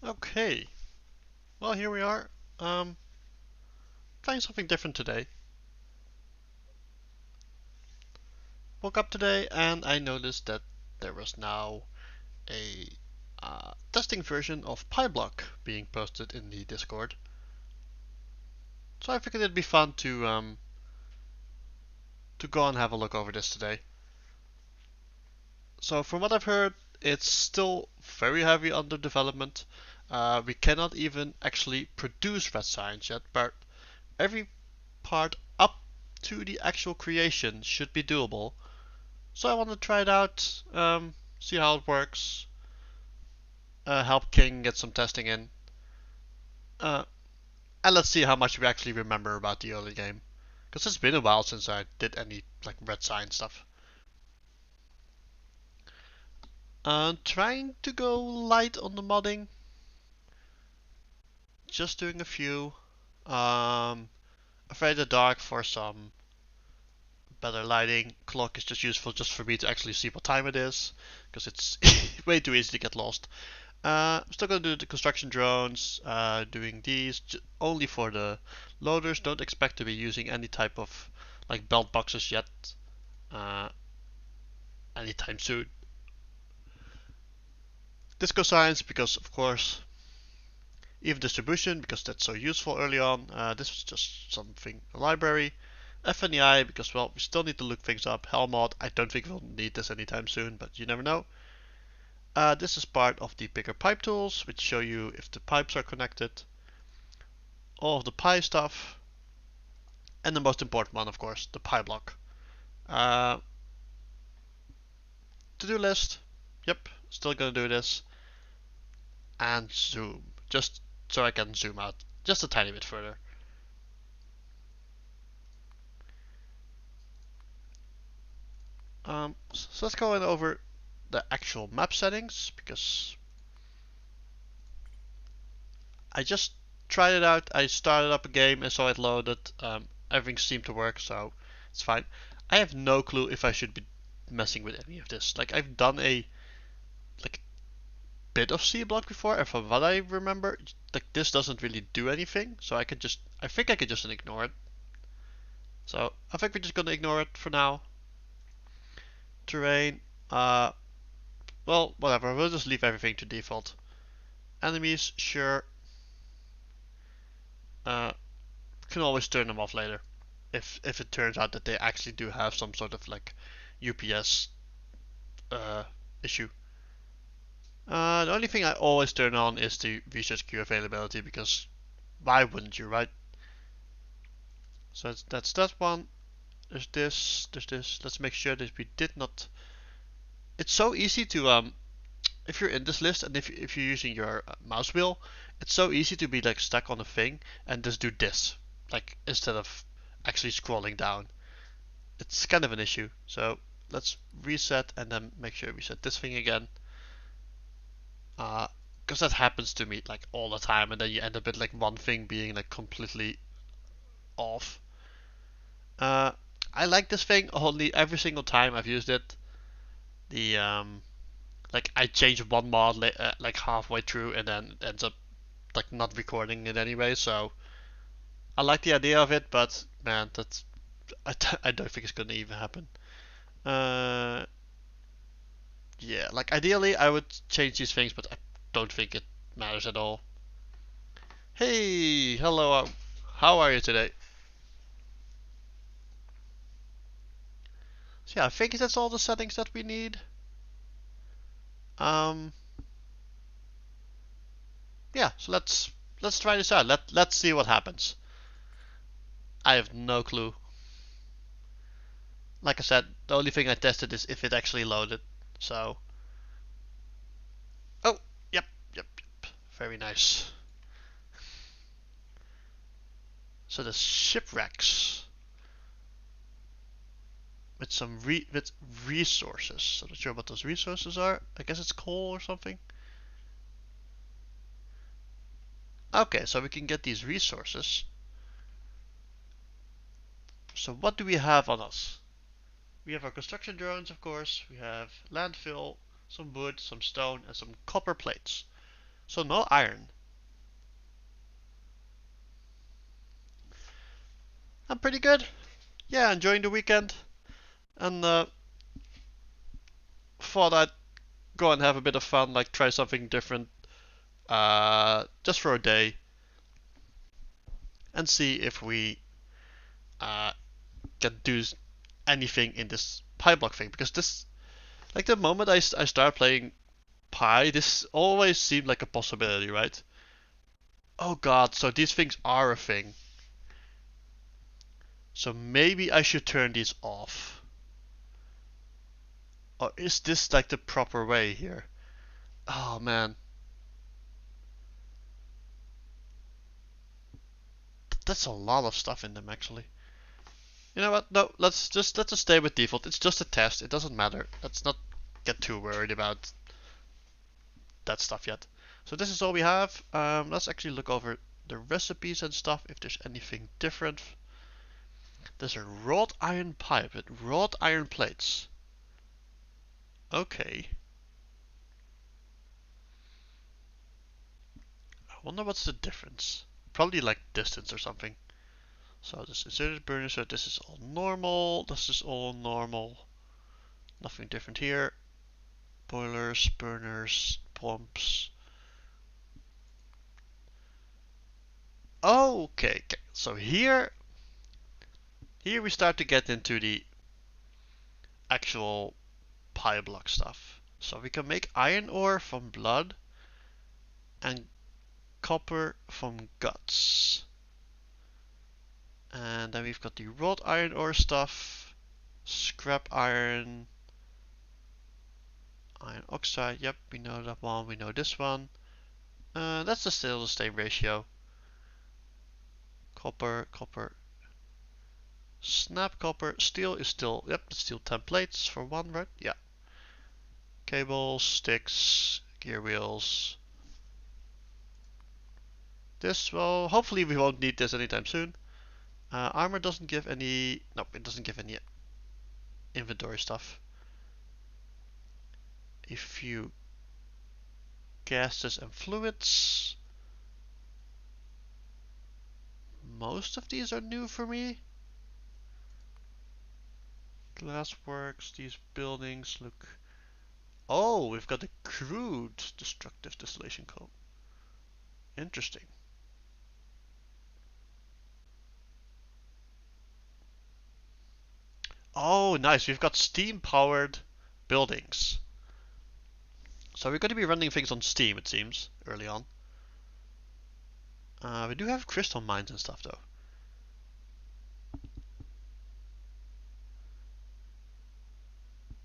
Okay, well here we are. Um, Trying something different today. Woke up today and I noticed that there was now a testing version of PyBlock being posted in the Discord. So I figured it'd be fun to go and have a look over this today. So from what I've heard, it's still very heavy under development. We cannot even actually produce red science yet, but every part up to the actual creation should be doable. So I want to try it out, see how it works, help King get some testing in, uh, and let's see how much we actually remember about the early game. Because it's been a while since I did any like red science stuff. Trying to go light on the modding, just doing a few. Afraid of dark for some better lighting. Clock is just useful just for me to actually see what time it is, because it's way too easy to get lost. I'm still gonna do the construction drones, doing these only for the loaders. Don't expect to be using any type of like belt boxes yet, uh, anytime soon. Disco science because of course, even distribution because that's so useful early on. This was just something a library. FNEI because well we still need to look things up. Helmod, I don't think we'll need this anytime soon, but you never know. This is part of the bigger pipe tools, which show you if the pipes are connected. All of the Pi stuff, and the most important one, of course, the PyBlock. Uh, To-do list. Yep, still gonna do this. And zoom, just so I can zoom out just a tiny bit further. So let's go in over the actual map settings because I just tried it out. I started up a game and saw it loaded. Everything seemed to work, so it's fine. I have no clue if I should be messing with any of this. Like I've done a like bit of C block before, and from what I remember, like this doesn't really do anything. So I think I could just ignore it. So I think we're just gonna ignore it for now. Terrain, uh, well, whatever. We'll just leave everything to default. Enemies, sure. Uh, can always turn them off later if it turns out that they actually do have some sort of like UPS uh, issue. The only thing I always turn on is the research queue availability because why wouldn't you, right? So that's that one. There's this. There's this. Let's make sure that we did not. It's so easy to if you're in this list and if you're using your mouse wheel, it's so easy to be like stuck on a thing and just do this, like instead of actually scrolling down. It's kind of an issue. So let's reset and then make sure we set this thing again. Because that happens to me like all the time, and then you end up with like one thing being like completely off. Uh, I like this thing only every single time I've used it. The like I change one mod like halfway through, and then it ends up like not recording it anyway. So I like the idea of it, but man, that's I don't think it's gonna even happen. Uh, yeah, like ideally I would change these things, but I don't think it matters at all. Hey, hello, how are you today? So yeah, I think that's all the settings that we need. Um, yeah, so let's try this out. Let's see what happens. I have no clue. Like I said, the only thing I tested is if it actually loaded. So, oh, yep, yep, yep. Very nice. So the shipwrecks with with resources. I'm not sure what those resources are. I guess it's coal or something. Okay, so we can get these resources. So what do we have on us? We have our construction drones, of course. We have landfill, some wood, some stone, and some copper plates. So no iron. I'm pretty good. Yeah, enjoying the weekend. And thought I'd go and have a bit of fun, like try something different. Just for a day. And see if we uh, can do anything in this PyBlock thing. Because this, like the moment I start playing Pi, this always seemed like a possibility, right? Oh god, so these things are a thing. So maybe I should turn these off. Or is this like the proper way here? Oh man. That's a lot of stuff in them actually. You know what? No, let's just stay with default. It's just a test. It doesn't matter. Let's not get too worried about that stuff yet. So this is all we have. Let's actually look over the recipes and stuff if there's anything different. There's a wrought iron pipe with wrought iron plates. Okay. I wonder what's the difference. Probably like distance or something. So this inserted burner, so this is all normal. This is all normal. Nothing different here. Boilers, burners, pumps. Okay, so here we start to get into the actual PyBlock stuff. So we can make iron ore from blood and copper from guts. And then we've got the wrought iron ore stuff, scrap iron, iron oxide. Yep, we know that one. We know this one. That's still the same ratio. Copper, copper, snap copper. Steel is still, yep, steel 10 plates for one, right? Yeah. Cables, sticks, gear wheels. This, well, hopefully we won't need this anytime soon. Armor doesn't give any, nope, it doesn't give any inventory stuff. A few gases and fluids. Most of these are new for me. Glassworks, these buildings look... Oh, we've got a crude destructive distillation code. Interesting. Oh, nice. We've got steam-powered buildings. So we're going to be running things on steam, it seems, early on. We do have crystal mines and stuff, though.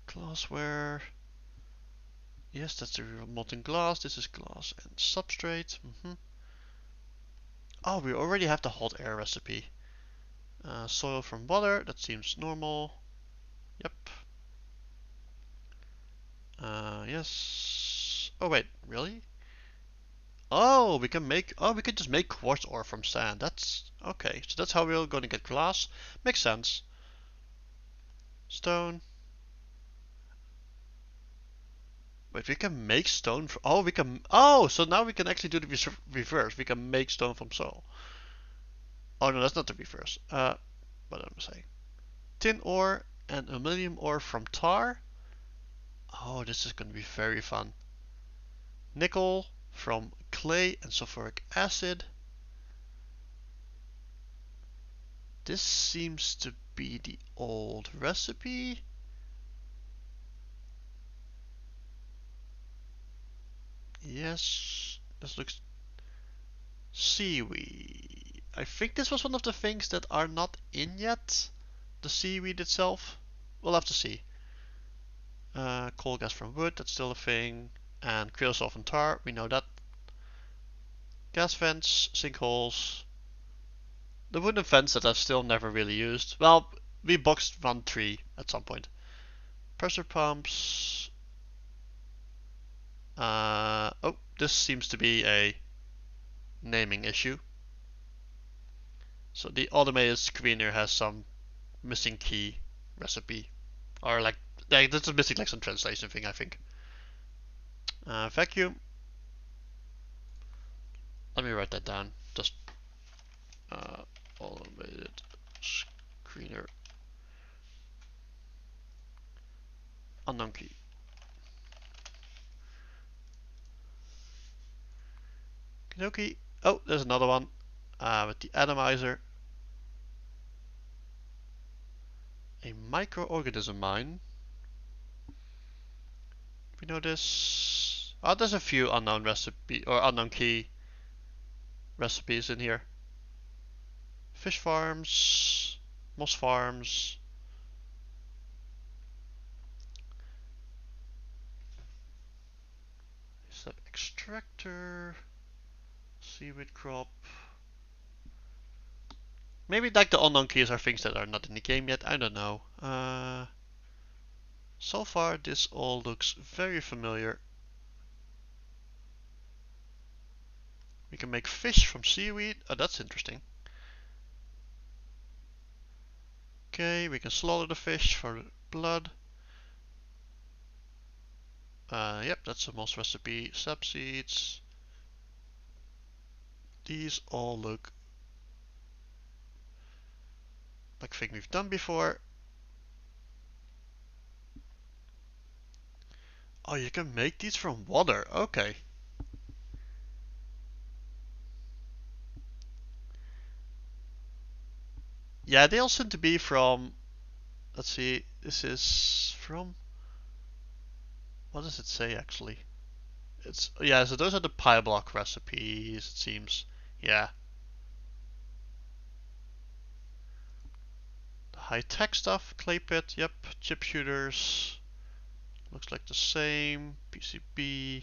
Glassware. Yes, that's the molten glass. This is glass and substrate. Oh, we already have the hot air recipe. Soil from water. That seems normal. Yep. Yes. Oh wait, really? Oh, we can make. Oh, we can just make quartz ore from sand. That's okay. So that's how we're going to get glass. Makes sense. Stone. Wait, we can make stone. Oh, we can. Oh, so now we can actually do the reverse. We can make stone from soil. Oh no, that's not the reverse. What am I saying? Tin ore and aluminum ore from tar. Oh, this is going to be very fun. Nickel from clay and sulfuric acid. This seems to be the old recipe. Yes, this looks seaweed. I think this was one of the things that are not in yet. The seaweed itself. We'll have to see. Coal gas from wood, that's still a thing. And creosote and tar, we know that. Gas vents, sinkholes. The wooden fence that I've still never really used. Well, we boxed one tree at some point. Pressure pumps. Oh, this seems to be a naming issue. So the automated screener has some missing key recipe. Or like this is missing like some translation thing, I think. Vacuum. Let me write that down. Just automated screener unknown key. Okay. Oh, there's another one with the atomizer. A microorganism mine. We know this. Oh, there's a few unknown recipe or unknown key recipes in here. Fish farms, moss farms. Sub extractor, seaweed crop. Maybe like the unknown keys are things that are not in the game yet. I don't know. So far, this all looks very familiar. We can make fish from seaweed. Oh, that's interesting. Okay, we can slaughter the fish for blood. Yep, that's a moss recipe. Sap seeds. These all look like things we've done before. Oh, you can make these from water. Okay. Yeah, they all seem to be from. Let's see. This is from. What does it say actually? It's yeah. So those are the PyBlock recipes. It seems. Yeah. The high-tech stuff. Clay pit. Yep. Chip shooters. Looks like the same. PCB.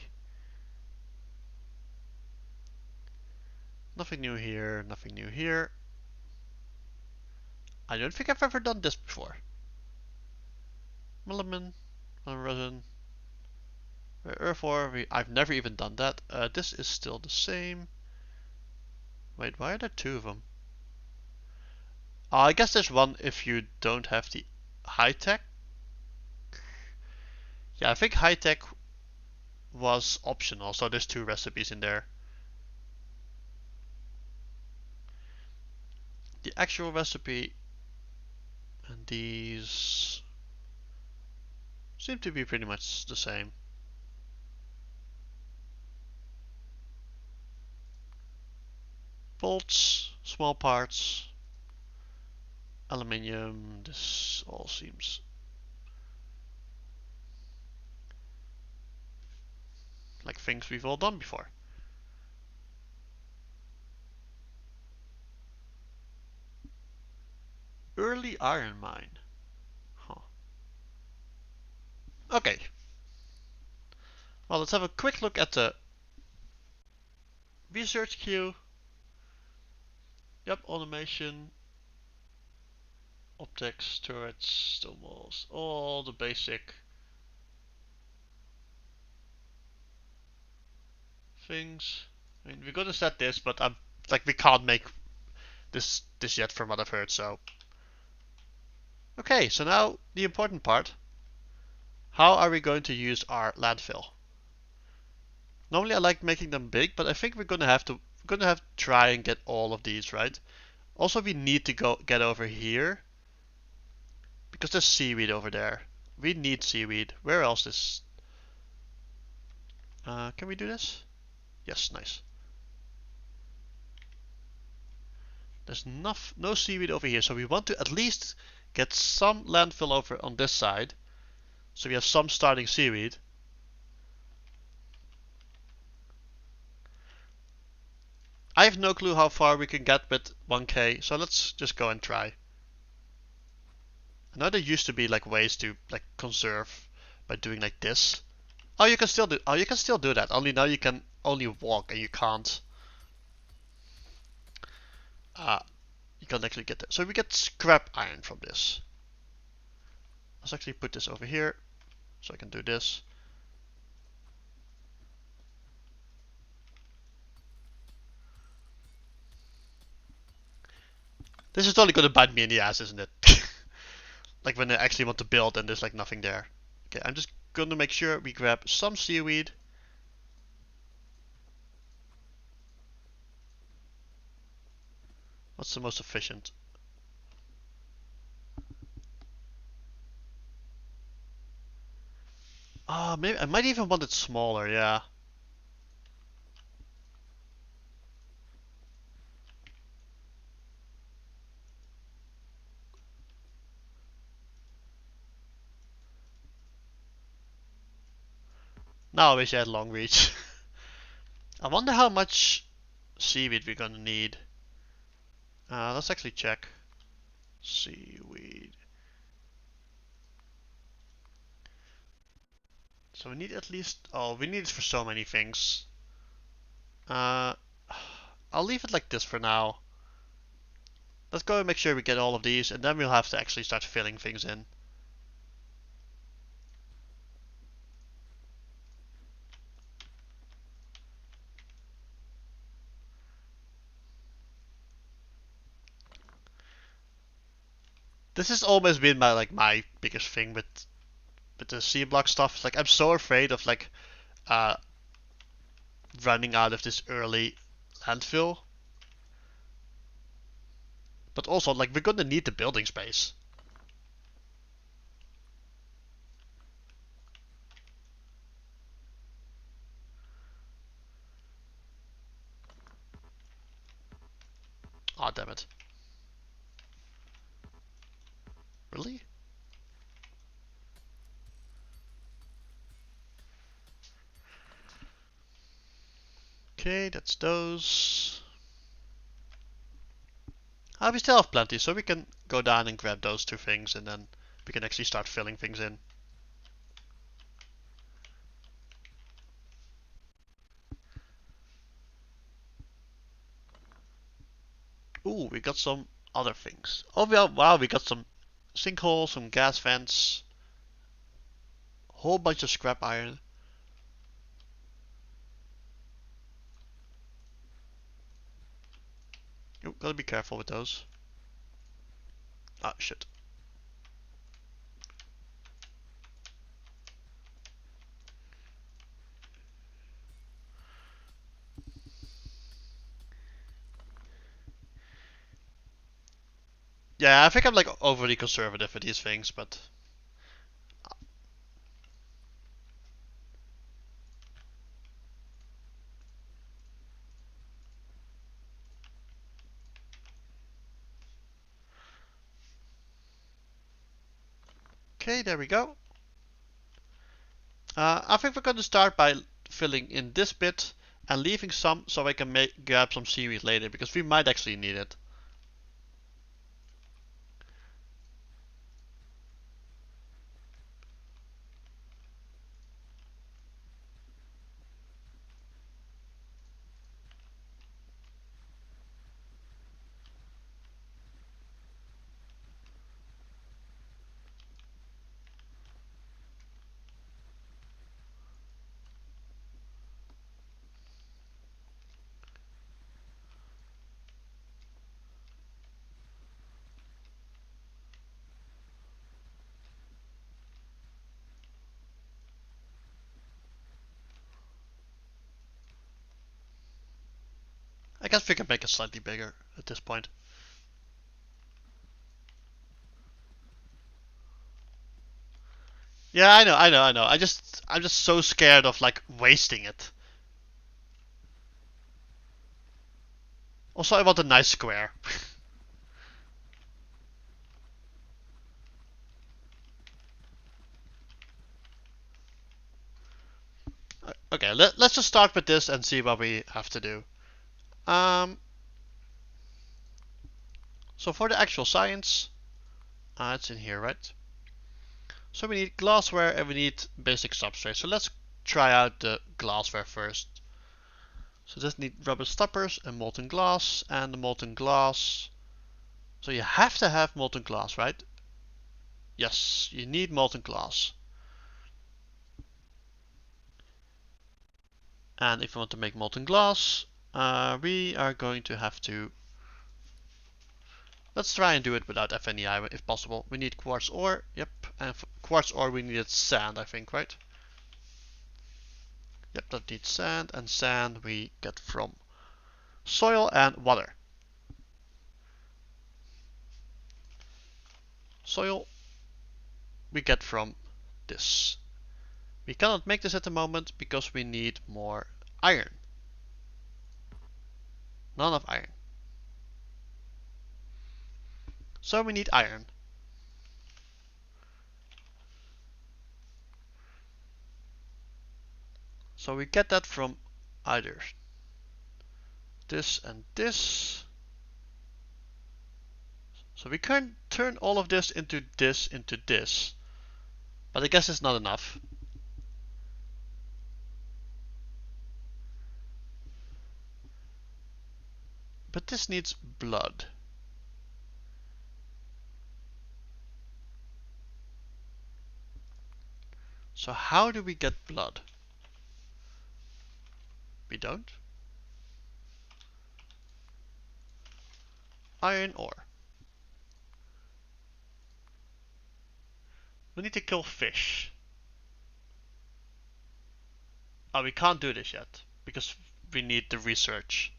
Nothing new here. Nothing new here. I don't think I've ever done this before. Melamine, resin, earth ore. I've never even done that. This is still the same. Wait, why are there two of them? I guess there's one if you don't have the high tech. Yeah, I think high tech was optional, so there's two recipes in there. The actual recipe and these seem to be pretty much the same. Bolts, small parts, aluminium. This all seems like things we've all done before. Early iron mine. Huh. Okay. Well, let's have a quick look at the research queue. Yep, automation, optics, turrets, stone walls, all the basic things. I mean, we're gonna set this, but I'm like we can't make this yet from what I've heard. So, okay. So now the important part: how are we going to use our landfill? Normally, I like making them big, but I think we're gonna have to try and get all of these right. Also, we need to get over here because there's seaweed over there. We need seaweed. Where else is? Can we do this? Yes, nice. There's no seaweed over here, so we want to at least get some landfill over on this side, so we have some starting seaweed. I have no clue how far we can get with 1k, so let's just go and try. I know there used to be like ways to like conserve by doing like this. Oh, you can still do. Oh, you can still do that. Only now you can only walk and you can't. You can't actually get that. So we get scrap iron from this. Let's actually put this over here, so I can do this. This is totally gonna bite me in the ass, isn't it? Like when I actually want to build and there's like nothing there. Okay, I'm just gonna make sure we grab some seaweed. What's the most efficient? Maybe I might even want it smaller, yeah. Now I wish I had long reach. I wonder how much seaweed we're gonna need. Let's actually check. Seaweed. So we need at least, oh, we need it for so many things. Uh, I'll leave it like this for now. Let's go and make sure we get all of these, and then we'll have to actually start filling things in. This has always been my biggest thing with the C block stuff. It's like I'm so afraid of uh running out of this early landfill. But also we're gonna need the building space. Ah, damn it. Really? Okay, that's those. We still have plenty, so we can go down and grab those two things, and then we can actually start filling things in. Ooh, we got some other things. Oh, wow, we got some sinkholes, some gas vents, a whole bunch of scrap iron. You gotta be careful with those. Ah, shit. Yeah, I think I'm overly conservative with these things, but okay, there we go. I think we're going to start by filling in this bit and leaving some so I can grab some seaweed later, because we might actually need it. I guess we can make it slightly bigger at this point. Yeah, I know. I'm just so scared of wasting it. Also, I want a nice square. Okay, let's just start with this and see what we have to do. Um, so for the actual science, it's in here, right? So we need glassware and we need basic substrate. So let's try out the glassware first. So this need rubber stoppers and molten glass, and the molten glass. So you have to have molten glass, right? Yes, you need molten glass. And if we want to make molten glass, we are going to have to. Let's try and do it without FNEI if possible. We need quartz ore, yep, and for quartz ore we needed sand, I think, right? Yep, that needs sand, and sand we get from soil and water. soil we get from this. We cannot make this at the moment because we need more iron. Not enough iron. So we need iron. So we get that from either this and this. So we can turn all of this into this into this. But I guess it's not enough. But this needs blood. So how do we get blood? We don't. Iron ore. We need to kill fish. Oh, we can't do this yet because we need the research.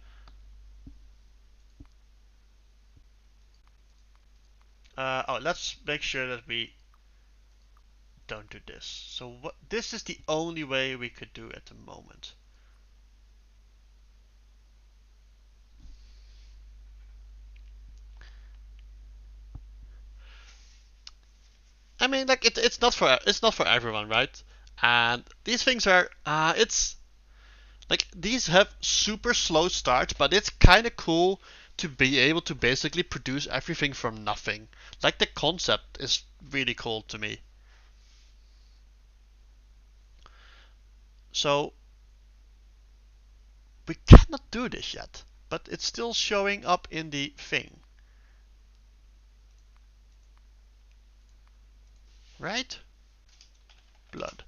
Let's make sure that we don't do this. So what? This is the only way we could do at the moment. I mean, like it's not for everyone, right? And these things are it's like these have super slow starts, but it's kind of cool to be able to basically produce everything from nothing. Like the concept is really cool to me. So we cannot do this yet, but it's still showing up in the thing. Right? Blood.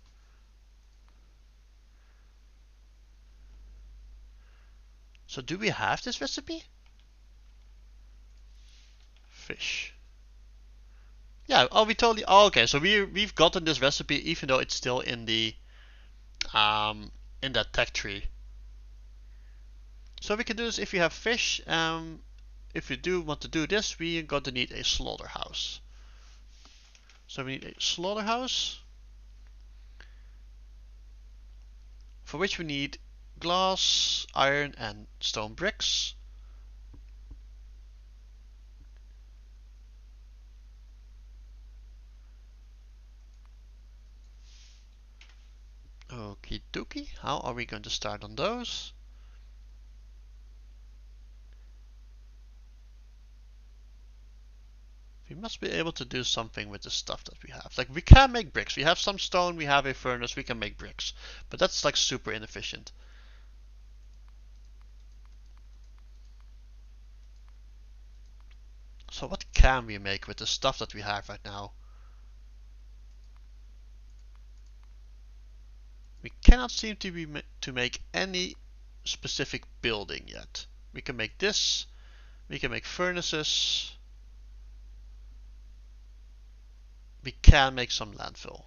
So do we have this recipe? Fish. Yeah, oh we totally okay, so we've gotten this recipe even though it's still in that tech tree. So we can do this if you have fish. If you do want to do this, we are going to need a slaughterhouse. So we need a slaughterhouse, for which we need glass, iron, and stone bricks. Okie dokie. How are we going to start on those? We must be able to do something with the stuff that we have. Like we can make bricks. We have some stone, we have a furnace, we can make bricks. But that's like super inefficient. So what can we make with the stuff that we have right now? We cannot seem to make any specific building yet. We can make this. We can make furnaces. We can make some landfill.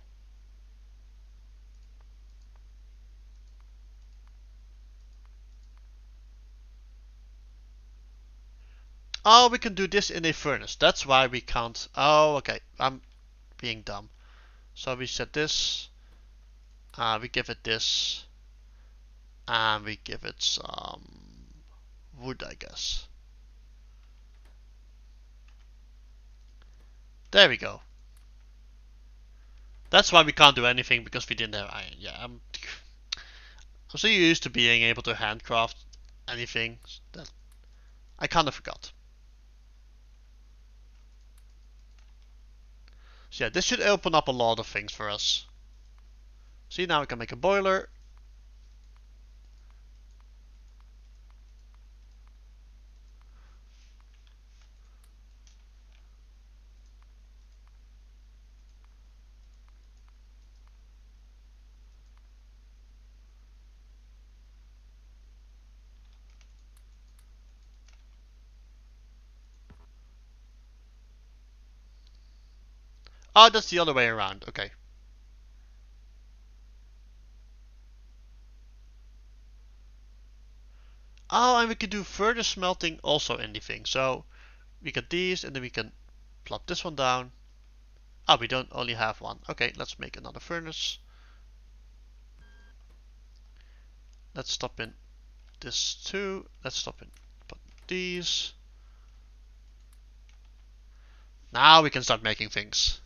Oh, we can do this in a furnace. That's why we can't. Oh, okay. I'm being dumb. So we set this. We give it this. And we give it some wood, I guess. There we go. That's why we can't do anything, because we didn't have iron. Yeah, I'm so used to being able to handcraft anything that I kind of forgot. So yeah, this should open up a lot of things for us. See, now we can make a boiler. Oh, that's the other way around. Okay. Oh, and we can do further smelting also in the thing. So we get these, and then we can plop this one down. Ah, we don't only have one. Okay, let's make another furnace. Let's stop in this too. Let's stop in put these. Now we can start making things.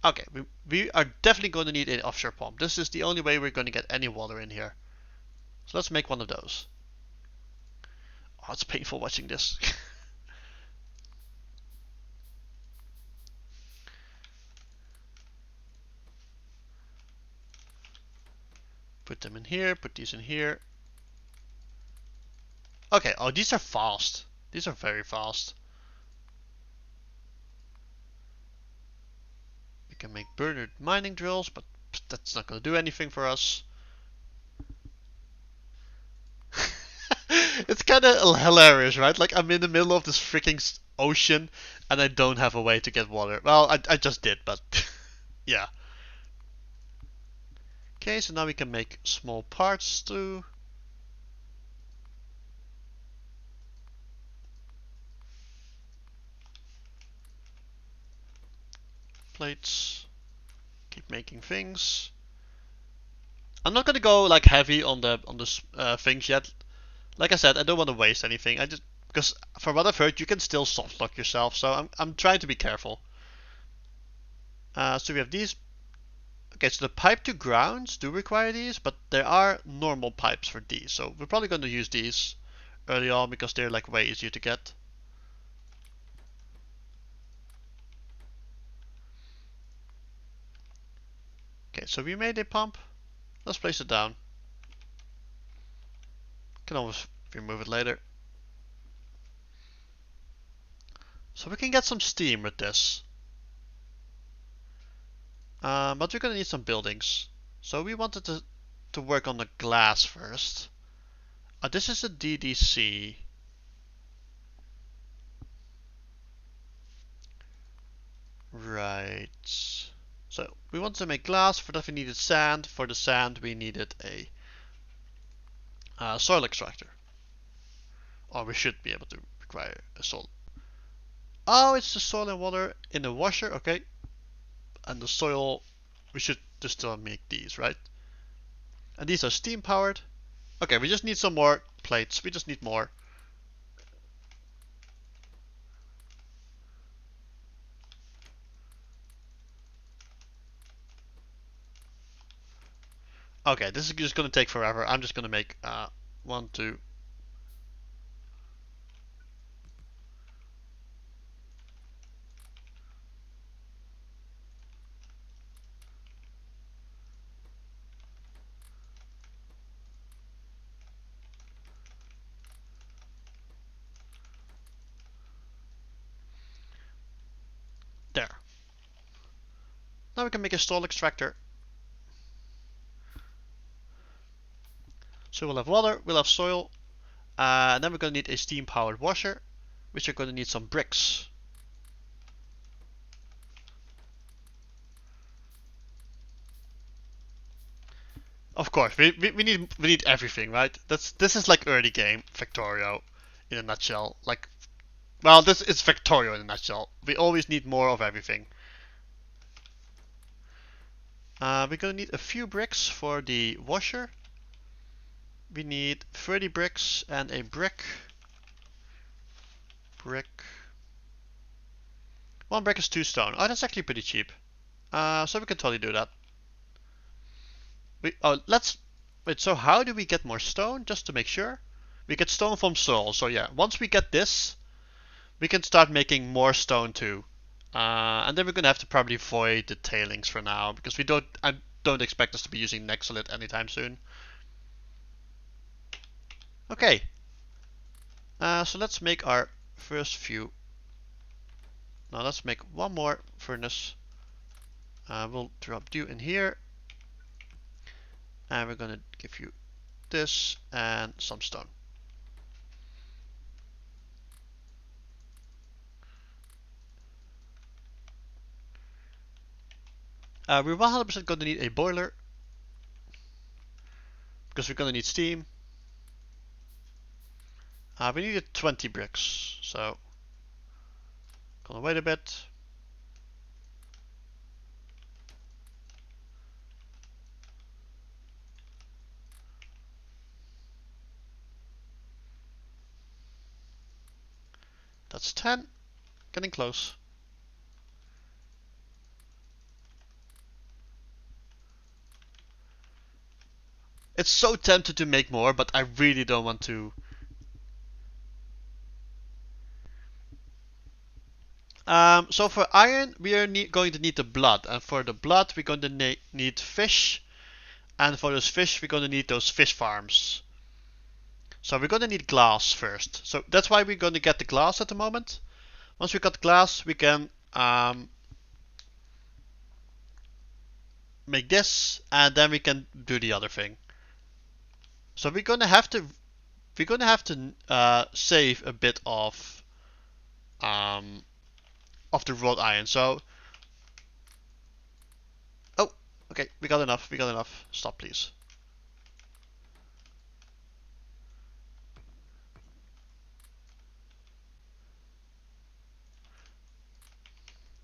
Okay, we are definitely going to need an offshore pump. This is the only way we're going to get any water in here. So let's make one of those. Oh, it's painful watching this. Put them in here, put these in here. Okay, oh, these are fast. These are very fast. We can make burner mining drills, but that's not going to do anything for us. It's kind of hilarious, right? Like, I'm in the middle of this freaking ocean and I don't have a way to get water. Well, I just did, but yeah. Okay, so now we can make small parts too. Plates. Keep making things. I'm not gonna go like heavy on the things yet. Like I said, I don't want to waste anything. I just because from what I've heard, you can still soft lock yourself. So I'm trying to be careful. So we have these. Okay, so the pipe to grounds do require these, but there are normal pipes for these. So we're probably going to use these early on because they're like way easier to get. Okay, so we made a pump. Let's place it down. Can always remove it later. So we can get some steam with this. But we're gonna need some buildings. So we wanted to work on the glass first. This is a DDC. Right. So we wanted to make glass. For that we needed sand. For the sand we needed a soil extractor. Or we should be able to require a soil. Oh, it's the soil and water in the washer. Okay. And the soil, we should just make these, right? And these are steam powered. Okay, we just need some more plates. We just need more. Okay, this is just gonna take forever. I'm just gonna make 1, 2. There. Now we can make a stall extractor. So we'll have water, we'll have soil, and then we're gonna need a steam powered washer, which are gonna need some bricks. Of course, we need everything, right? This is like early game Factorio in a nutshell. Like, well, this is Factorio in a nutshell. We always need more of everything. We're gonna need a few bricks for the washer. We need 30 bricks and a brick. Brick. 1 brick is 2 stone. Oh, that's actually pretty cheap. So we can totally do that. Let's wait. So how do we get more stone? Just to make sure, we get stone from soil. So yeah, once we get this, we can start making more stone too. And then we're gonna have to probably void the tailings for now because I don't expect us to be using Nexolit anytime soon. Okay. So let's make our first few. Now let's make one more furnace. We'll drop you in here. And we're gonna give you this and some stone. We're 100% going to need a boiler because we're going to need steam. We needed 20 bricks, so gonna wait a bit. That's 10. Getting close. It's so tempted to make more, but I really don't want to. So for iron, we are going to need the blood, and for the blood, we're going to need fish, and for those fish, we're going to need those fish farms. So we're going to need glass first. So that's why we're going to get the glass at the moment. Once we got glass, we can make this, and then we can do the other thing. So we're going to have to save a bit of the wrought iron. So, oh, okay, we got enough. We got enough. Stop, please.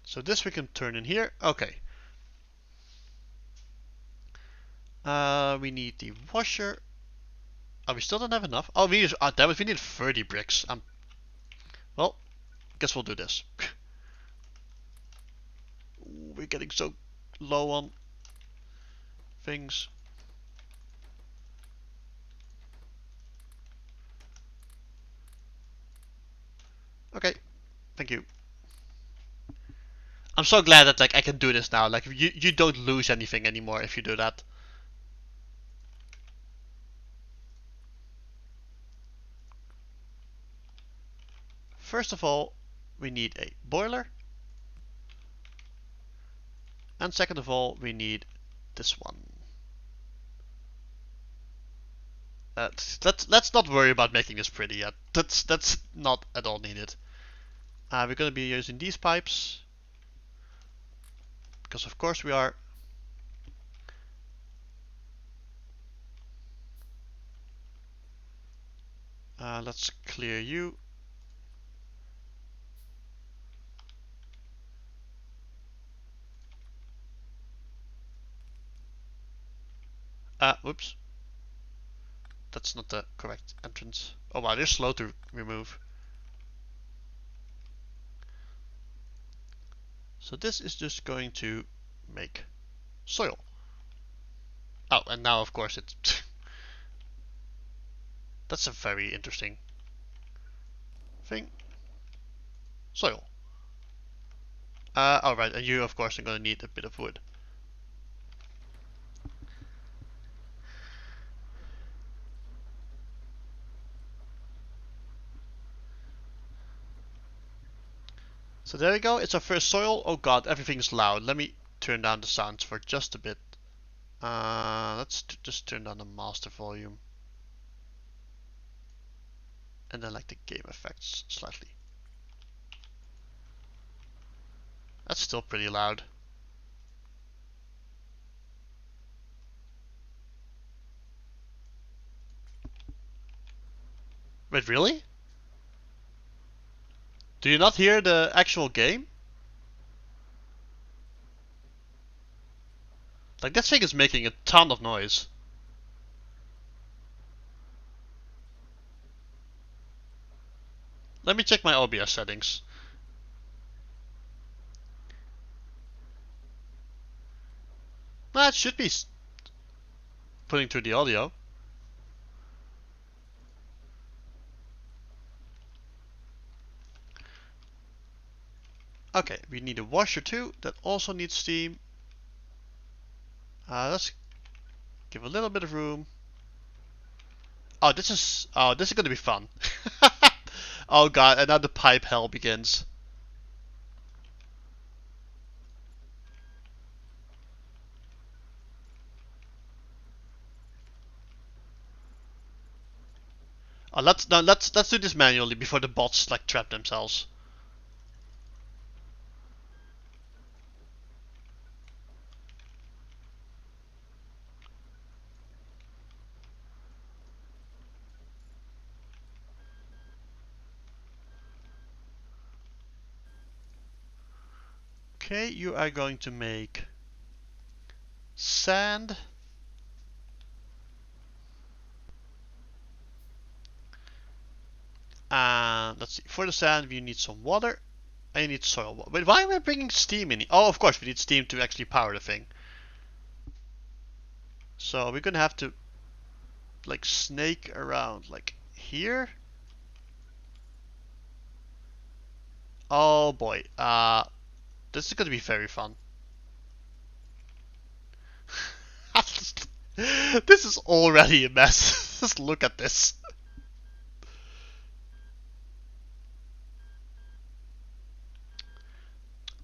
So this we can turn in here. Okay. We need the washer. Oh, we still don't have enough. Oh, damn it, we need 30 bricks. Well, guess we'll do this. We're getting so low on things. Okay, thank you. I'm so glad that like I can do this now. Like you don't lose anything anymore if you do that. First of all, we need a boiler. And second of all, we need this one. Let's not worry about making this pretty yet. That's not at all needed. We're going to be using these pipes because of course we are. Let's clear you. Whoops. That's not the correct entrance. Oh wow, they're slow to remove. So this is just going to make soil. Oh, and now of course it's... That's a very interesting thing. Soil. Alright, and you of course are going to need a bit of wood. So there we go, it's our first soil. Oh god, everything's loud. Let me turn down the sounds for just a bit. Let's just turn down the master volume. And then like the game effects slightly. That's still pretty loud. Wait, really? Do you not hear the actual game? Like that thing is making a ton of noise. Let me check my OBS settings. Nah, it should be putting through the audio. Okay, we need a washer too. That also needs steam. Let's give a little bit of room. Oh, this is gonna be fun. Oh god, and now the pipe hell begins. Oh, let's do this manually before the bots like trap themselves. Okay, you are going to make sand. Let's let's see. For the sand, we need some water. I need soil. Wait, why am I bringing steam in? Oh, of course, we need steam to actually power the thing. So we're gonna have to like snake around like here. Oh boy, this is gonna be very fun. This is already a mess. Just look at this.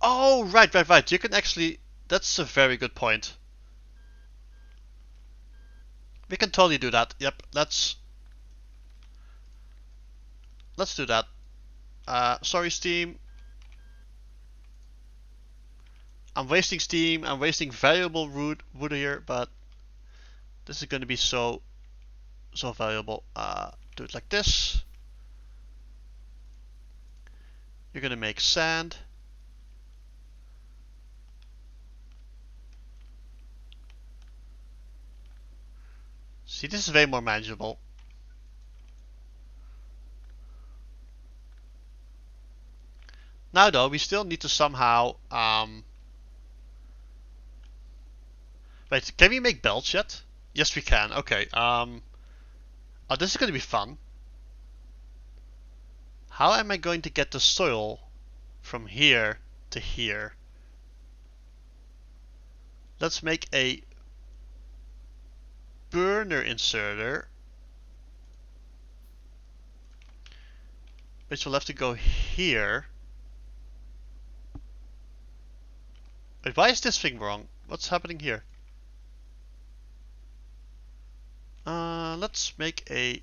Oh, right. You can actually. That's a very good point. We can totally do that. Yep, let's do that. Sorry, Steam. I'm wasting steam. I'm wasting valuable wood here, but this is going to be so valuable. Do it like this. You're going to make sand. See, this is way more manageable. Now though, we still need to somehow wait, can we make belts yet? Yes, we can. Okay. Oh, this is going to be fun. How am I going to get the soil from here to here? Let's make a burner inserter, which will have to go here. Wait, why is this thing wrong? What's happening here? Let's make a...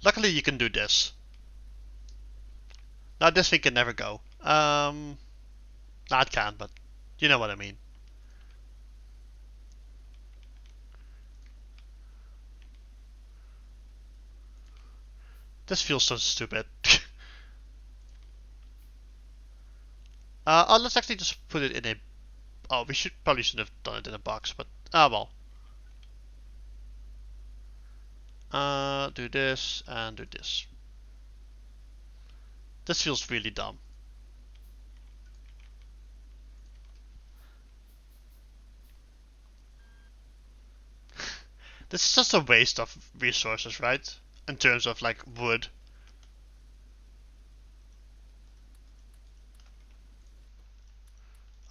Luckily you can do this. Now this thing can never go. No, it can, but you know what I mean. This feels so stupid. Oh, let's actually just put it in a... Oh, we probably shouldn't have done it in a box, but... Ah, well. Do this and do this. This feels really dumb. This is just a waste of resources, right? In terms of like wood.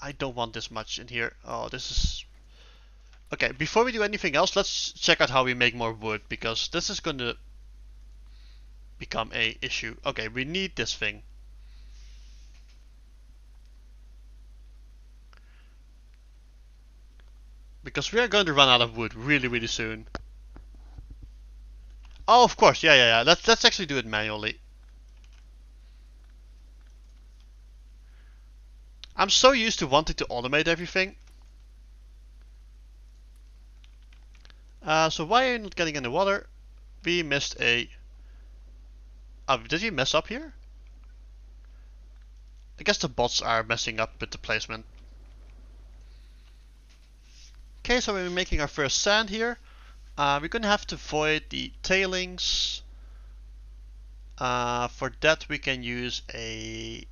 I don't want this much in here. Oh, this is... Okay, before we do anything else, let's check out how we make more wood, because this is going to become a issue. Okay, we need this thing. Because we are going to run out of wood really soon. Oh, of course, yeah. Let's actually do it manually. I'm so used to wanting to automate everything. So why are you not getting any water? We missed a... Oh, did we mess up here? I guess the bots are messing up with the placement. Okay, so we're making our first sand here. We're gonna have to void the tailings. For that we can use a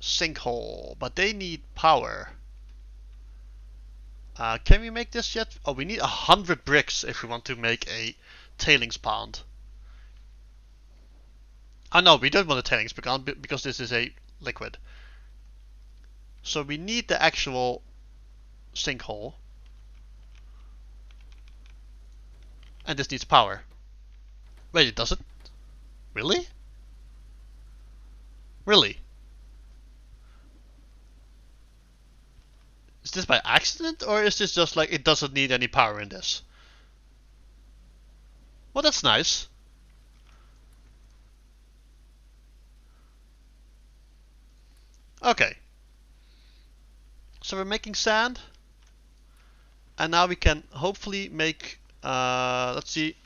sinkhole, but they need power. Can we make this yet? Oh, we need 100 bricks if we want to make a tailings pond. Oh no, we don't want a tailings pond because this is a liquid. So we need the actual sinkhole. And this needs power. Wait, it doesn't? Really? Really? Is this by accident, or is this just like it doesn't need any power in this? Well, that's nice. Okay. So we're making sand. And now we can hopefully make, let's see,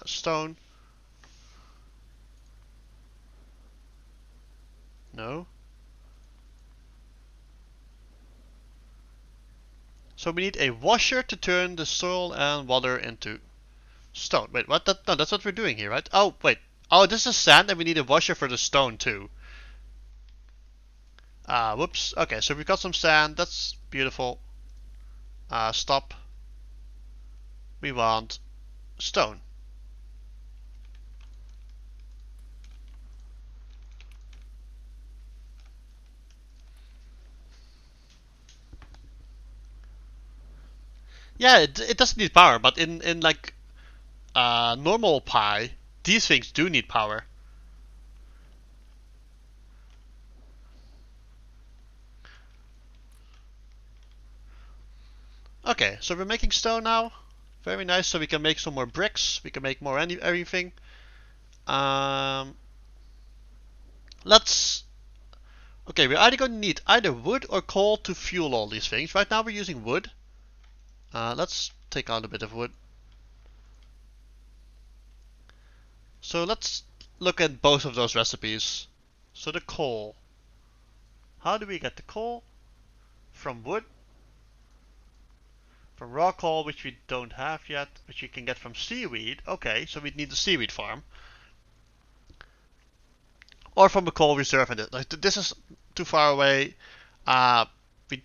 stone. No. So we need a washer to turn the soil and water into stone. Wait, what? No, that's what we're doing here, right? Oh, wait. Oh, this is sand and we need a washer for the stone too. Whoops. Okay, so we've got some sand. That's beautiful. Stop. We want stone. Yeah, it doesn't need power, but in like normal Pi, these things do need power. Okay, so we're making stone now. Very nice. So we can make some more bricks. We can make more everything. Um, let's. Okay, we're either going to need either wood or coal to fuel all these things. Right now we're using wood. Let's take out a bit of wood. So let's look at both of those recipes. So the coal. How do we get the coal? From wood. From raw coal, which we don't have yet, which we can get from seaweed. Okay, so we need the seaweed farm. Or from a coal reserve. And like, this is too far away. We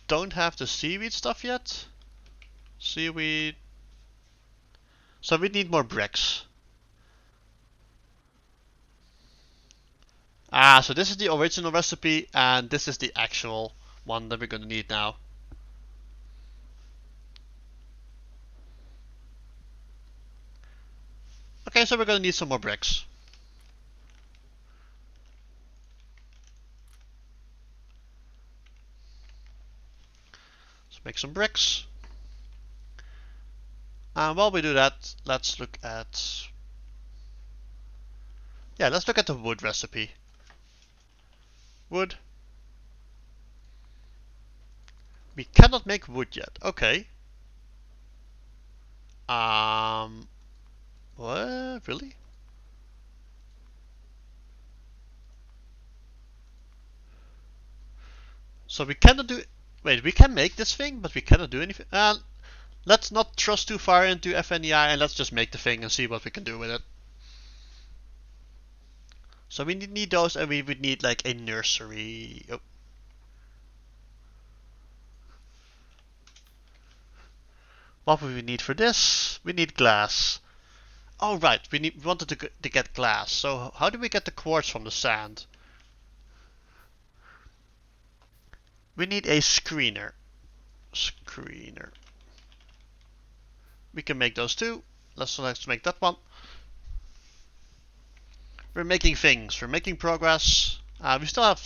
don't have the seaweed stuff yet. Seaweed. So we need more bricks. So this is the original recipe, and this is the actual one that we're going to need now. Okay, so we're going to need some more bricks. Let's make some bricks. And while we do that, let's look at... Yeah, let's look at the wood recipe. Wood. We cannot make wood yet. Okay. What? Really? So we cannot do... Wait, we can make this thing, but we cannot do anything? Let's not trust too far into FNEI and let's just make the thing and see what we can do with it. So we need those, and we would need like a nursery. Oh. What would we need for this? We need glass. Oh right, we wanted to get glass. So how do we get the quartz from the sand? We need a screener. Screener. We can make those too. Let's make that one. We're making things. We're making progress. We still have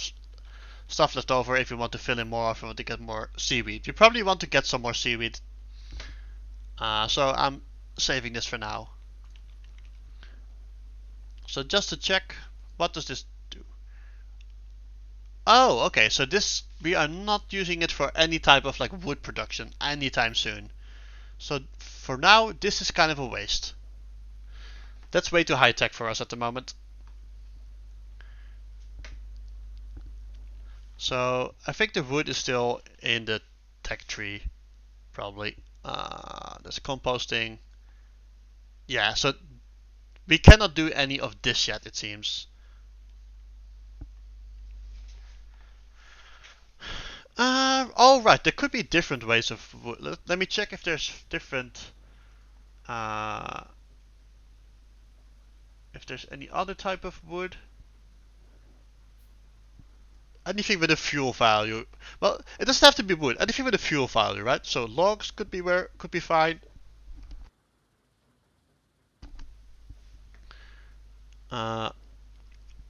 stuff left over if we want to fill in more, if we want to get more seaweed. We probably want to get some more seaweed. So I'm saving this for now. So just to check, what does this do? Oh, okay. So this, we are not using it for any type of like wood production anytime soon. So for now, this is kind of a waste. That's way too high tech for us at the moment. So I think the wood is still in the tech tree, probably. There's a composting. Yeah, so we cannot do any of this yet, it seems. All right, there could be different ways of wood. Let me check if there's different. If there's any other type of wood. Anything with a fuel value. Well, it doesn't have to be wood. Anything with a fuel value, right? So logs could be fine.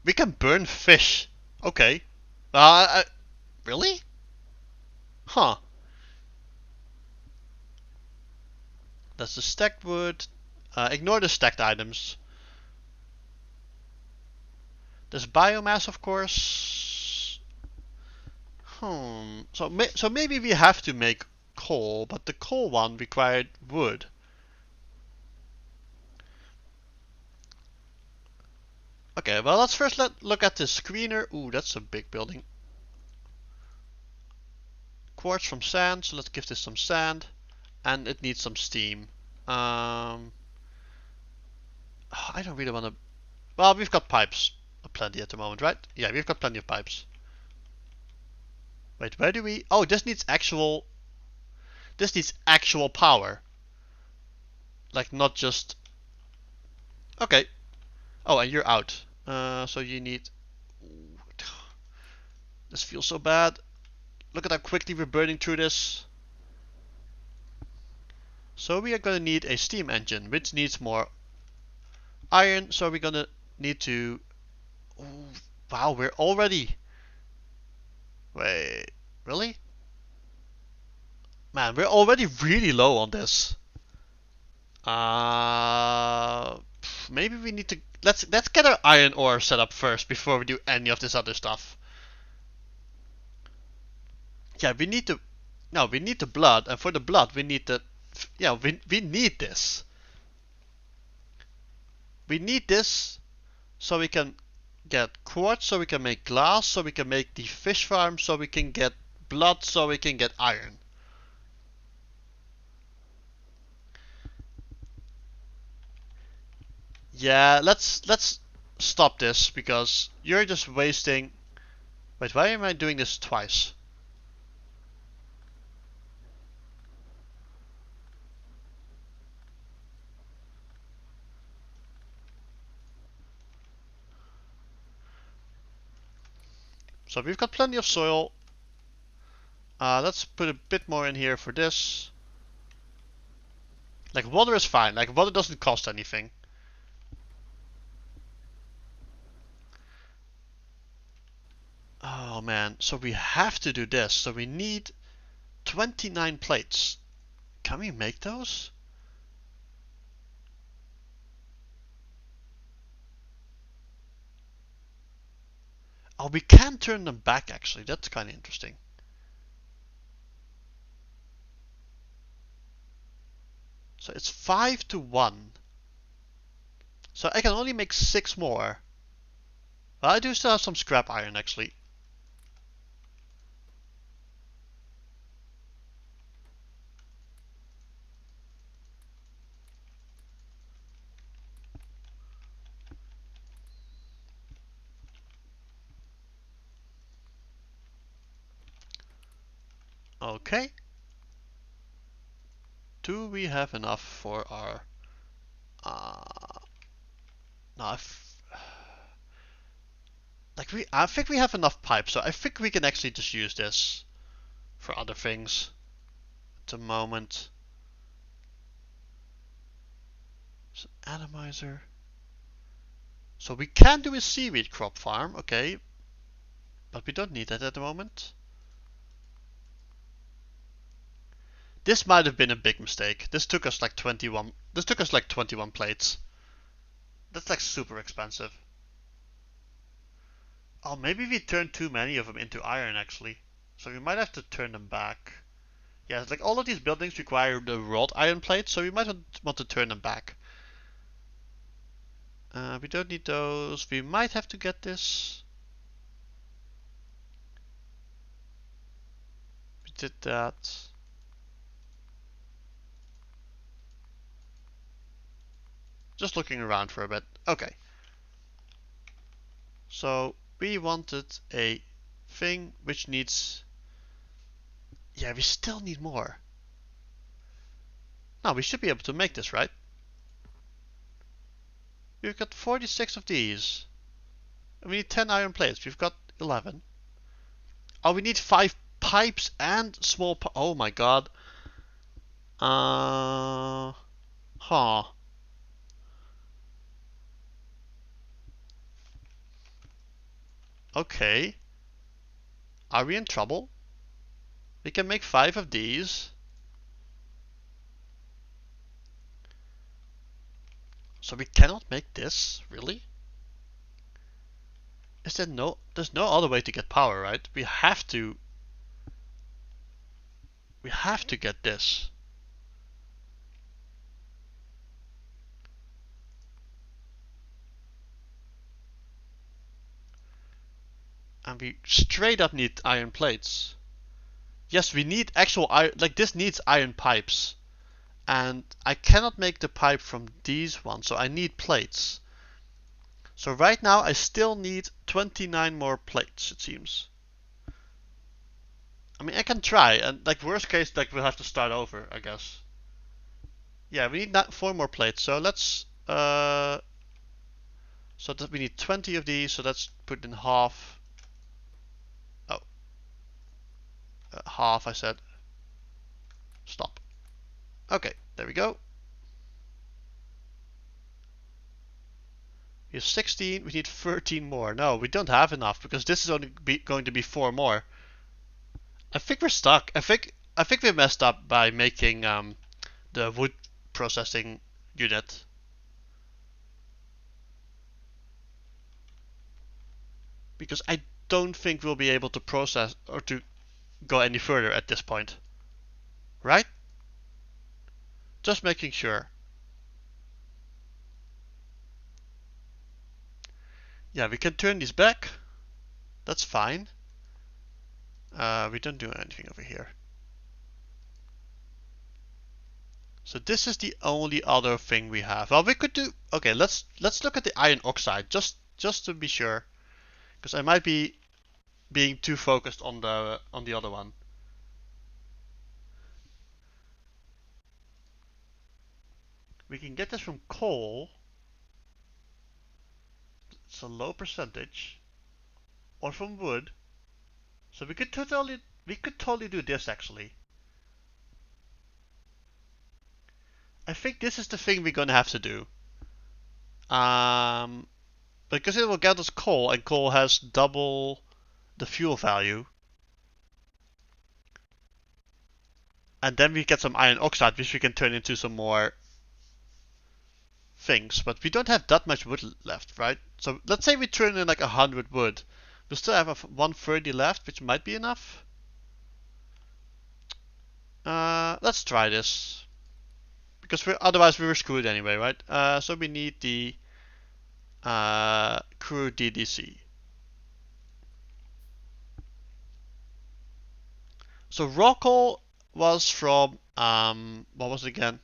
We can burn fish. Okay. Really? Huh. That's the stacked wood. Ignore the stacked items. There's biomass, of course. So maybe we have to make coal, but the coal one required wood. Okay, well let's first look at the screener. Ooh, that's a big building. quartz from sand, so let's give this some sand. And it needs some steam. I don't really want to... Well, we've got pipes plenty at the moment, right? Yeah, we've got plenty of pipes. Wait, where do we... Oh, this needs actual... This needs actual power. Like, not just... Okay. Oh, and you're out. So you need... This feels so bad. Look at how quickly we're burning through this. So we are going to need a steam engine, which needs more iron. So we're going to need to... Oh, wow, we're already... Wait, really? Man, we're already really low on this. Maybe we need to... Let's get our iron ore set up first before we do any of this other stuff. Yeah, we need to... No, we need the blood, and for the blood we need the... Yeah, we need this. We need this so we can get quartz, so we can make glass, so we can make the fish farm, so we can get blood, so we can get iron. Yeah, let's stop this because you're just wasting... Wait, why am I doing this twice? So we've got plenty of soil. Let's put a bit more in here for this. Like, water is fine. Like, water doesn't cost anything. Oh man, so we have to do this. So we need 29 plates. Can we make those? Oh, we can turn them back actually. That's kind of interesting. So it's 5 to 1. So I can only make 6 more. Well, I do still have some scrap iron actually. Okay. Do we have enough for our... no, I think we have enough pipes, so I think we can actually just use this for other things at the moment. So atomizer. So we can do a seaweed crop farm, okay. But we don't need that at the moment. This might have been a big mistake. This took us like 21. This took us like 21 plates. That's like super expensive. Oh, maybe we turned too many of them into iron actually. So we might have to turn them back. Yeah, it's like all of these buildings require the wrought iron plates, so we might want to turn them back. We don't need those. We might have to get this. We did that. Just looking around for a bit. Okay. So we wanted a thing which needs... Yeah, we still need more. Now we should be able to make this, right? We've got 46 of these. And we need 10 iron plates. We've got 11. Oh, we need 5 pipes and small... Oh my god. Huh. Okay. Are we in trouble? We can make 5 of these. So we cannot make this? Really? Is there no... There's no other way to get power, right? We have to... We have to get this. And we straight up need iron plates. Yes, we need actual iron. Like this needs iron pipes, and I cannot make the pipe from these ones, so I need plates. So right now I still need 29 more plates, it seems. I mean, I can try, and like worst case, like we'll have to start over, I guess. Yeah, we need 4 more plates. So let's so that we need 20 of these. So let's put in half. Oh, half. I said. Stop. Okay, there we go. We have 16. We need 13 more. No, we don't have enough because this is only going to be 4 more. I think we're stuck. I think we messed up by making the wood processing unit. Because I don't think we'll be able to process or to go any further at this point. Right? Just making sure. Yeah, we can turn these back. That's fine. We don't do anything over here. So this is the only other thing we have. Well, we could do. Okay, let's look at the iron oxide just to be sure, because I might be being too focused on the other one. We can get this from coal. It's a low percentage, or from wood. So we could totally do this actually. I think this is the thing we're gonna have to do. Um, because it will get us coal, and coal has double the fuel value. And then we get some iron oxide, which we can turn into some more things. But we don't have that much wood left, right? So let's say we turn in like 100 wood. We still have 130 left, which might be enough. Let's try this. Because otherwise we were screwed anyway, right? So we need the crude DDC. So raw coal was from what was it again?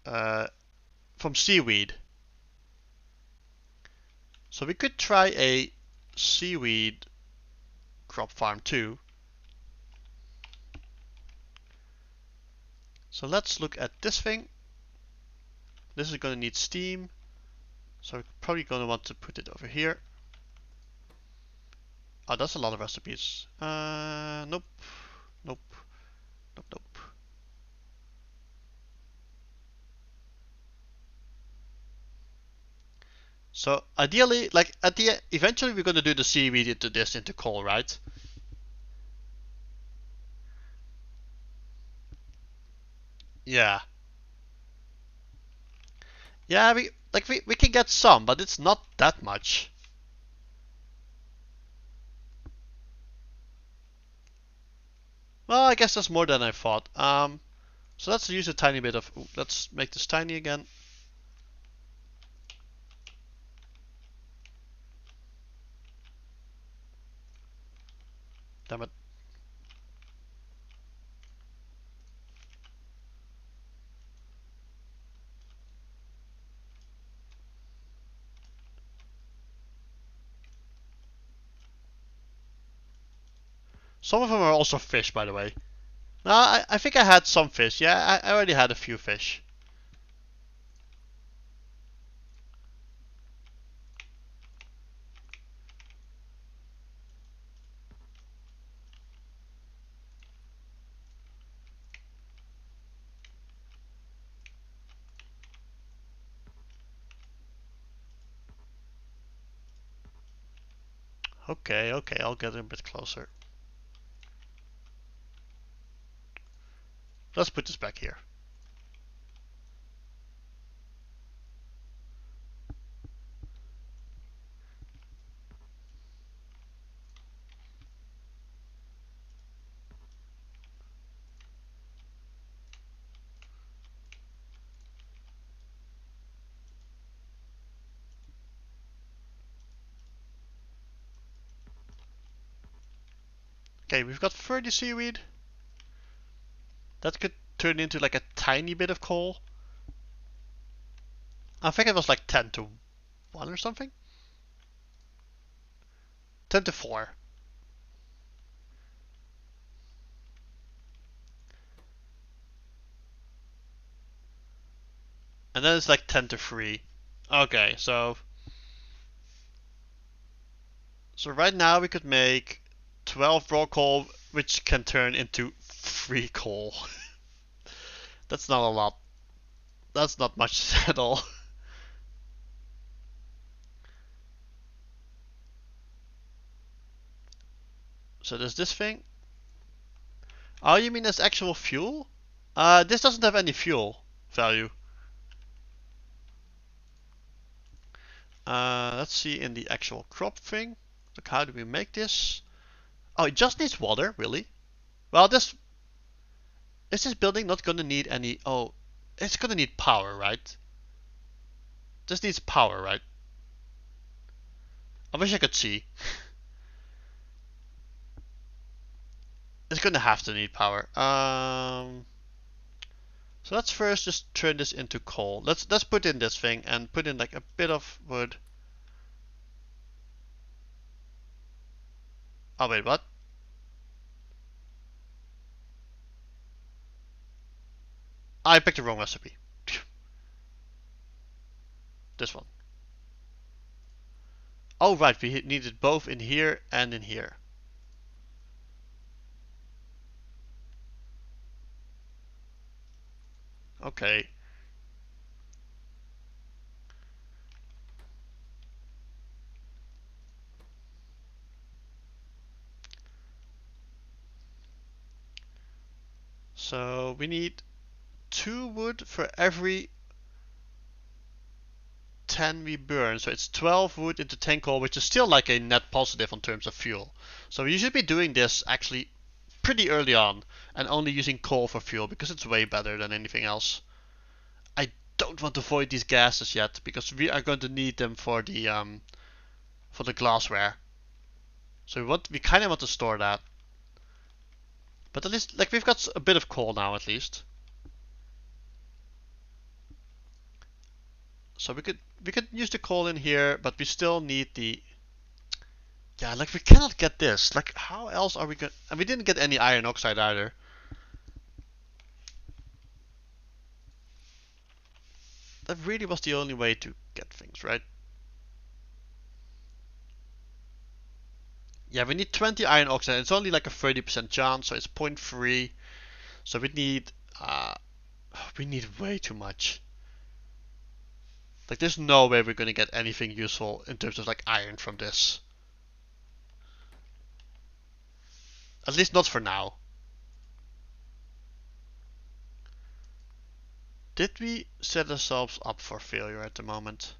From seaweed. So we could try a seaweed crop farm too. So let's look at this thing. This is going to need steam. So we're probably going to want to put it over here. Oh, that's a lot of recipes. Nope. Nope. Nope, nope. So ideally, like eventually we're going to do the seaweed into coal, right? Yeah. Yeah, we can get some, but it's not that much. Well, I guess that's more than I thought. So let's use a tiny bit of. Let's make this tiny again. Damn it. Some of them are also fish, by the way. No, I think I had some fish. Yeah, I already had a few fish. Okay, okay, I'll get a bit closer. Let's put this back here. Okay, we've got 30 seaweed. That could turn into like a tiny bit of coal. I think it was like 10 to 1 or something. 10 to 4. And then it's like 10 to 3. Okay, so right now we could make 12 raw coal, which can turn into 3 coal. That's not a lot. That's not much at all. So there's this thing. Oh, you mean as actual fuel? This doesn't have any fuel value. Let's see in the actual crop thing. Look, how do we make this? Oh, it just needs water, really? Well, this is this building not gonna need any? Oh, it's gonna need power, right? This needs power, right? I wish I could see. It's gonna have to need power. So let's first just turn this into coal. Let's put in this thing and put in like a bit of wood. Oh wait, what? I picked the wrong recipe. This one. Oh right, we needed both in here and in here. Okay. So we need 2 wood for every 10 we burn. So it's 12 wood into 10 coal, which is still like a net positive in terms of fuel. So you should be doing this actually pretty early on and only using coal for fuel because it's way better than anything else. I don't want to void these gases yet because we are going to need them for the glassware. So we kind of want to store that. But at least like we've got a bit of coal now at least. So we could use the coal in here, but we still need the yeah, like we cannot get this. Like how else are we going? And we didn't get any iron oxide either. That really was the only way to get things, right? Yeah, we need 20 iron oxide. It's only like a 30% chance, so it's 0.3. So uh we need way too much. Like there's no way we're gonna get anything useful in terms of like iron from this. At least not for now. Did we set ourselves up for failure at the moment?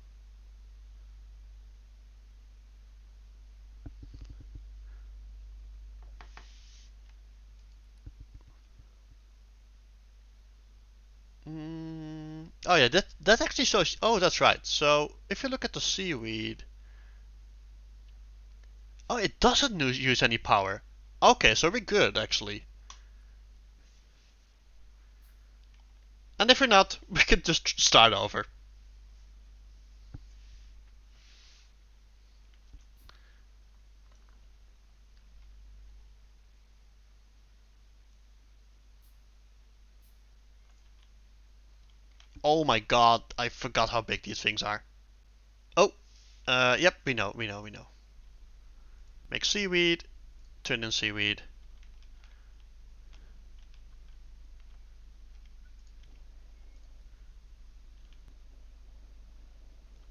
Oh yeah, that actually shows. Oh, that's right. So if you look at the seaweed, oh, it doesn't use any power. Okay, so we're good actually. And if we're not, we could just start over. Oh my god, I forgot how big these things are. Oh, yep, we know, we know, we know. Make seaweed, turn in seaweed.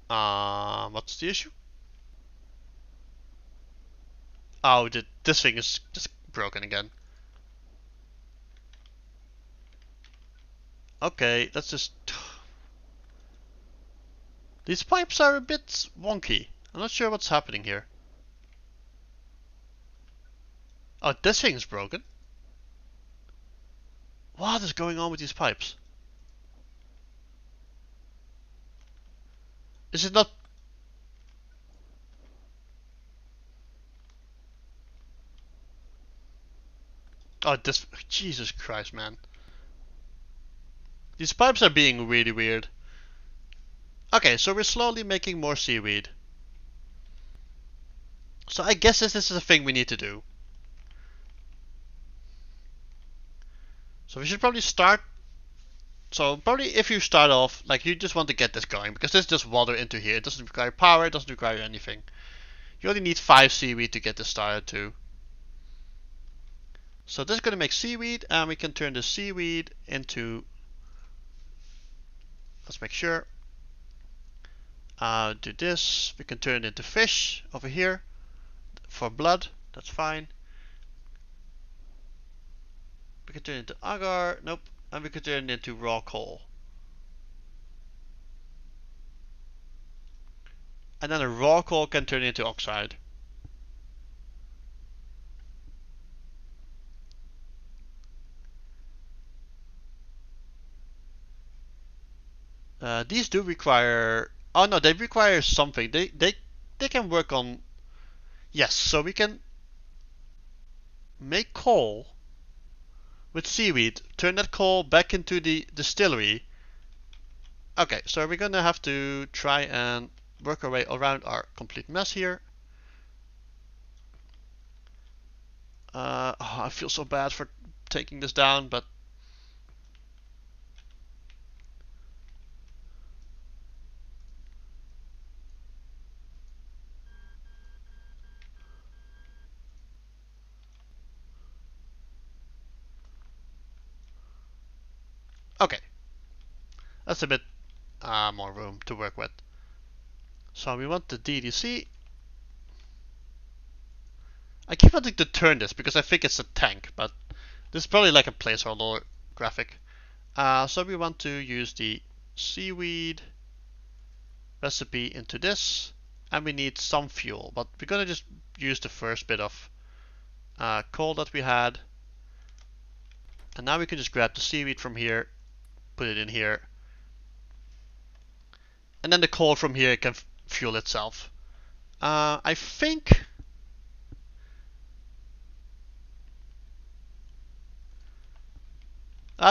What's the issue? Oh, this thing is just broken again. Okay, let's just. These pipes are a bit wonky. I'm not sure what's happening here. Oh, this thing's broken. What is going on with these pipes? Is it not? Oh, this. Jesus Christ, man. These pipes are being really weird. Okay, so we're slowly making more seaweed. So I guess this is a thing we need to do. So we should probably start. So probably if you start off, like you just want to get this going, because there's just water into here. It doesn't require power, it doesn't require anything. You only need 5 seaweed to get this started too. So this is going to make seaweed, and we can turn the seaweed into, let's make sure, do this. We can turn it into fish over here for blood, that's fine. We can turn it into agar, nope, and we can turn it into raw coal. And then a raw coal can turn into oxide. These do require. Oh no, they require something. They can work on. Yes, so we can make coal with seaweed. Turn that coal back into the distillery. Okay, so we're gonna have to try and work our way around our complete mess here. Oh, I feel so bad for taking this down, but okay. That's a bit more room to work with. So we want the DDC. I keep wanting to turn this because I think it's a tank, but this is probably like a placeholder graphic. So we want to use the seaweed recipe into this, and we need some fuel, but we're gonna just use the first bit of coal that we had, and now we can just grab the seaweed from here, put it in here, and then the coal from here can fuel itself. I think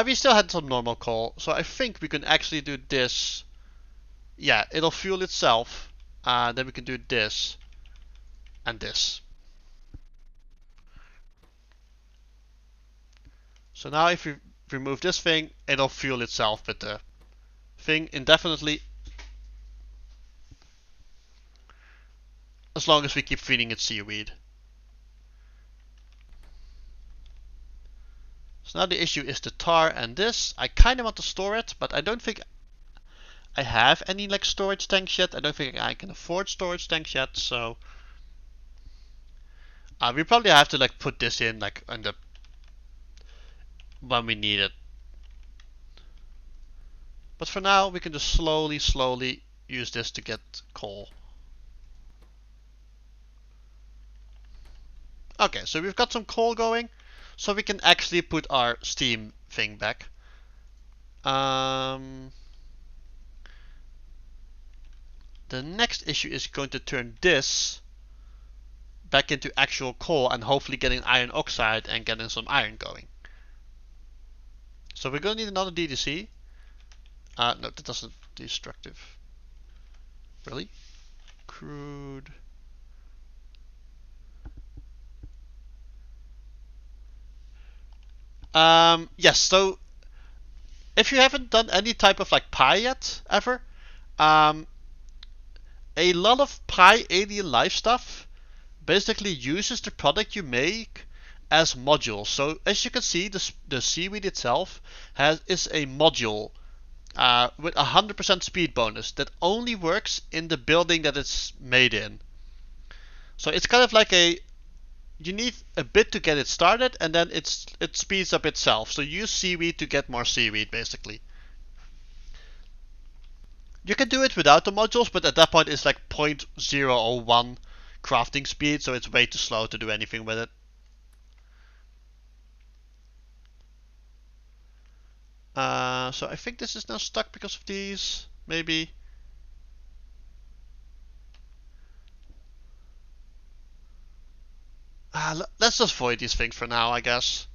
we still had some normal coal, so I think we can actually do this. Yeah, it'll fuel itself. Then we can do this and this. So now if we remove this thing, it'll fuel itself with the thing indefinitely. As long as we keep feeding it seaweed. So now the issue is the tar and this. I kind of want to store it, but I don't think I have any like storage tanks yet. I don't think I can afford storage tanks yet, so we probably have to like put this in like under when we need it. But for now, we can just slowly use this to get coal. Okay, so we've got some coal going, so we can actually put our steam thing back. The next issue is going to turn this back into actual coal and hopefully getting iron oxide and getting some iron going. So we're going to need another DDC. No, that doesn't destructive. Really? Crude. Yes, so if you haven't done any type of like Pi yet, ever, a lot of Pi alien life stuff basically uses the product you make as modules. So as you can see, the seaweed itself is a module with 100% speed bonus that only works in the building that it's made in. So it's kind of like you need a bit to get it started, and then it speeds up itself. So use seaweed to get more seaweed, basically. You can do it without the modules, but at that point it's like 0.001 crafting speed, so it's way too slow to do anything with it. So I think this is now stuck because of these, maybe. Let's just void these things for now, I guess.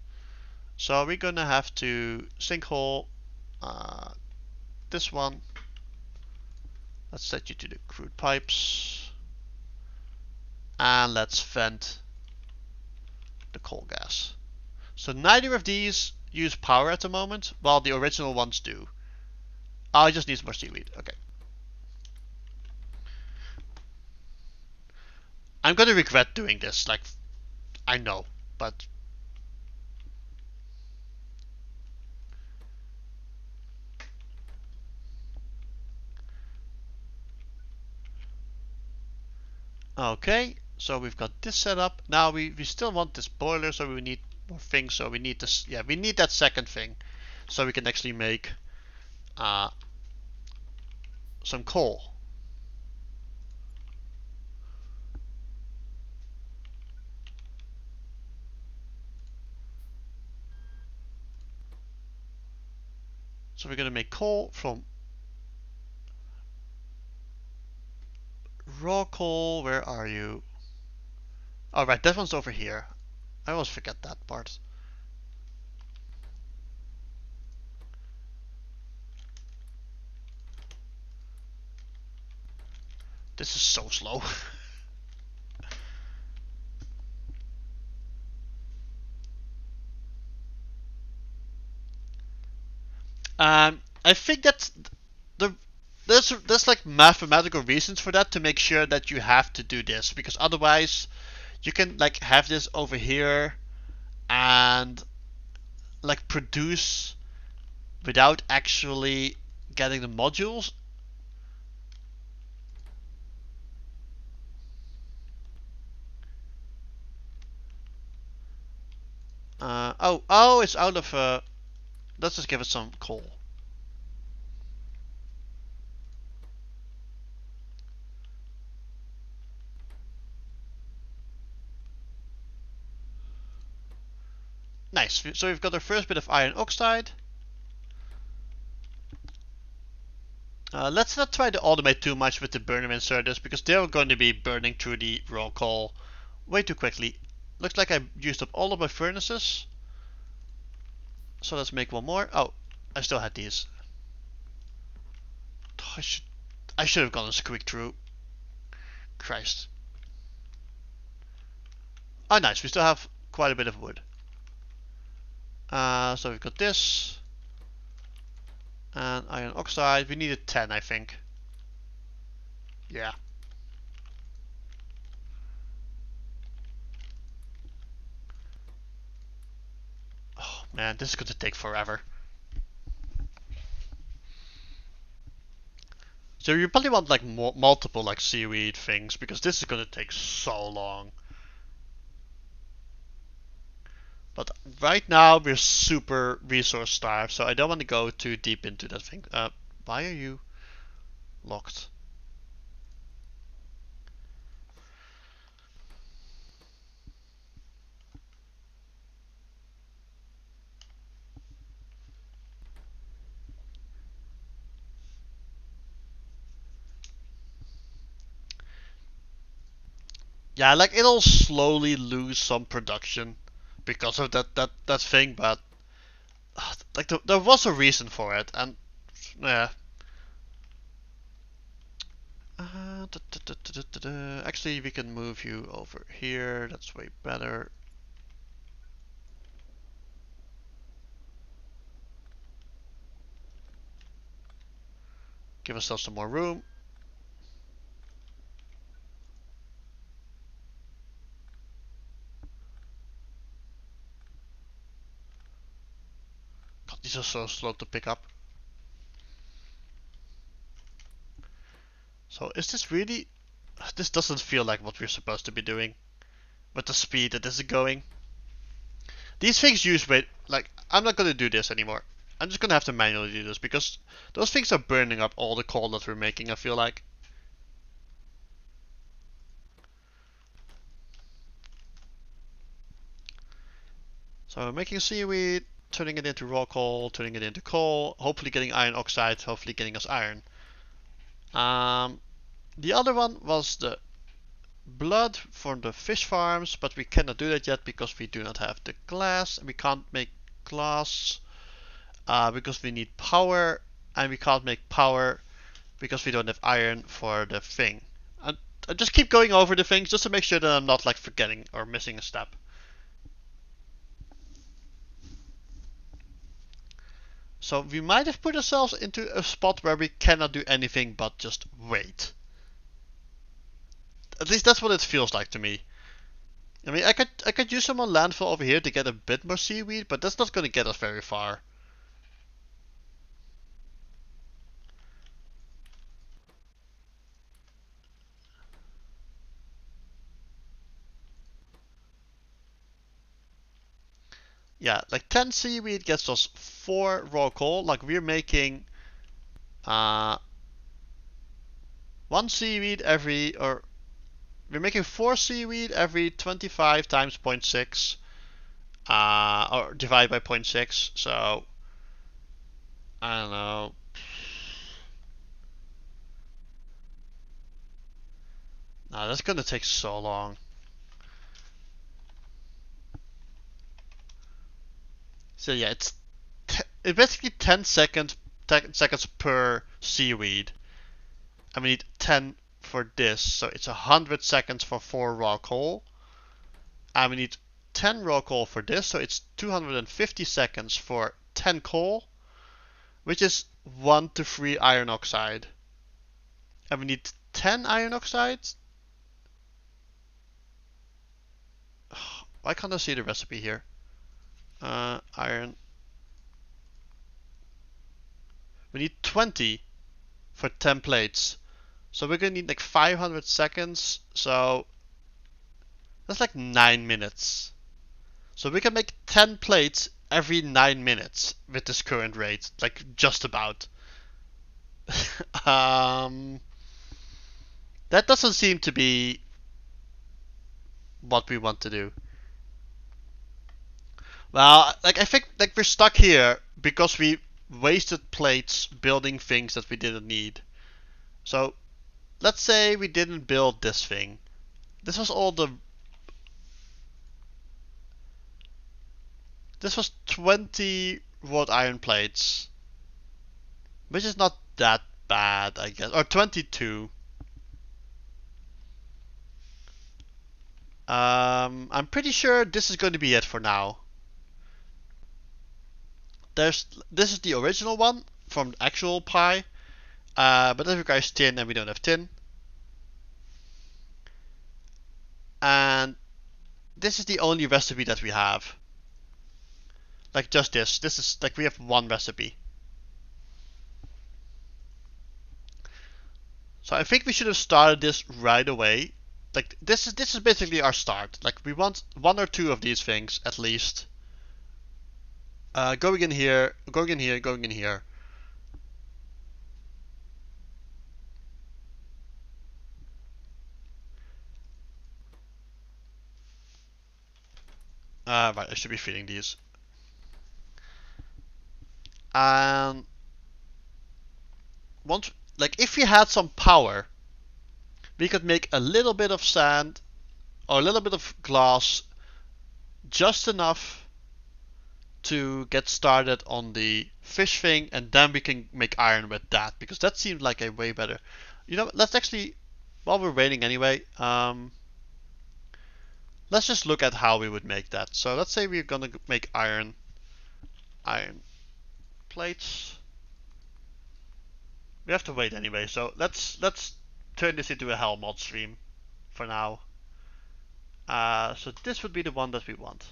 So we're gonna have to sinkhole this one. Let's set you to the crude pipes. And let's vent the coal gas. So neither of these use power at the moment, while the original ones do. I just need more seaweed. Okay. I'm gonna regret doing this, like, I know, but okay, so we've got this set up. Now we still want this boiler, so we need more things. So we need this, yeah, we need that second thing, so we can actually make some coal. So we're gonna make coal from raw coal. Where are you? All right, that one's over here. I always forget that part. This is so slow. I think that's the there's like mathematical reasons for that, to make sure that you have to do this, because otherwise you can like have this over here and like produce without actually getting the modules. Oh, it's out of. Let's just give it some coal. Nice. So we've got our first bit of iron oxide. Let's not try to automate too much with the burner inserters, because they're going to be burning through the raw coal way too quickly. Looks like I used up all of my furnaces. So let's make one more. Oh, I still had these. I should have gone and squeaked through. Christ. Oh, nice. We still have quite a bit of wood. So we've got this. And iron oxide. We needed 10, I think. Yeah. Oh, man. This is going to take forever. So you probably want like multiple like seaweed things, because this is going to take so long. But right now we're super resource starved, so I don't want to go too deep into that thing. Why are you locked? Yeah, like it'll slowly lose some production because of that thing, but like there was a reason for it, and yeah. Actually, we can move you over here. That's way better. Give ourselves some more room. God, these are so slow to pick up. So is this really... This doesn't feel like what we're supposed to be doing with the speed that this is going. These things use weight... Like, I'm not going to do this anymore. I'm just going to have to manually do this, because those things are burning up all the coal that we're making, I feel like. So we're making seaweed, turning it into raw coal, turning it into coal, hopefully getting iron oxide, hopefully getting us iron. The other one was the blood from the fish farms, but we cannot do that yet because we do not have the glass, and we can't make glass because we need power, and we can't make power because we don't have iron for the thing. And I just keep going over the things just to make sure that I'm not like forgetting or missing a step. So we might have put ourselves into a spot where we cannot do anything but just wait. At least that's what it feels like to me. I mean, I could use some on landfill over here to get a bit more seaweed, but that's not going to get us very far. Yeah, like 10 seaweed gets us 4 raw coal. Like we're making 1 seaweed every, or we're making 4 seaweed every 25 times 0.6, or divide by 0.6. So I don't know. No, that's gonna take so long. So yeah, it's basically 10 seconds per seaweed, and we need 10 for this, so it's 100 seconds for 4 raw coal, and we need 10 raw coal for this, so it's 250 seconds for 10 coal, which is 1 to 3 iron oxide, and we need 10 iron oxides. Why can't I see the recipe here? Iron. We need 20 for 10 plates. So we're gonna need like 500 seconds. So that's like 9 minutes. So we can make 10 plates every 9 minutes with this current rate. Like just about. That doesn't seem to be what we want to do. Well, like I think like we're stuck here because we wasted plates building things that we didn't need. So let's say we didn't build this thing. This was all the. This was 20 wrought iron plates, which is not that bad, I guess. Or 22. I'm pretty sure this is going to be it for now. This is the original one from actual Pi, but that requires tin, and we don't have tin. And this is the only recipe that we have. Like just this. This is like we have one recipe. So I think we should have started this right away. Like this is basically our start. Like we want 1 or 2 of these things at least. Going in here, going in here, going in here. Right, I should be feeding these. And once, like, if we had some power, we could make a little bit of sand or a little bit of glass, just enough to get started on the fish thing, and then we can make iron with that, because that seemed like a way better. You know, let's actually, while we're waiting anyway, let's just look at how we would make that. So let's say we're gonna make iron plates. We have to wait anyway, so let's turn this into a hell mod stream for now. So this would be the one that we want.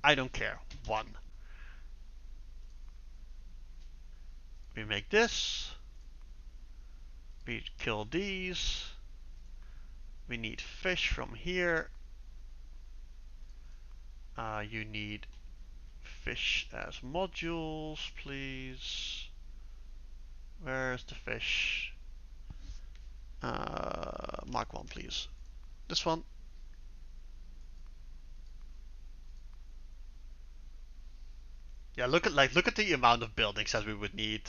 I don't care. 1. We make this. We kill these. We need fish from here. You need fish as modules, please. Where's the fish? Mark 1, please. This one. Yeah, look at the amount of buildings that we would need.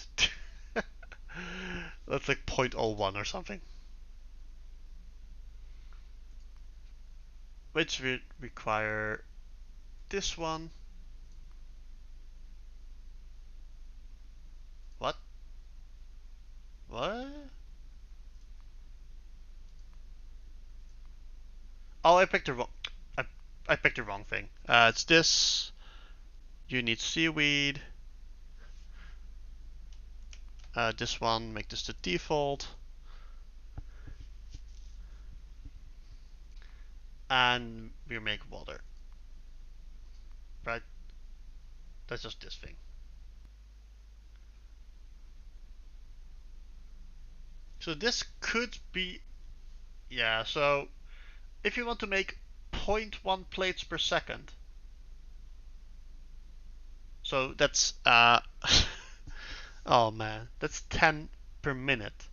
That's like 0.01 or something. Which would require this one. What? Oh, I picked the wrong. I, I picked the wrong thing. It's this. You need seaweed. This one, make this the default. And we make water. Right? That's just this thing. So this could be. Yeah, so if you want to make 0.1 plates per second. So that's. Oh man, that's 10 per minute.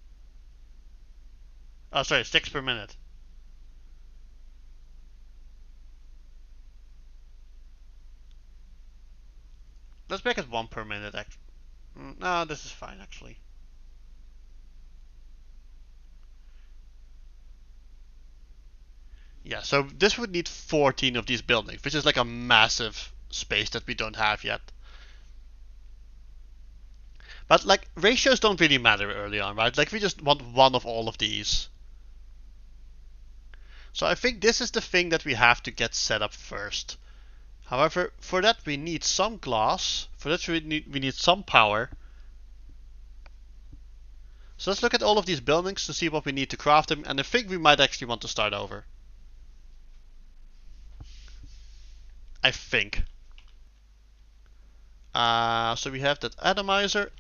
Oh, sorry, 6 per minute. Let's make it 1 per minute. No, this is fine actually. Yeah, so this would need 14 of these buildings, which is like a massive space that we don't have yet. But like ratios don't really matter early on, right? Like we just want one of all of these. So I think this is the thing that we have to get set up first. However, for that we need some glass. For that we need some power. So let's look at all of these buildings to see what we need to craft them, and I think we might actually want to start over. I think. So we have that atomizer.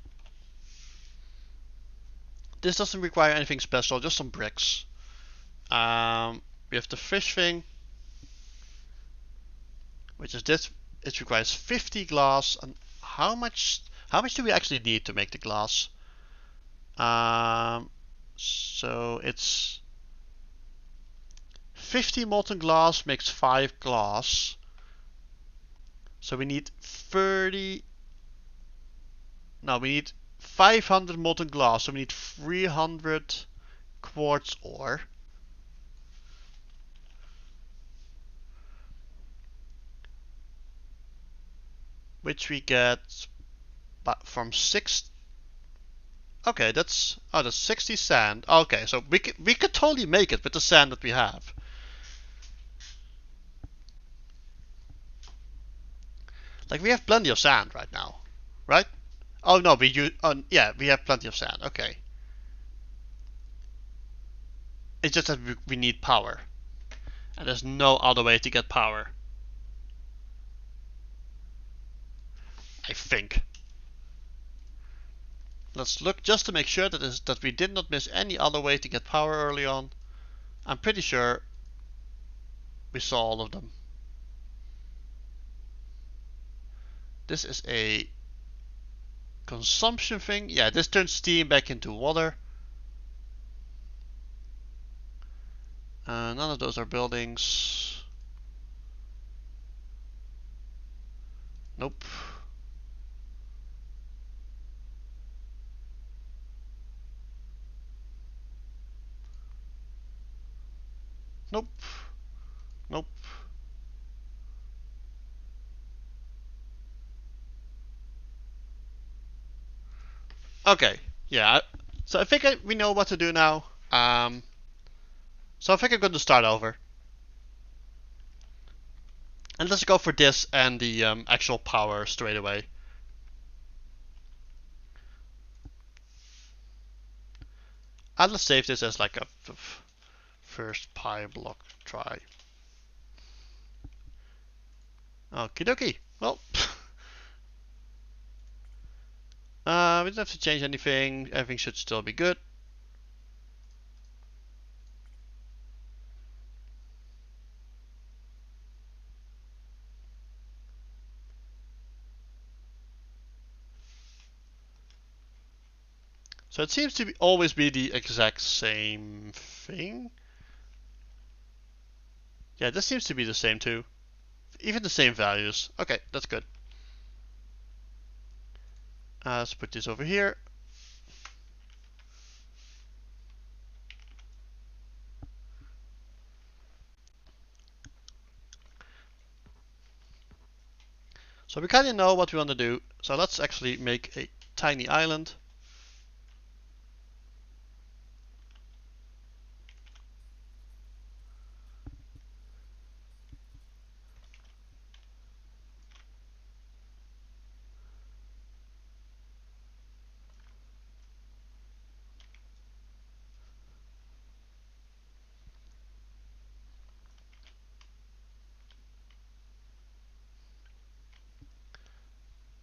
This doesn't require anything special, just some bricks. We have the fish thing, which is this. It requires 50 glass. And how much do we actually need to make the glass? So it's 50 molten glass makes 5 glass. So we need 30. No, we need 500 molten glass. So we need 300 quartz ore. Which we get from 6. Okay, that's 60 sand. Okay, so we could totally make it with the sand that we have. Like we have plenty of sand right now, right? Oh no, we use. Yeah, we have plenty of sand. Okay. It's just that we need power, and there's no other way to get power. I think. Let's look just to make sure that we did not miss any other way to get power early on. I'm pretty sure we saw all of them. This is a consumption thing. Yeah, this turns steam back into water. None of those are buildings. Nope. Nope. Nope. Okay. Yeah. So I think we know what to do now. So I think I'm going to start over. And let's go for this and the actual power straight away. And let's save this as like a first PyBlock try. Okie dokie. Well, we don't have to change anything. Everything should still be good. So it seems to always be the exact same thing. Yeah, this seems to be the same too. Even the same values. Okay, that's good. Let's put this over here. So we kind of know what we want to do. So let's actually make a tiny island.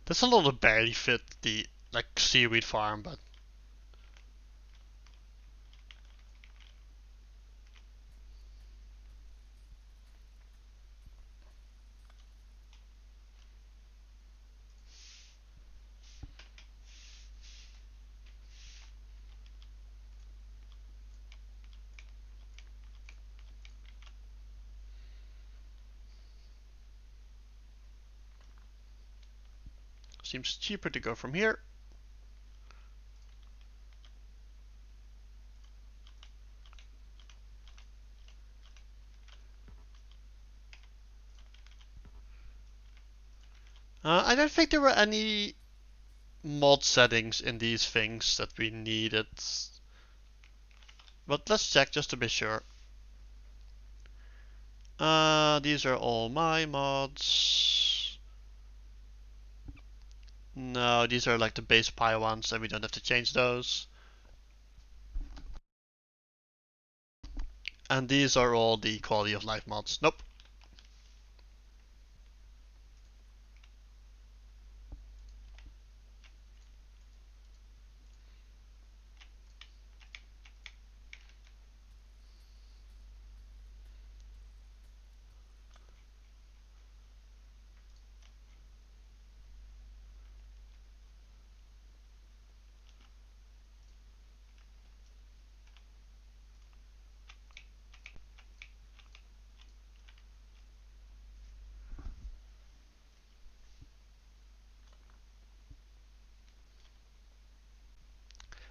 This alone would barely fit the like seaweed farm, but seems cheaper to go from here. I don't think there were any mod settings in these things that we needed, but let's check just to be sure. These are all my mods. No, these are like the base Pi ones, and we don't have to change those. And these are all the quality of life mods. Nope.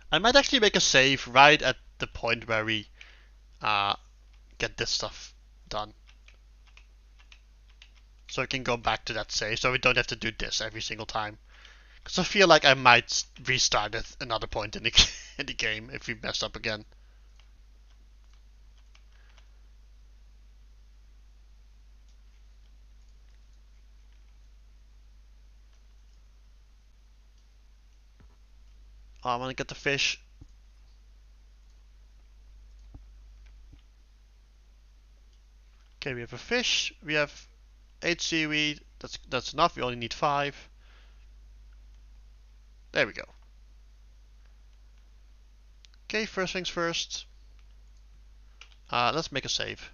I might actually make a save right at the point where we uh, get this stuff done. So I can go back to that save, so we don't have to do this every single time. Because I feel like I might restart at another point in the, in the game if we mess up again. Oh, I want to get the fish. Okay, we have a fish. We have 8 seaweed. That's enough. We only need 5. There we go. Okay, first things first. Let's make a save.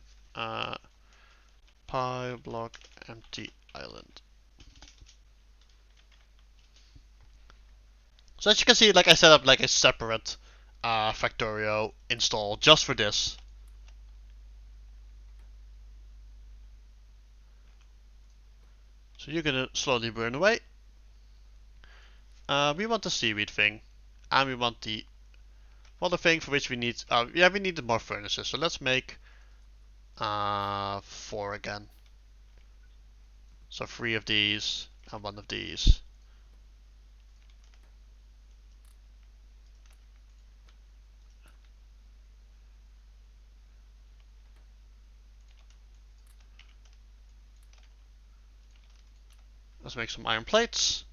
PyBlock empty island. So as you can see, like I set up like a separate Factorio install just for this. So you're gonna slowly burn away. We want the seaweed thing, and we want the water thing for which we need. Yeah, we need more furnaces. So let's make 4 again. So 3 of these and 1 of these. Let's make some iron plates.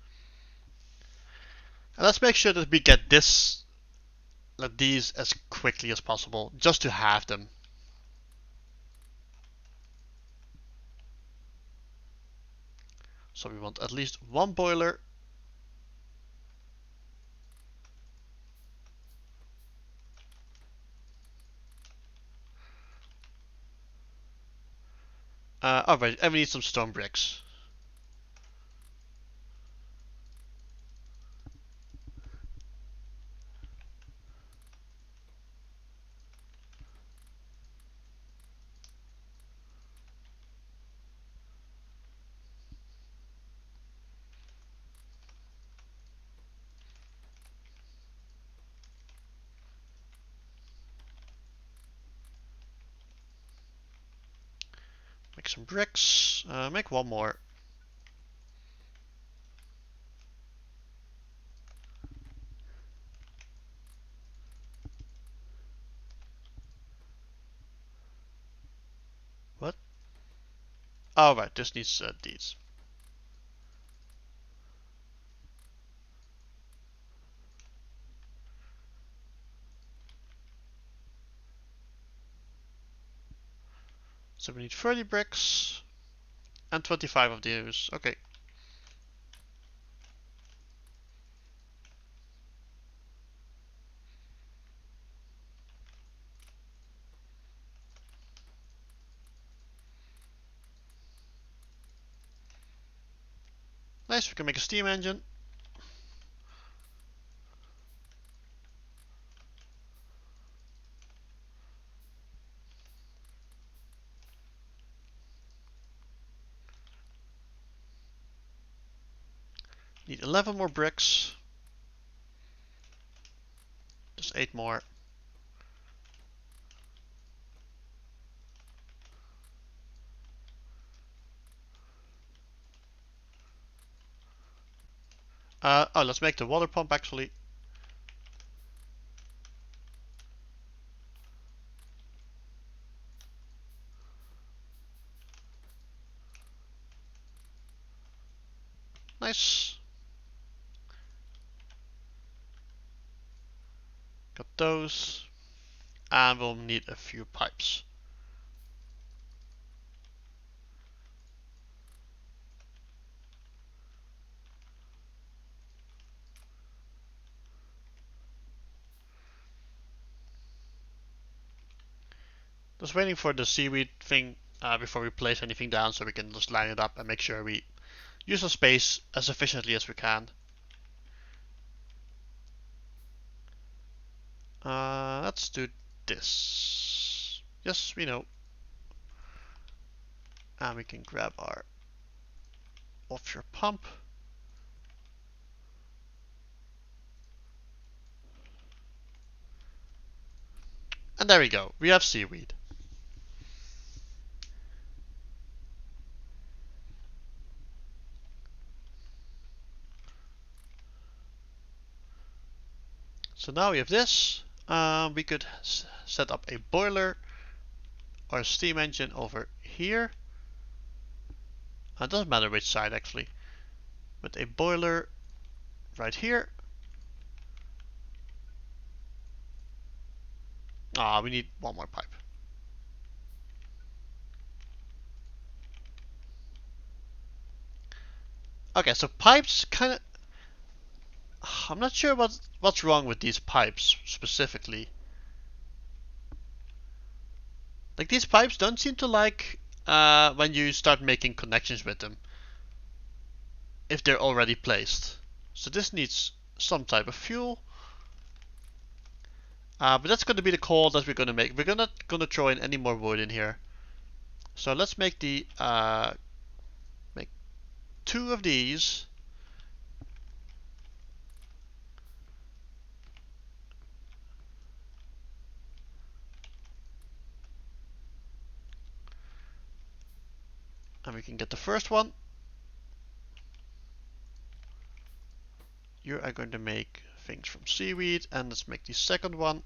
And let's make sure that we get these as quickly as possible, just to have them. So we want at least 1 boiler. Alright, and we need some stone bricks. Make some bricks. Make 1 more. What? Oh, right, this needs these. So we need 30 bricks and 25 of these. Okay. Nice, we can make a steam engine. Need 11 more bricks. Just 8 more. Oh, let's make the water pump actually. Nice. Got those. And we'll need a few pipes. Just waiting for the seaweed thing before we place anything down so we can just line it up and make sure we use the space as efficiently as we can. Let's do this. Yes, we know. And we can grab our offshore pump. And there we go. We have seaweed. So now we have this. We could set up a boiler or a steam engine over here. It doesn't matter which side actually. But a boiler right here. We need one more pipe. Okay, so pipes kind of... I'm not sure what's wrong with these pipes specifically. Like, these pipes don't seem to like when you start making connections with them, if they're already placed. So this needs some type of fuel. But that's going to be the call that we're going to make. We're not going to throw in any more wood in here. So let's make the make 2 of these. And we can get the first one. You are going to make things from seaweed, and let's make the second one.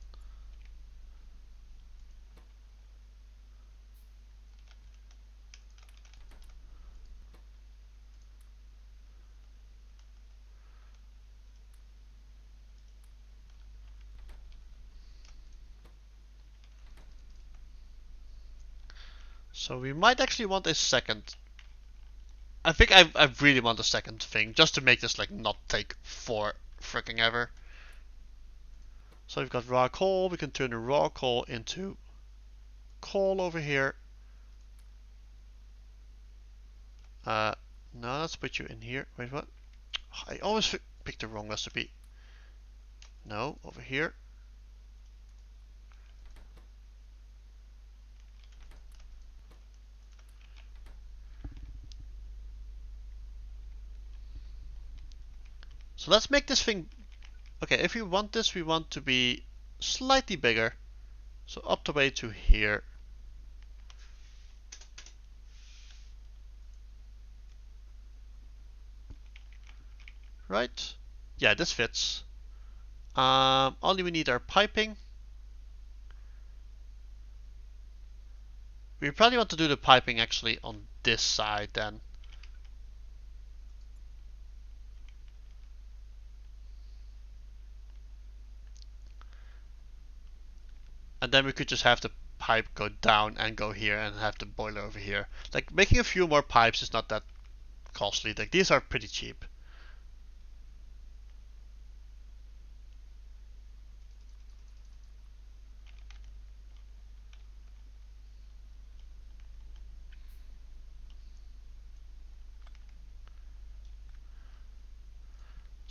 So we might actually want a second. I think I really want a second thing, just to make this like not take 4 freaking ever. So we've got raw coal. We can turn the raw coal into coal over here. No, let's put you in here. Wait, what? I always pick the wrong recipe. No, over here. So let's make this thing... Okay, if we want this, we want to be slightly bigger. So up the way to here. Right? Yeah, this fits. Only we need our piping. We probably want to do the piping actually on this side then. And then we could just have the pipe go down and go here and have the boiler over here. Like, making a few more pipes is not that costly. Like, these are pretty cheap.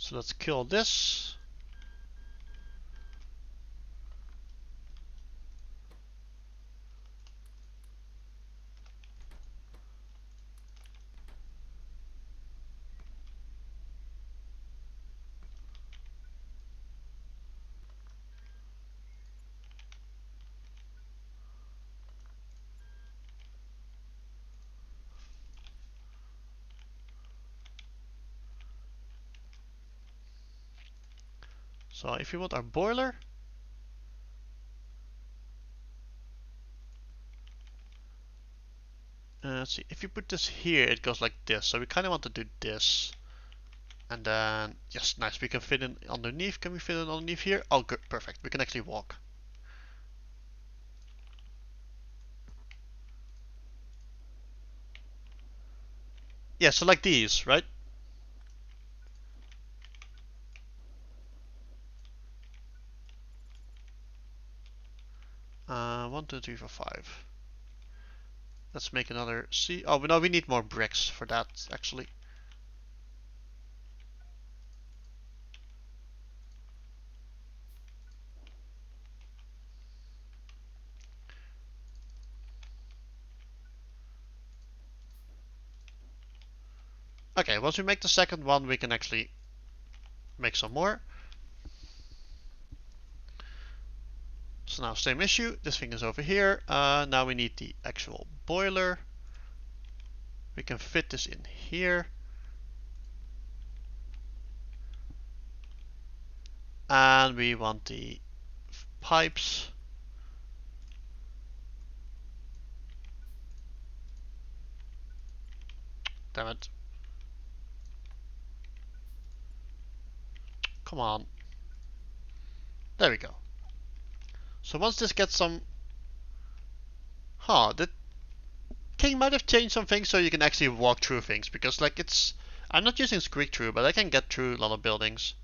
So let's kill this. So if you want our boiler, let's see, if you put this here, it goes like this. So we kind of want to do this. And then, yes, nice, we can fit in underneath. Can we fit in underneath here? Oh, good, perfect. We can actually walk. Yeah, so like these, right? 1, 2, 3, 4, 5. Let's make another C. Oh, but no, we need more bricks for that, actually. Okay, once we make the second one, we can actually make some more. So now same issue, this thing is over here. Now we need the actual boiler. We can fit this in here. And we want the pipes. Damn it. Come on. There we go. So once this gets some... the king might have changed some things so you can actually walk through things. Because like it's... I'm not using squeak through, but I can get through a lot of buildings.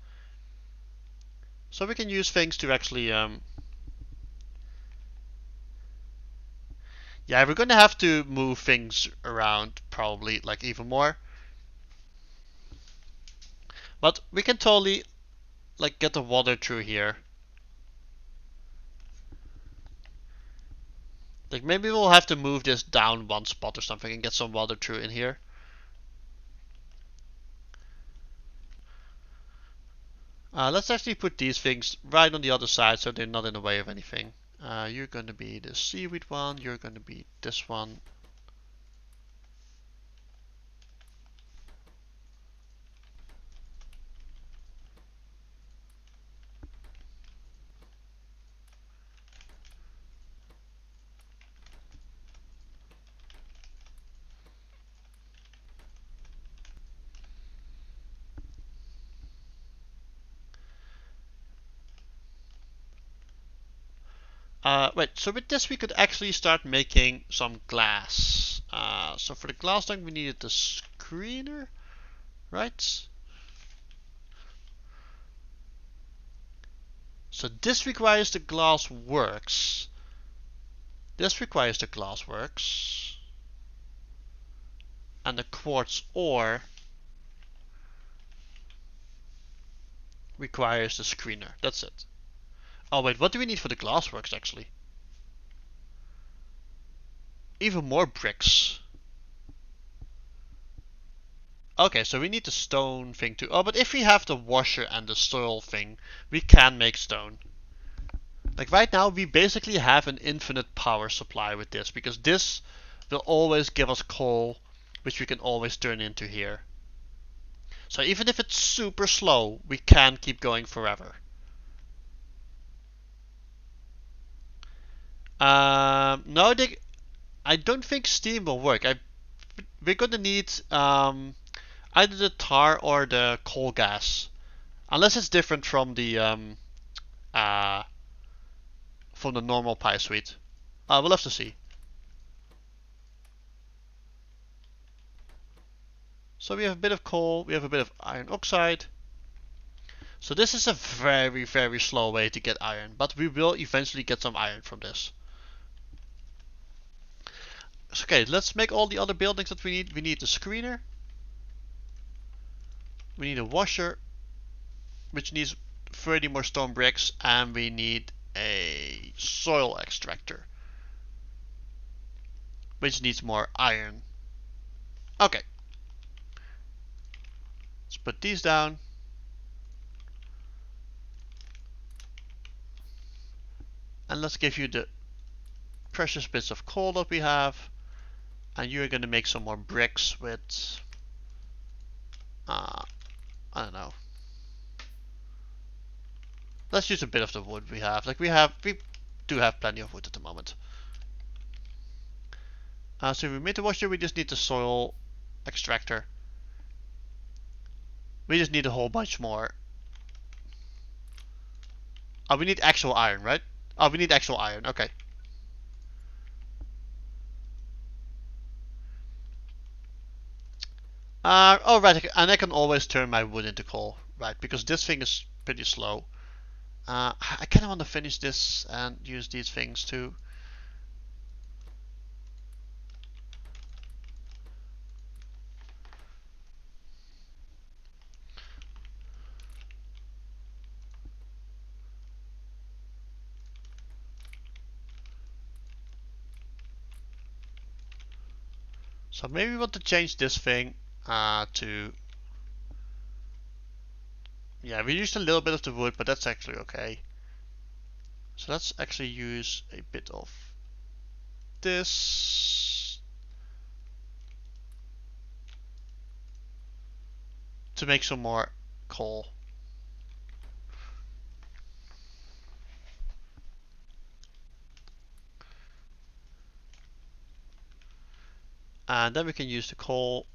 So we can use things to actually... Yeah, we're gonna have to move things around probably like even more. But we can totally like get the water through here. Like maybe we'll have to move this down one spot or something and get some water through in here. Let's actually put these things right on the other side so they're not in the way of anything. You're going to be the seaweed one, you're going to be this one. Wait, so with this we could actually start making some glass. So for the glass tank we needed the screener, right? So this requires the glass works. This requires the glass works. And the quartz ore requires the screener. That's it. Oh wait, what do we need for the glassworks actually? Even more bricks. Okay, so we need the stone thing too. Oh, but if we have the washer and the soil thing, we can make stone. Like right now, we basically have an infinite power supply with this, because this will always give us coal, which we can always turn into here. So even if it's super slow, we can keep going forever. No, I don't think steam will work. We're gonna need either the tar or the coal gas, unless it's different uh, from the normal pie suite. We'll have to see. So we have a bit of coal, we have a bit of iron oxide. So this is a very, very slow way to get iron, but we will eventually get some iron from this. Okay, let's make all the other buildings that we need. We need the screener. We need a washer. which needs 30 more stone bricks, and we need a soil extractor, which needs more iron. Okay, let's put these down. And let's give you the precious bits of coal that we have. And you're going to make some more bricks with, I don't know. Let's use a bit of the wood we have. Like we do have plenty of wood at the moment. So we made the washer, we just need the soil extractor. We just need a whole bunch more. Oh, we need actual iron, right? Oh, we need actual iron, okay. Oh, right, and I can always turn my wood into coal, right? Because this thing is pretty slow. I kind of want to finish this and use these things too. So maybe we want to change this thing to... Yeah, we used a little bit of the wood, but that's actually okay. So let's actually use a bit of this to make some more coal. And then we can use the coal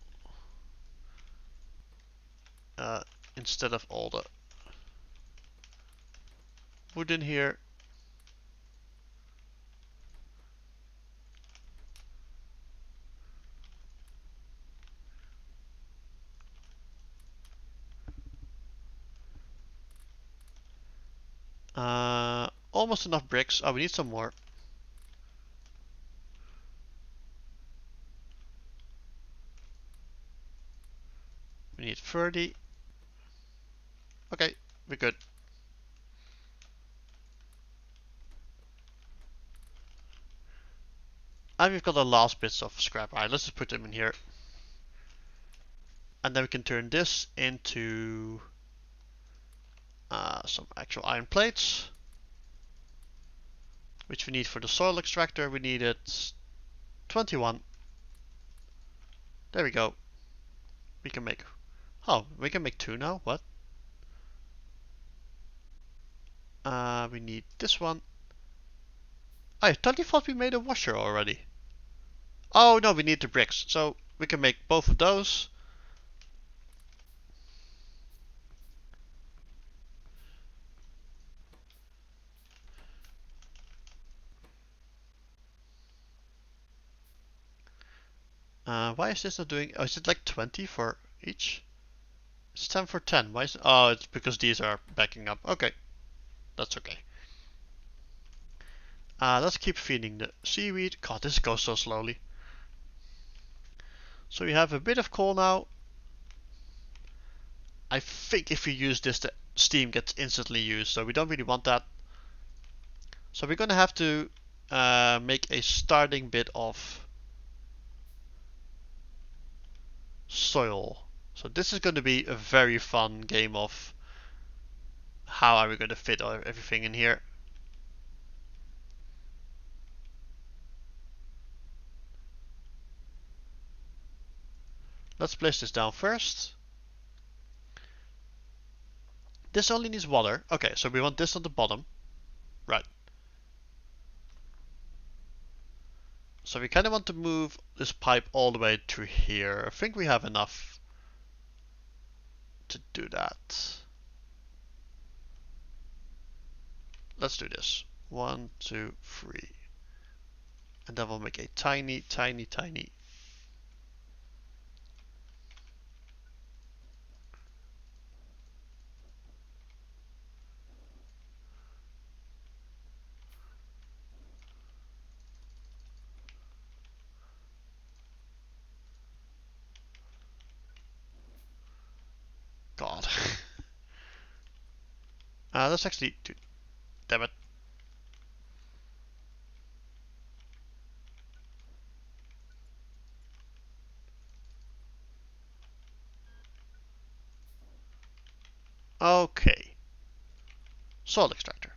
instead of all the wood in here. Almost enough bricks. Oh, we need some more. We need 30. Okay, we're good. And we've got the last bits of scrap. Alright, let's just put them in here. And then we can turn this into some actual iron plates, which we need for the soil extractor. We needed 21. There we go. We can make... Oh, we can make 2 now? What? We need this one. I totally thought we made a washer already. Oh no, we need the bricks. So we can make both of those. Why is this not doing... Oh, is it like 20 for each? It's 10 for 10. Why is it... Oh, it's because these are backing up. Okay. That's okay. Let's keep feeding the seaweed. God, this goes so slowly. So we have a bit of coal now. I think if we use this, the steam gets instantly used, so we don't really want that. So we're gonna have to make a starting bit of soil. So this is going to be a very fun game of how are we going to fit everything in here. Let's place this down first. This only needs water. Okay, so we want this on the bottom. Right. So we kind of want to move this pipe all the way to here. I think we have enough to do that. Let's do this. 1, 2, 3. And then we'll make a tiny, tiny, tiny God. Let's actually do. Damn it. Okay. Soil extractor.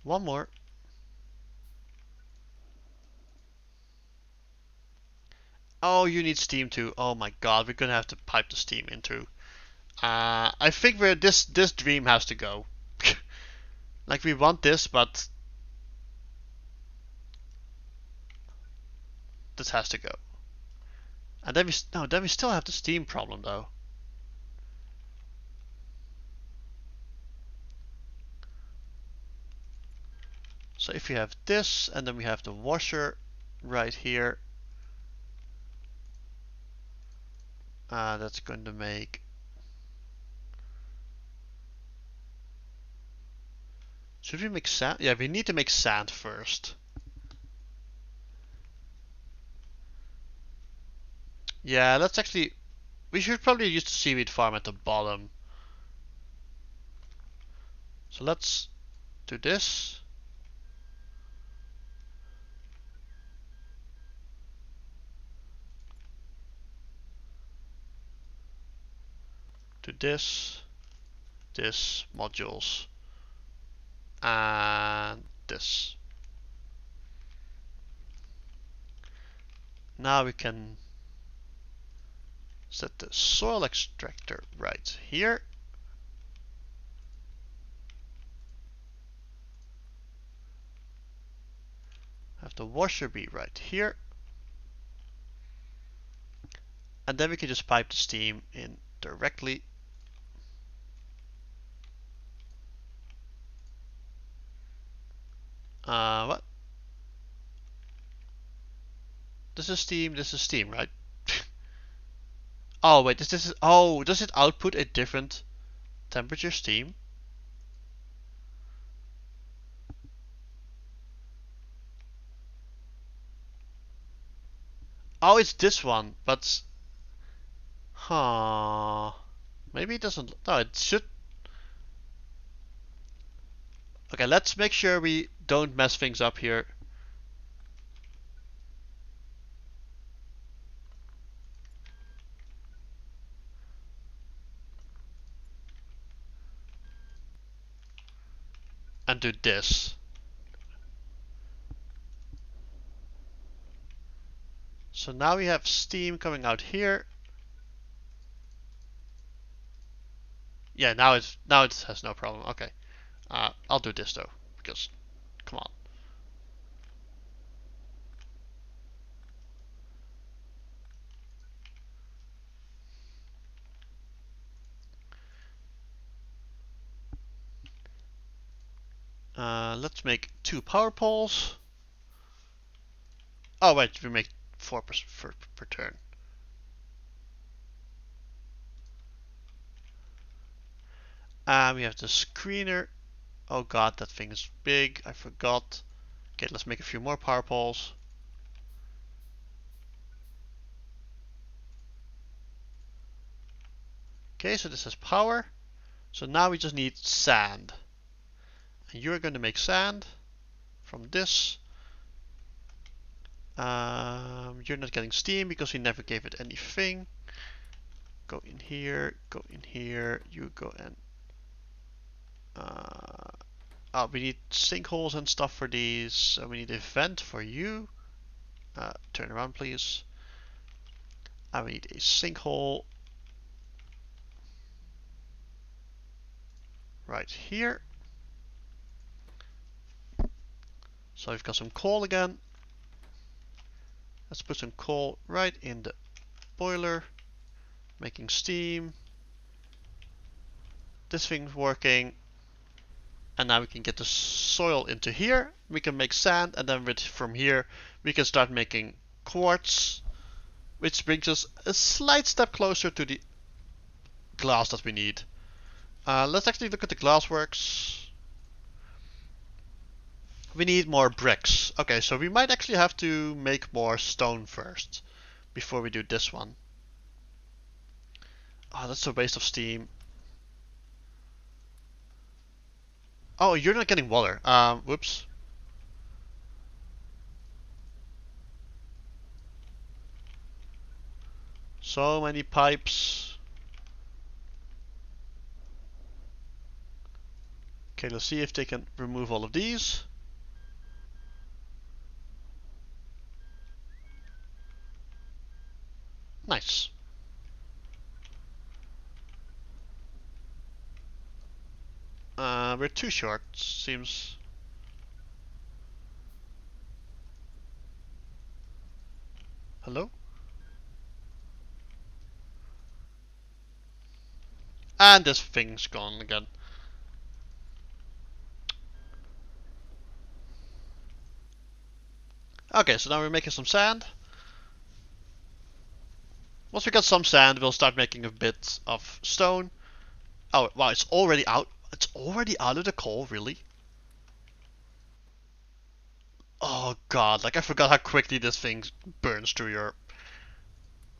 One more. Oh, you need steam too. Oh my god, we're gonna have to pipe the steam into. I think this dream has to go. Like we want this, but this has to go. And then we still have the steam problem though. So if you have this, and then we have the washer right here, that's going to make. Should we make sand? Yeah, we need to make sand first. Yeah, let's actually. We should probably use the seaweed farm at the bottom. So let's do this. Do this, this, modules, and this. Now we can set the soil extractor right here. Have the washer be right here. And then we can just pipe the steam in directly. What? This is steam, right? Oh wait, this is, oh, does it output a different temperature steam? Oh, it's this one, but huh? Maybe it doesn't. No, it should. Okay, let's make sure we don't mess things up here. And do this. So now we have steam coming out here. Yeah, now it has no problem. Okay, I'll do this though because, come on. Let's make 2 power poles. Oh wait, we make 4 per turn. We have the screener. Oh god, that thing is big. I forgot. Okay, let's make a few more power poles. Okay, so this has power. So now we just need sand. And you're going to make sand from this. You're not getting steam because we never gave it anything. Go in here, you go and oh, we need sinkholes and stuff for these. So we need a vent for you. Turn around, please. We need a sinkhole right here. So we've got some coal again. Let's put some coal right in the boiler, making steam. This thing's working. And now we can get the soil into here. We can make sand, and then from here we can start making quartz, which brings us a slight step closer to the glass that we need. Let's actually look at the glassworks. We need more bricks. Okay, so we might actually have to make more stone first before we do this one. Oh, that's a waste of steam. Oh, you're not getting water. Whoops. So many pipes. Okay, let's see if they can remove all of these. Nice. We're too short, seems. Hello? And this thing's gone again. Okay, so now we're making some sand. Once we got some sand, we'll start making a bit of stone. Oh, wow, it's already out. It's already out of the coal, really? Oh god, like I forgot how quickly this thing burns through your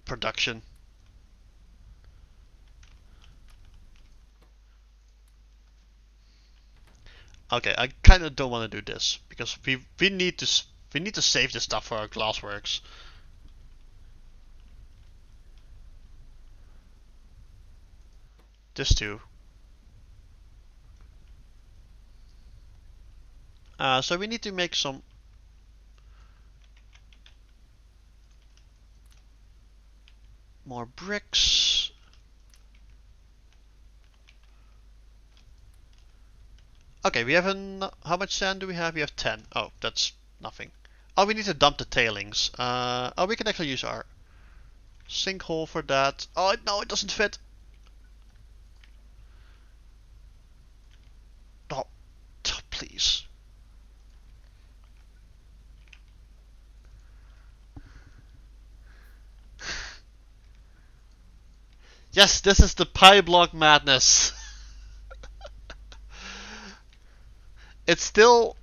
production. Okay, I kind of don't want to do this because we need to save this stuff for our glassworks. This too. So we need to make some more bricks. Okay, we have how much sand do we have? We have 10. Oh, that's nothing. Oh, we need to dump the tailings. Oh, we can actually use our sinkhole for that. Oh, no, it doesn't fit. Oh, please. Yes, this is the PyBlock madness. It's still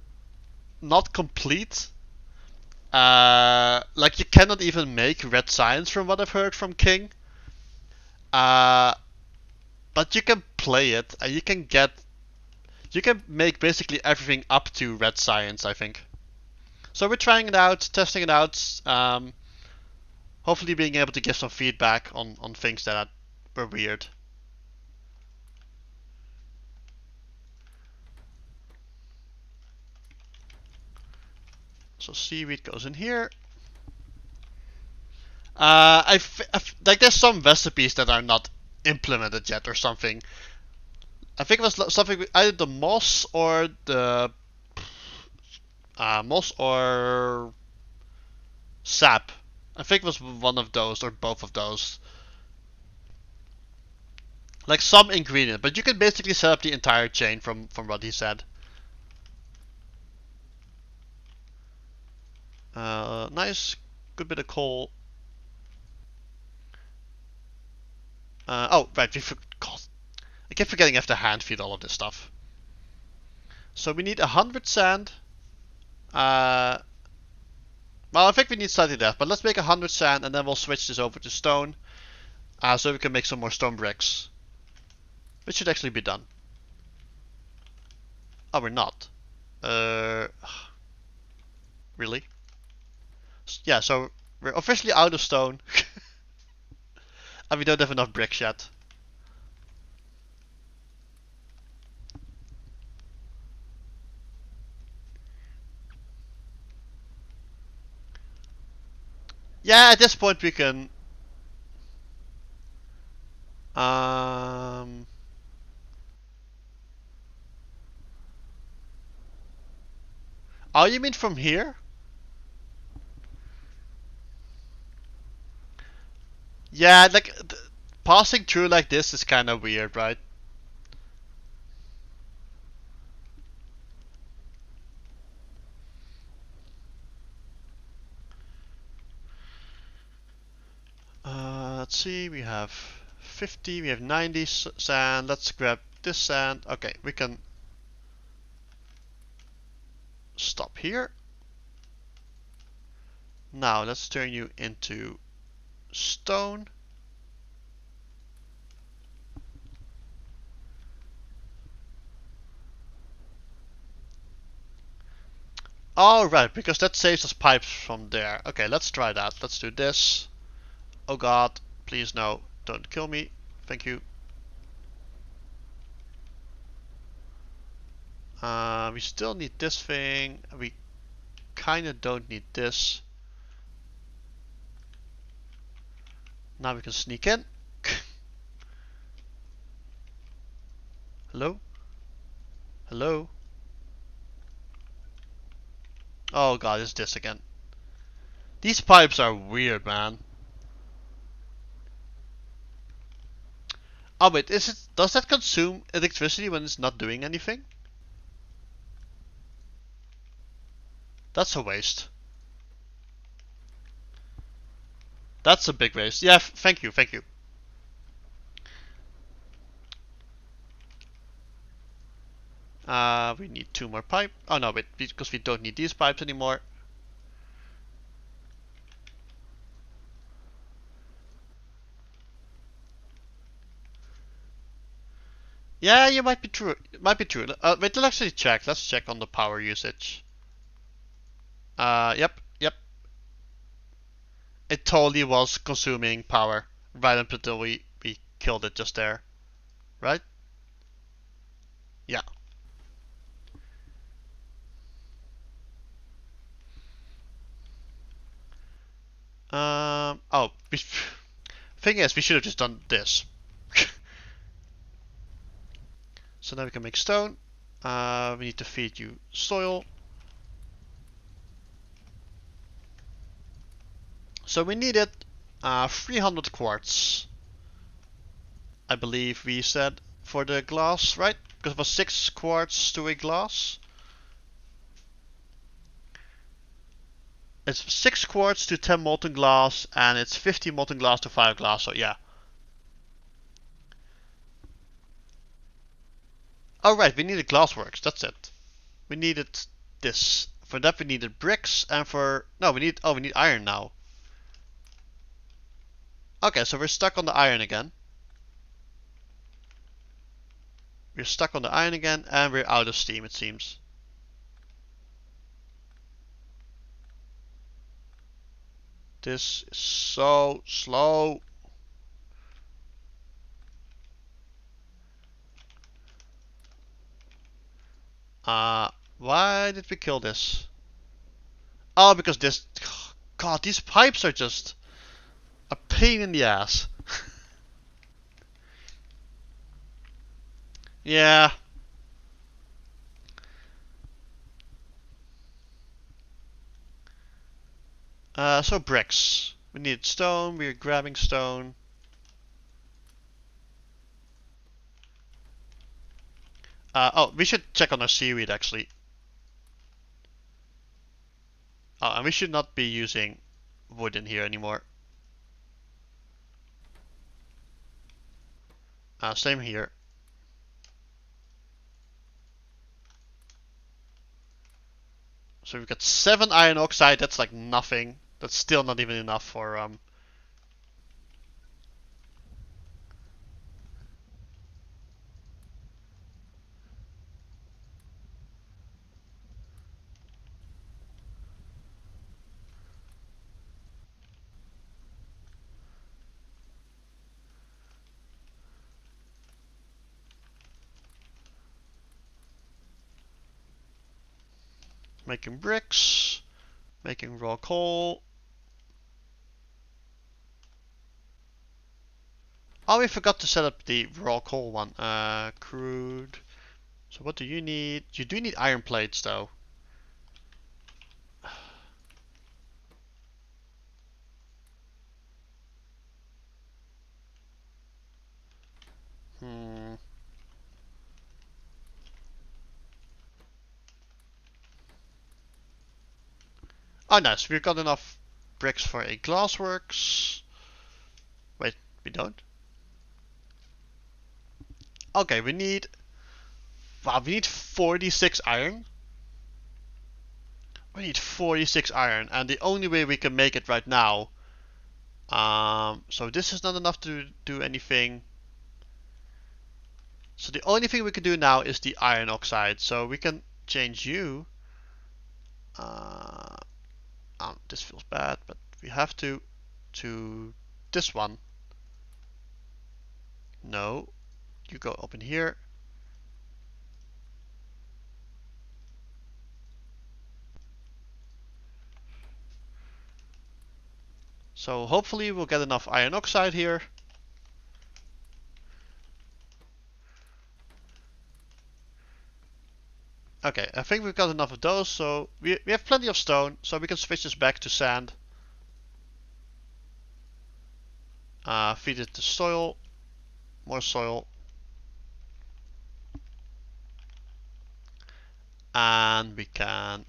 not complete. Like you cannot even make red science from what I've heard from King. Uh, but you can play it and you can make basically everything up to red science, I think. So we're trying it out, testing it out. Hopefully being able to give some feedback on things that were weird. So seaweed goes in here. Like there's some recipes that are not implemented yet or something. I think it was something with either the moss or sap. I think it was one of those or both of those. Like some ingredient, but you can basically set up the entire chain from what he said. Nice, good bit of coal. Oh, right, God, I keep forgetting I have to hand feed all of this stuff. So we need 100 sand. Well, I think we need slightly less, but let's make 100 sand and then we'll switch this over to stone. So we can make some more stone bricks. Which should actually be done. Oh, we're not. Really? Yeah, so we're officially out of stone. And we don't have enough bricks yet. Yeah, at this point we can... Oh, you mean from here? Yeah, like passing through like this is kind of weird, right? Let's see, we have 50, we have 90 sand. Let's grab this sand. Okay, we can stop here. Now let's turn you into stone. Oh, right, because that saves us pipes from there. Okay, let's try that. Let's do this. Oh god, please no, don't kill me. Thank you. We still need this thing. We kinda don't need this. Now we can sneak in. Hello? Hello? Oh god, it's this again. These pipes are weird, man. Oh wait, does that consume electricity when it's not doing anything? That's a waste. That's a big waste. Yeah, thank you, thank you. We need 2 more pipe. Oh no, wait, because we don't need these pipes anymore. Yeah, you might be true. It might be true. Wait, let's actually check. Let's check on the power usage. Yep, yep. It totally was consuming power right up until we killed it just there. Right? Yeah. Oh, thing is, we should have just done this. So now we can make stone. We need to feed you soil. So we needed 300 quartz. I believe we said for the glass, right? Because it was 6 quartz to a glass. It's 6 quartz to 10 molten glass, and it's 50 molten glass to 5 glass, so yeah. Oh right, we needed glassworks, that's it. We needed this. For that we needed bricks, and for... No, we need iron now. Okay, so we're stuck on the iron again. We're stuck on the iron again, and we're out of steam, it seems. This is so slow. Why did we kill this? Oh, because this... God, these pipes are just a pain in the ass. Yeah. So bricks. We need stone, we're grabbing stone. Oh, we should check on our seaweed actually. Oh, and we should not be using wood in here anymore. Same here. So we've got 7 iron oxide, that's like nothing. That's still not even enough for making bricks, making raw coal. Oh, we forgot to set up the raw coal one. Crude. So what do you need? You do need iron plates though. Hmm. Oh, nice. We've got enough bricks for a glassworks. Wait, we don't? Okay, we need... Wow, we need 46 iron. We need 46 iron, and the only way we can make it right now... so this is not enough to do anything. So the only thing we can do now is the iron oxide. So we can change you Uh, this feels bad, but we have to this one. No, you go up in here. So hopefully we'll get enough iron oxide here. Okay, I think we've got enough of those, so we have plenty of stone, so we can switch this back to sand. Feed it to soil, more soil. And we can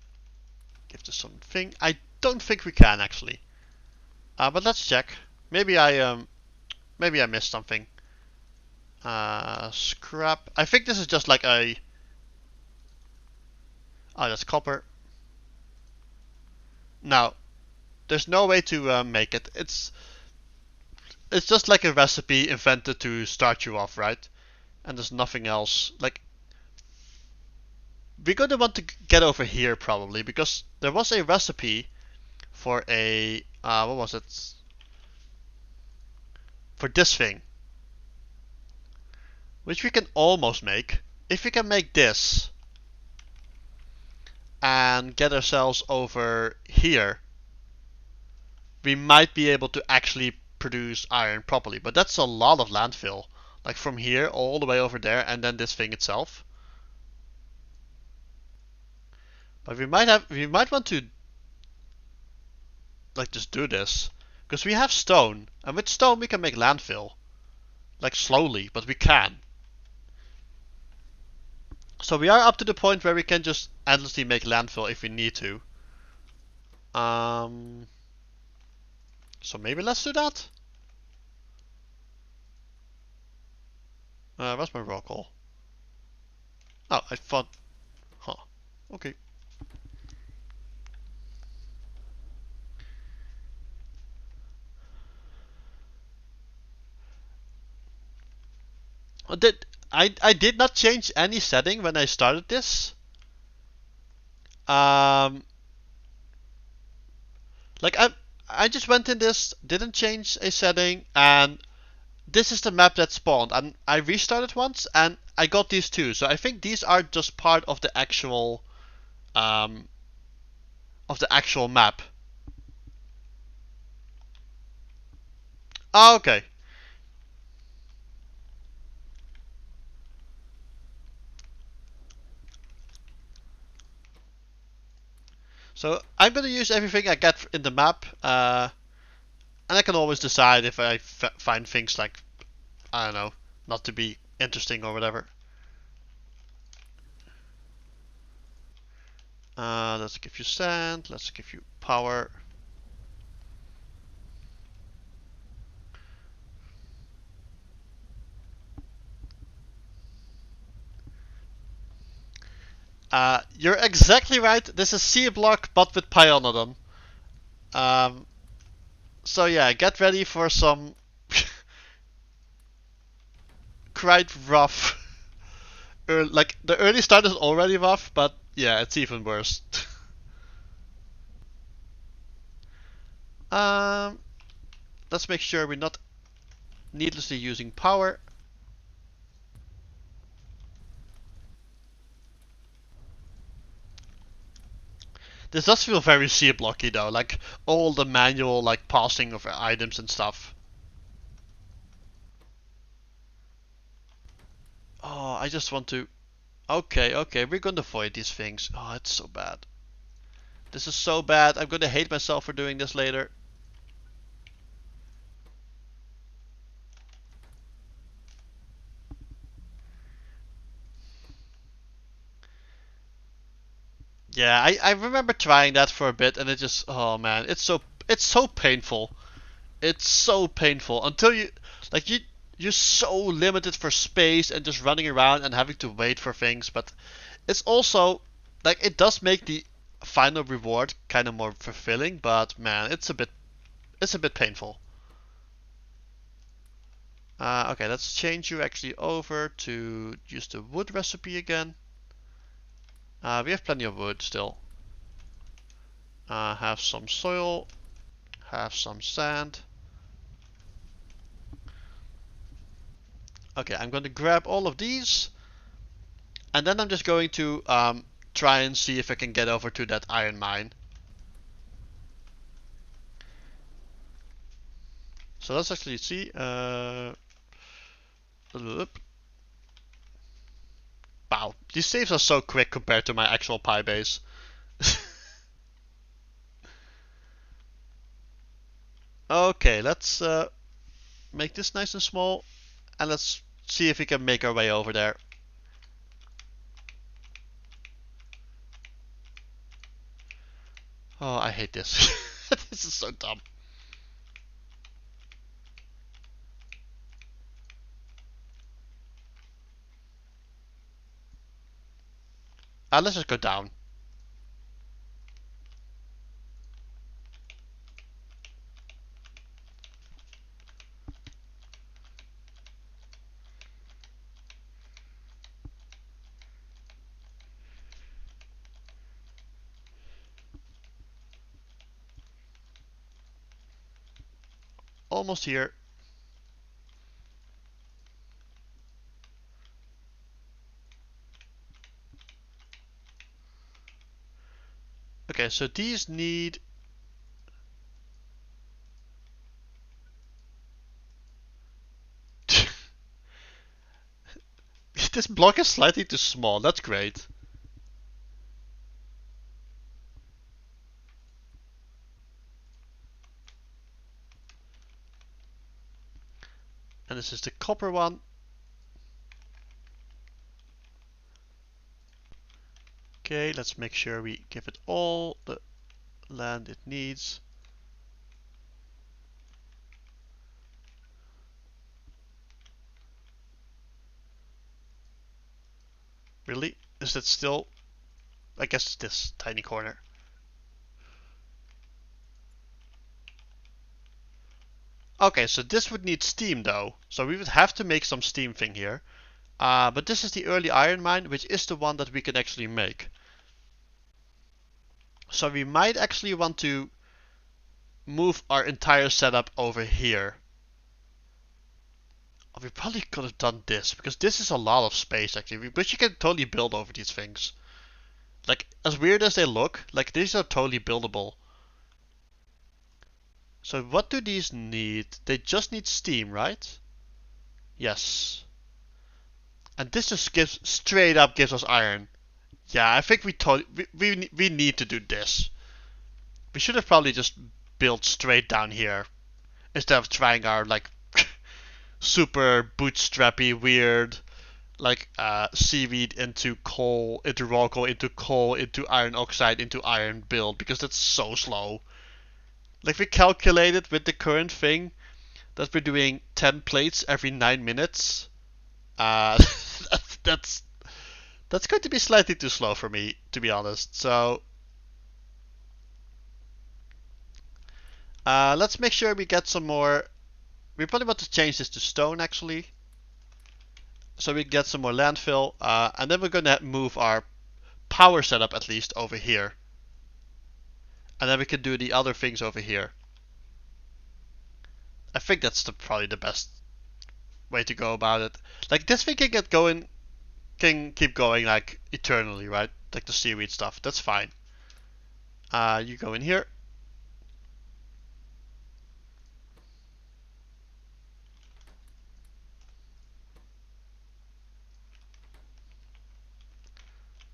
give this something. I don't think we can actually. But let's check. Maybe I missed something. Scrap. I think this is just like a. Oh, that's copper. Now, there's no way to make it. It's just like a recipe invented to start you off, right? And there's nothing else. Like, we're gonna want to get over here probably because there was a recipe for a what was it? For this thing, which we can almost make. If we can make this and get ourselves over here, we might be able to actually produce iron properly. But that's a lot of landfill. Like from here all the way over there and then this thing itself. But we might want to like just do this. Because we have stone. And with stone we can make landfill. Like slowly, but we can. So we are up to the point where we can just endlessly make landfill if we need to. So maybe let's do that. Where's my rock hole? Oh, I thought. Huh. Okay. I did not change any setting when I started this. Like I just went in this, didn't change a setting, and this is the map that spawned. And I restarted once, and I got these two. So I think these are just part of the actual map. Oh, okay. So I'm gonna use everything I get in the map, and I can always decide if I find things like, I don't know, not to be interesting or whatever. Let's give you sand, let's give you power. You're exactly right. This is PyBlock, but with pyanodon. So yeah, get ready for some quite rough. Like the early start is already rough, but yeah, it's even worse. Let's make sure we're not needlessly using power. This does feel very PyBlocky though, like all the manual like passing of items and stuff. Oh, I just want to. Okay, we're gonna avoid these things. Oh, it's so bad. This is so bad. I'm gonna hate myself for doing this later. Yeah, I remember trying that for a bit and it just, oh man, it's so painful. It's so painful until you're so limited for space and just running around and having to wait for things, but it's also like it does make the final reward kind of more fulfilling, but man, it's a bit painful. Okay, let's change you actually over to use the wood recipe again. We have plenty of wood still. Have some soil, have some sand. Okay, I'm going to grab all of these, and then I'm just going to try and see if I can get over to that iron mine. So let's actually see. Wow, these saves are so quick compared to my actual Pi base. Okay, let's make this nice and small, and let's see if we can make our way over there. Oh, I hate this. This is so dumb. Let's just go down. Almost here. Okay, so these need... This block is slightly too small, that's great. And this is the copper one. Okay, let's make sure we give it all the land it needs. Really? Is that still... I guess it's this tiny corner. Okay, so this would need steam though. So we would have to make some steam thing here. But this is the early iron mine, which is the one that we can actually make. So we might actually want to move our entire setup over here. We probably could have done this, because this is a lot of space actually, but you can totally build over these things. Like, as weird as they look, like these are totally buildable. So what do these need? They just need steam, right? Yes. And this just gives, straight up gives us iron. Yeah, I think we need to do this. We should have probably just built straight down here instead of trying our like super bootstrappy weird like seaweed into coal, into raw coal, into coal, into iron oxide, into iron build, because that's so slow. Like we calculated with the current thing that we're doing 10 plates every 9 minutes. Uh, that's that's going to be slightly too slow for me, to be honest. So let's make sure we get some more. We probably want to change this to stone actually, so we get some more landfill, and then we're gonna move our power setup at least over here, and then we can do the other things over here. I think that's probably the best way to go about it. Like this thing can get going, can keep going like eternally, right? Like the seaweed stuff. That's fine. You go in here.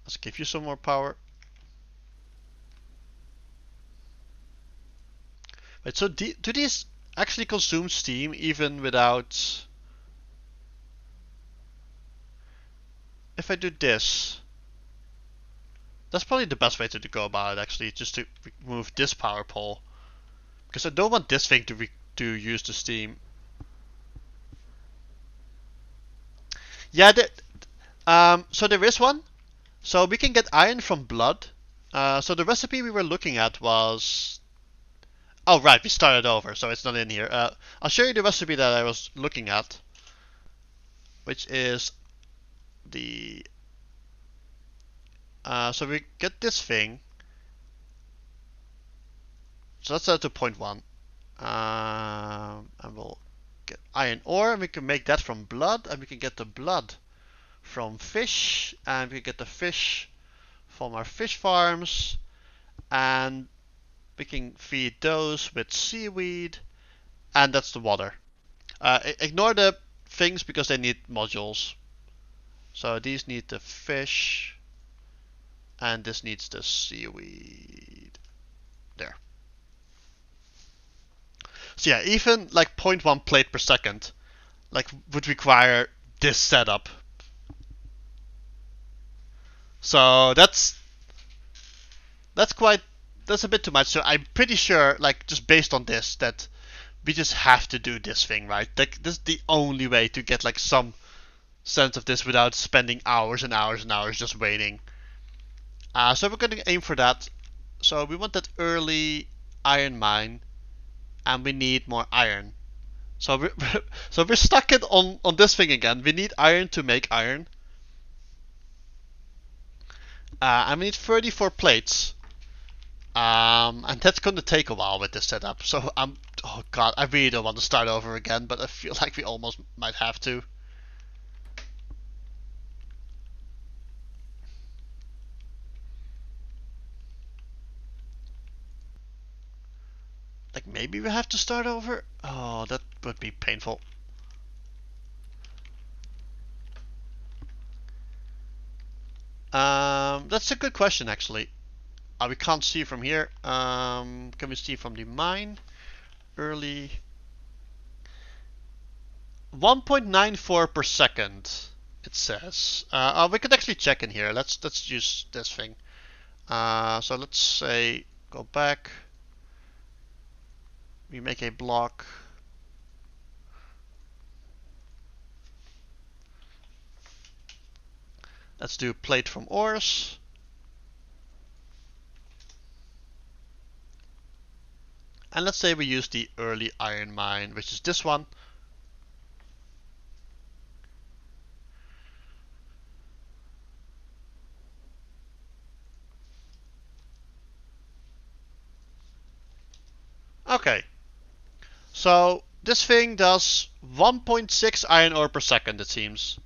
Let's give you some more power. Wait, so do these actually consume steam even without... If I do this, that's probably the best way to go about it actually, just to remove this power pole. Because I don't want this thing to use the steam. Yeah, so there is one. So we can get iron from blood. So the recipe we were looking at was... Oh, right, we started over, so it's not in here. I'll show you the recipe that I was looking at, which is the... so we get this thing, So let's set it to 0.1. And we'll get iron ore, and we can make that from blood, and we can get the blood from fish, and we can get the fish from our fish farms, and we can feed those with seaweed, and that's the water. Ignore the things because they need modules. So these need the fish, and this needs the seaweed. There. So yeah, even like 0.1 plate per second, like would require this setup. So that's a bit too much. So I'm pretty sure, like just based on this, that we just have to do this thing, right? Like this is the only way to get like some sense of this without spending hours and hours and hours just waiting. So we're going to aim for that. So we want that early iron mine, and we need more iron. So we're stuck on this thing again. We need iron to make iron. And we need 34 plates. And that's going to take a while with this setup. So oh god, I really don't want to start over again, but I feel like we almost might have to. Like maybe we have to start over? Oh, that would be painful. That's a good question actually. We can't see from here. Can we see from the mine? Early 1.94 per second. It says. We could actually check in here. Let's use this thing. So let's say go back. We make a block. Let's do plate from ores. And let's say we use the early iron mine, which is this one. Okay. So this thing does 1.6 iron ore per second, it seems.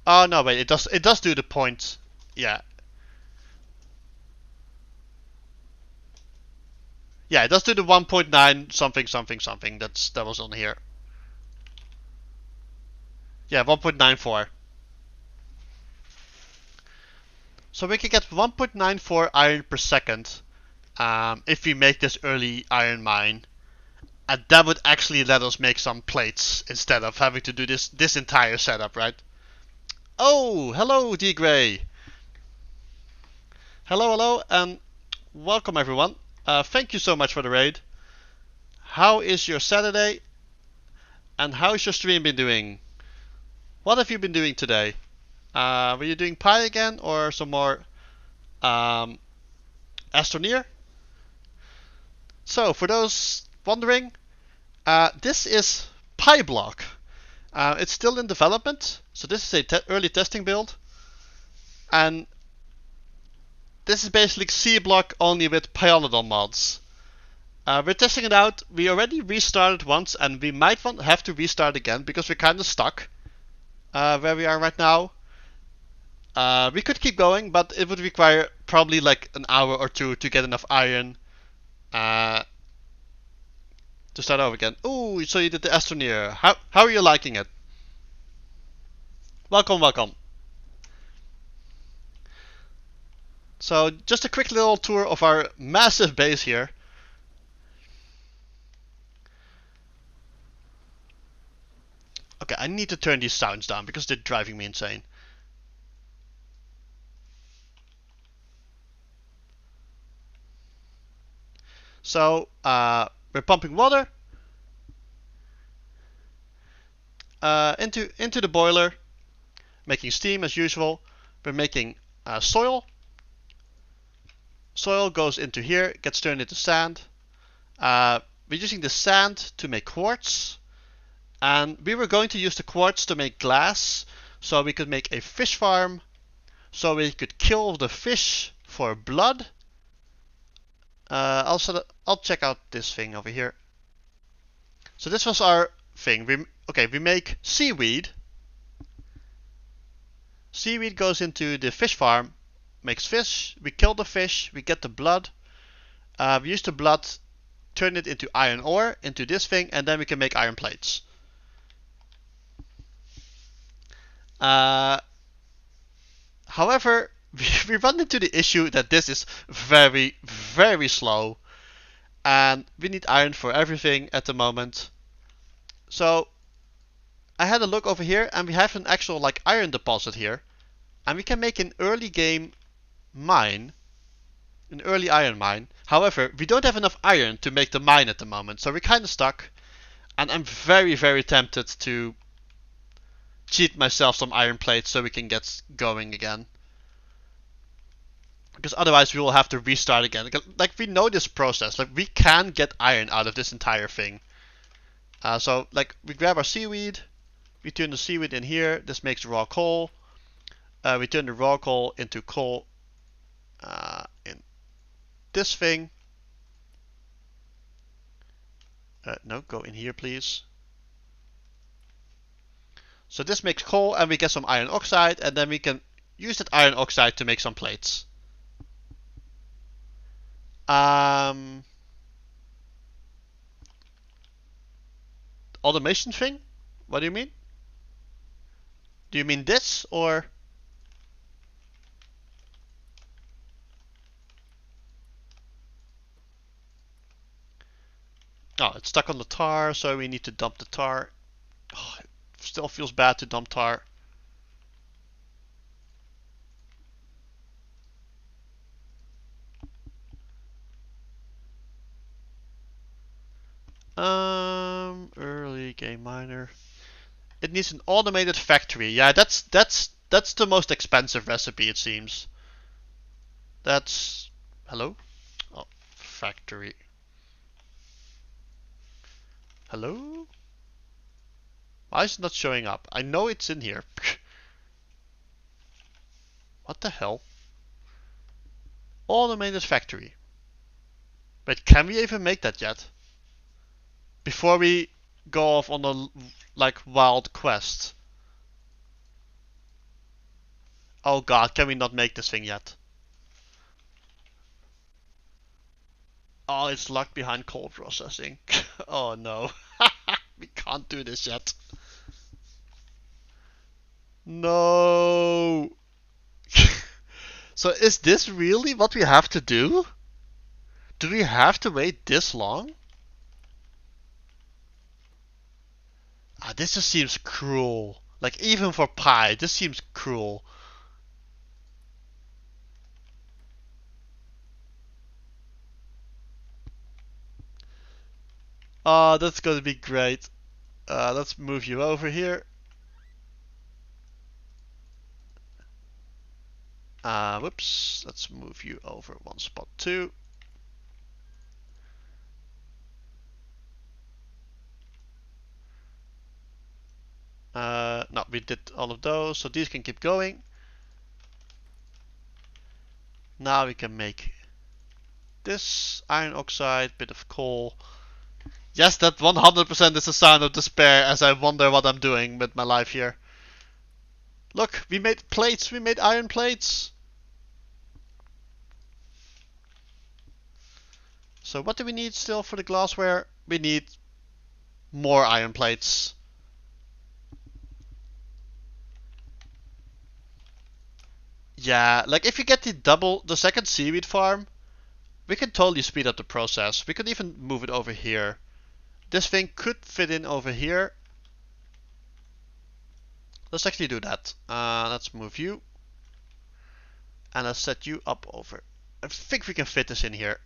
Oh no, wait, it does do the point. Yeah. Yeah, it does do the 1.9 something something something. That was on here. Yeah, 1.94. So we can get 1.94 iron per second if we make this early iron mine. And that would actually let us make some plates instead of having to do this entire setup, right? Oh, hello, D Gray. Hello, and welcome everyone. Thank you so much for the raid. How is your Saturday? And how's your stream been doing? What have you been doing today? Were you doing Pi again or some more Astroneer? So, for those wondering, this is PyBlock. It's still in development, so this is a early testing build. And this is basically C-Block only with pyanodon mods. We're testing it out. We already restarted once, and we might have to restart again because we're kind of stuck where we are right now. We could keep going, but it would require probably like an hour or two to get enough iron to start over again. Oh, so you did the Astroneer. How are you liking it? Welcome. So just a quick little tour of our massive base here. Okay, I need to turn these sounds down because they're driving me insane. So we're pumping water into the boiler, making steam as usual. We're making soil. Soil goes into here, gets turned into sand. We're using the sand to make quartz. And we were going to use the quartz to make glass, so we could make a fish farm, so we could kill the fish for blood, I'll check out this thing over here. So this was our thing. We make seaweed. Seaweed goes into the fish farm, makes fish. We kill the fish. We get the blood. We use the blood, turn it into iron ore, into this thing, and then we can make iron plates. However, we run into the issue that this is very, very slow, and we need iron for everything at the moment. So I had a look over here, and we have an actual like iron deposit here, and we can make an early game mine, an early iron mine. However, we don't have enough iron to make the mine at the moment, so we're kind of stuck. And I'm very, very tempted to cheat myself some iron plates so we can get going again. Because otherwise we will have to restart again. Like, we know this process. Like, we can get iron out of this entire thing. So, like, we grab our seaweed. We turn the seaweed in here. This makes raw coal. We turn the raw coal into coal in this thing. No, go in here, please. So this makes coal, and we get some iron oxide, and then we can use that iron oxide to make some plates. Automation thing? What do you mean? Do you mean this, or? Oh, it's stuck on the tar, so we need to dump the tar. Oh, it still feels bad to dump tar. Early game miner. It needs an automated factory. Yeah, that's the most expensive recipe, it seems. That's hello? Oh, factory. Hello? Why is it not showing up? I know it's in here. What the hell? Automated factory. But can we even make that yet? Before we go off on a like wild quest. Oh god, can we not make this thing yet? Oh, it's locked behind coal processing. Oh no. We can't do this yet. No. So is this really what we have to do? Do we have to wait this long? This just seems cruel. Like, even for Pi, this seems cruel. Oh, that's gonna be great. Let's move you over here. Whoops. Let's move you over one spot too. No, we did all of those, so these can keep going. Now we can make this iron oxide, bit of coal. Yes, that 100% is a sign of despair as I wonder what I'm doing with my life here. Look, we made plates, we made iron plates. So what do we need still for the glassware? We need more iron plates. Yeah, like if you get the second seaweed farm, we can totally speed up the process. We could even move it over here. This thing could fit in over here. Let's actually do that. Let's move you. And let's set you up over. I think we can fit this in here.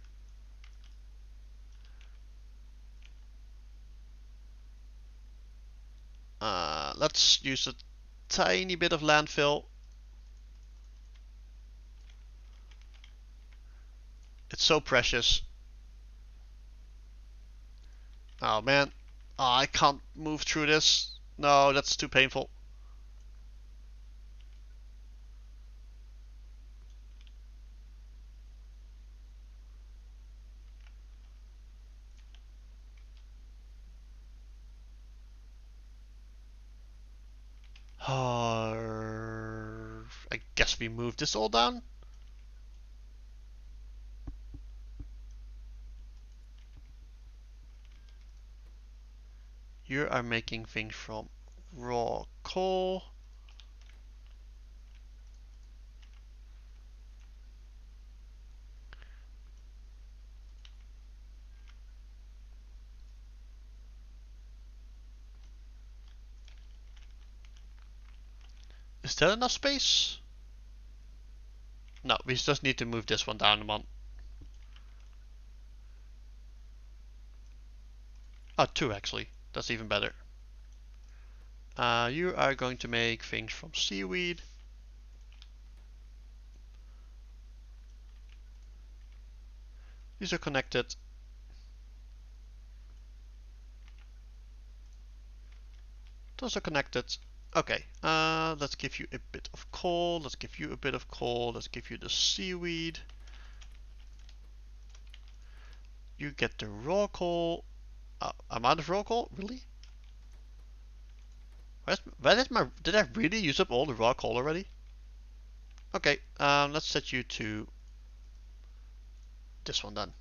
Let's use a tiny bit of landfill. It's so precious. Oh man. Oh, I can't move through this. No, that's too painful. I guess we move this all down. You are making things from raw coal. Is that enough space? No, we just need to move this one down one. Oh, two actually. That's even better. You are going to make things from seaweed. These are connected. Those are connected. Okay, let's give you a bit of coal. Let's give you a bit of coal. Let's give you the seaweed. You get the raw coal. I'm out of raw coal? Really? Did I really use up all the raw coal already? Okay, let's set you to this one then.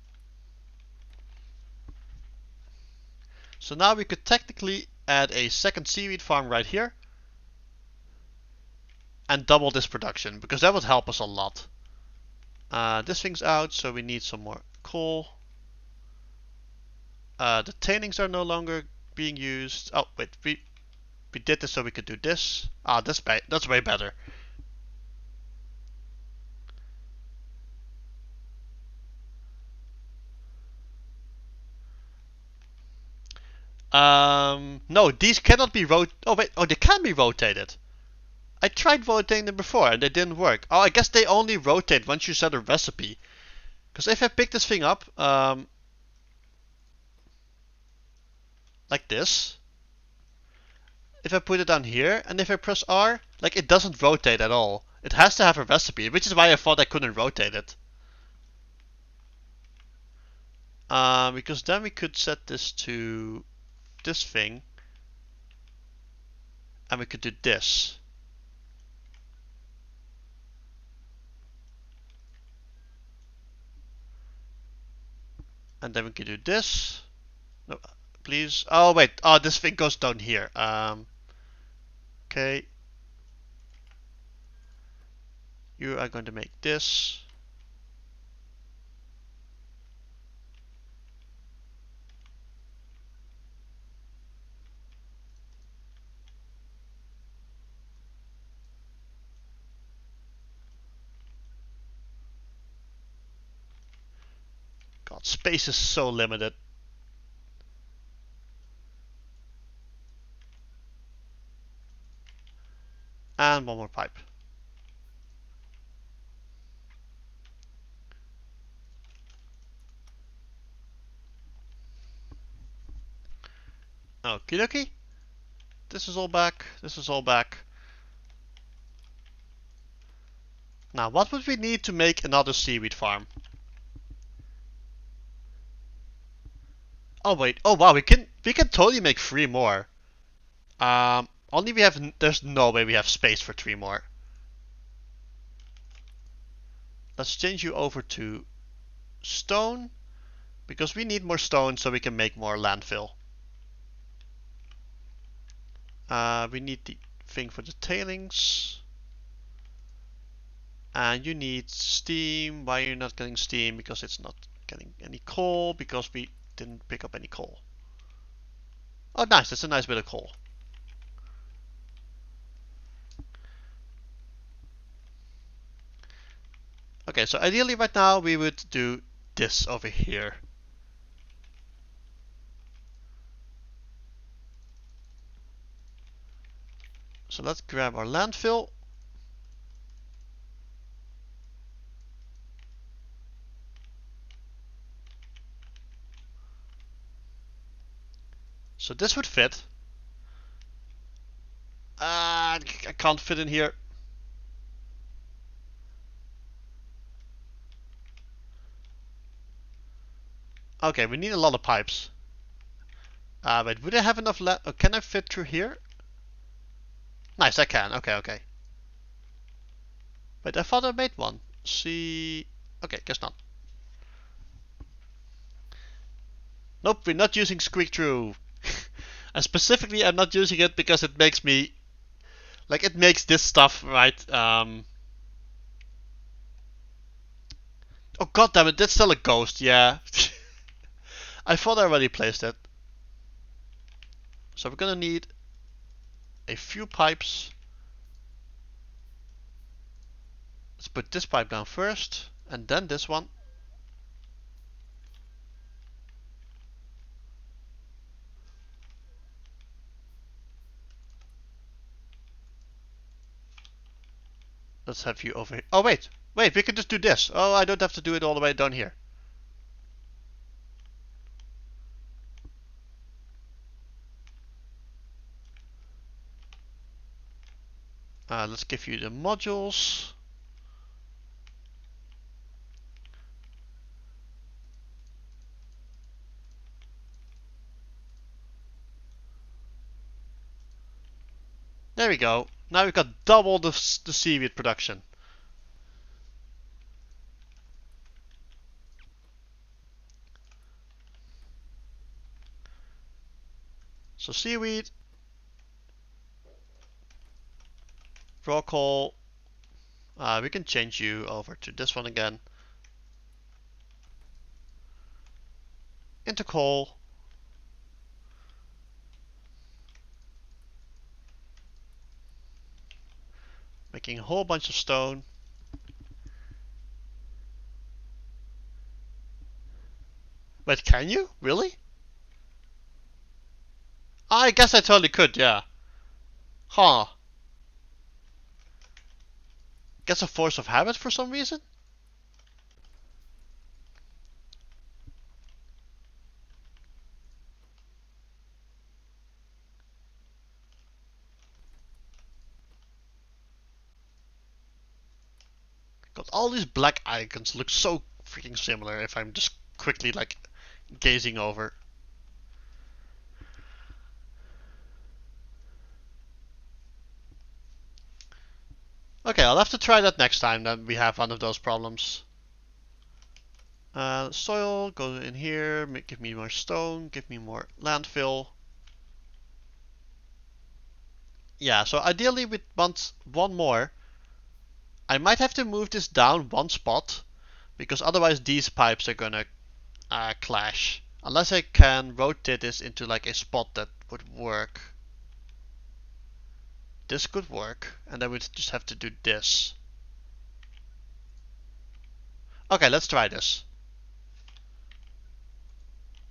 So now we could technically add a second seaweed farm right here and double this production, because that would help us a lot. This thing's out, so we need some more coal. The tailings are no longer being used. Oh wait, we did this so we could do this. That's way better. No, these cannot be they can be rotated. I tried rotating them before and they didn't work. Oh, I guess they only rotate once you set a recipe. Because if I pick this thing up, like this, if I put it down here, and if I press R, like it doesn't rotate at all. It has to have a recipe, which is why I thought I couldn't rotate it. Because then we could set this to this thing, and we could do this. And then we could do this. No, please. Oh wait. Oh, this thing goes down here. Okay. You are going to make this. God, space is so limited. And one more pipe. Okie dokie. This is all back. This is all back. Now, what would we need to make another seaweed farm? Oh wait. Oh wow, we can totally make 3 more. Only there's no way we have space for 3 more. Let's change you over to stone, because we need more stone so we can make more landfill. We need the thing for the tailings. And you need steam. Why are you not getting steam? Because it's not getting any coal, because we didn't pick up any coal. Oh nice, that's a nice bit of coal. Okay, so ideally right now we would do this over here. So let's grab our landfill. So this would fit. I can't fit in here. Okay, we need a lot of pipes. Wait, would I have enough land? Oh, can I fit through here? Nice, I can. Okay, okay. Wait, I thought I made one. See... Okay, guess not. Nope, we're not using squeak through. And specifically, I'm not using it because it makes me... Like, it makes this stuff, right? Oh, god damn it, that's still a ghost, yeah. I thought I already placed it. So we're gonna need a few pipes. Let's put this pipe down first, and then this one. Let's have you over here. Oh, wait. Wait, we can just do this. Oh, I don't have to do it all the way down here. Let's give you the modules. There we go. Now we've got double the seaweed production. So seaweed, raw coal. We can change you over to this one again. Into coal. Making a whole bunch of stone. Wait, can you? Really? I guess I totally could, yeah. Huh. Guess a force of habit for some reason? God, all these black icons look so freaking similar if I'm just quickly like gazing over. Okay, I'll have to try that next time that we have one of those problems. Soil, go in here, give me more stone, give me more landfill. Yeah, so ideally we want one more. I might have to move this down one spot, because otherwise these pipes are gonna clash. Unless I can rotate this into like a spot that would work. This could work, and then we'd just have to do this. Okay, let's try this.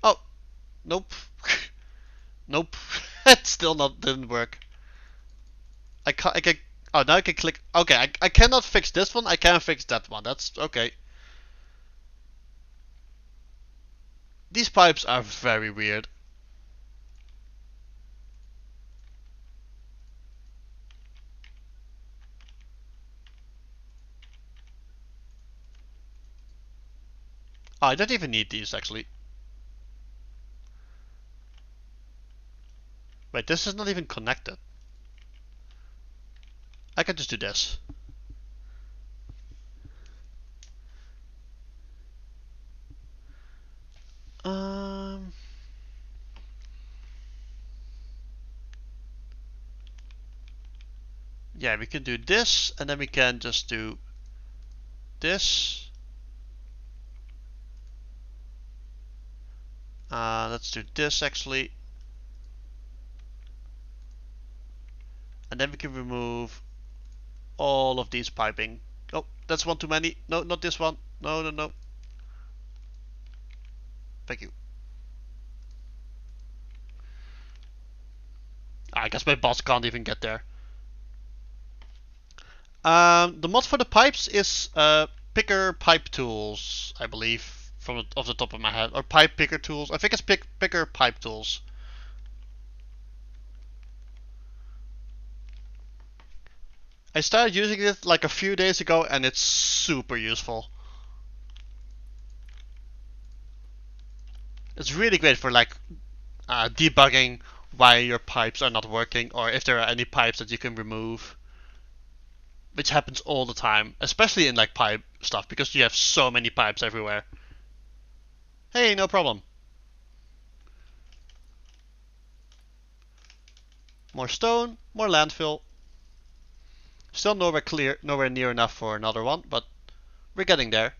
Oh, nope. Nope. It still didn't work. I can. Oh, now I can click. Okay, I cannot fix this one. I can fix that one. That's okay. These pipes are very weird. Oh, I don't even need these actually. Wait, this is not even connected. I can just do this. Yeah, we can do this, and then we can just do this. Let's do this actually. And then we can remove all of these piping. Oh, that's one too many. No, not this one. No, no, no. Thank you. I guess my boss can't even get there. The mod for the pipes is picker pipe tools, I believe, from off the top of my head, or pipe picker tools. I think it's picker pipe tools. I started using it like a few days ago, and it's super useful. It's really great for like debugging why your pipes are not working, or if there are any pipes that you can remove, which happens all the time, especially in like pipe stuff, because you have so many pipes everywhere. Hey, no problem. More stone, more landfill. Still nowhere near enough for another one, but we're getting there.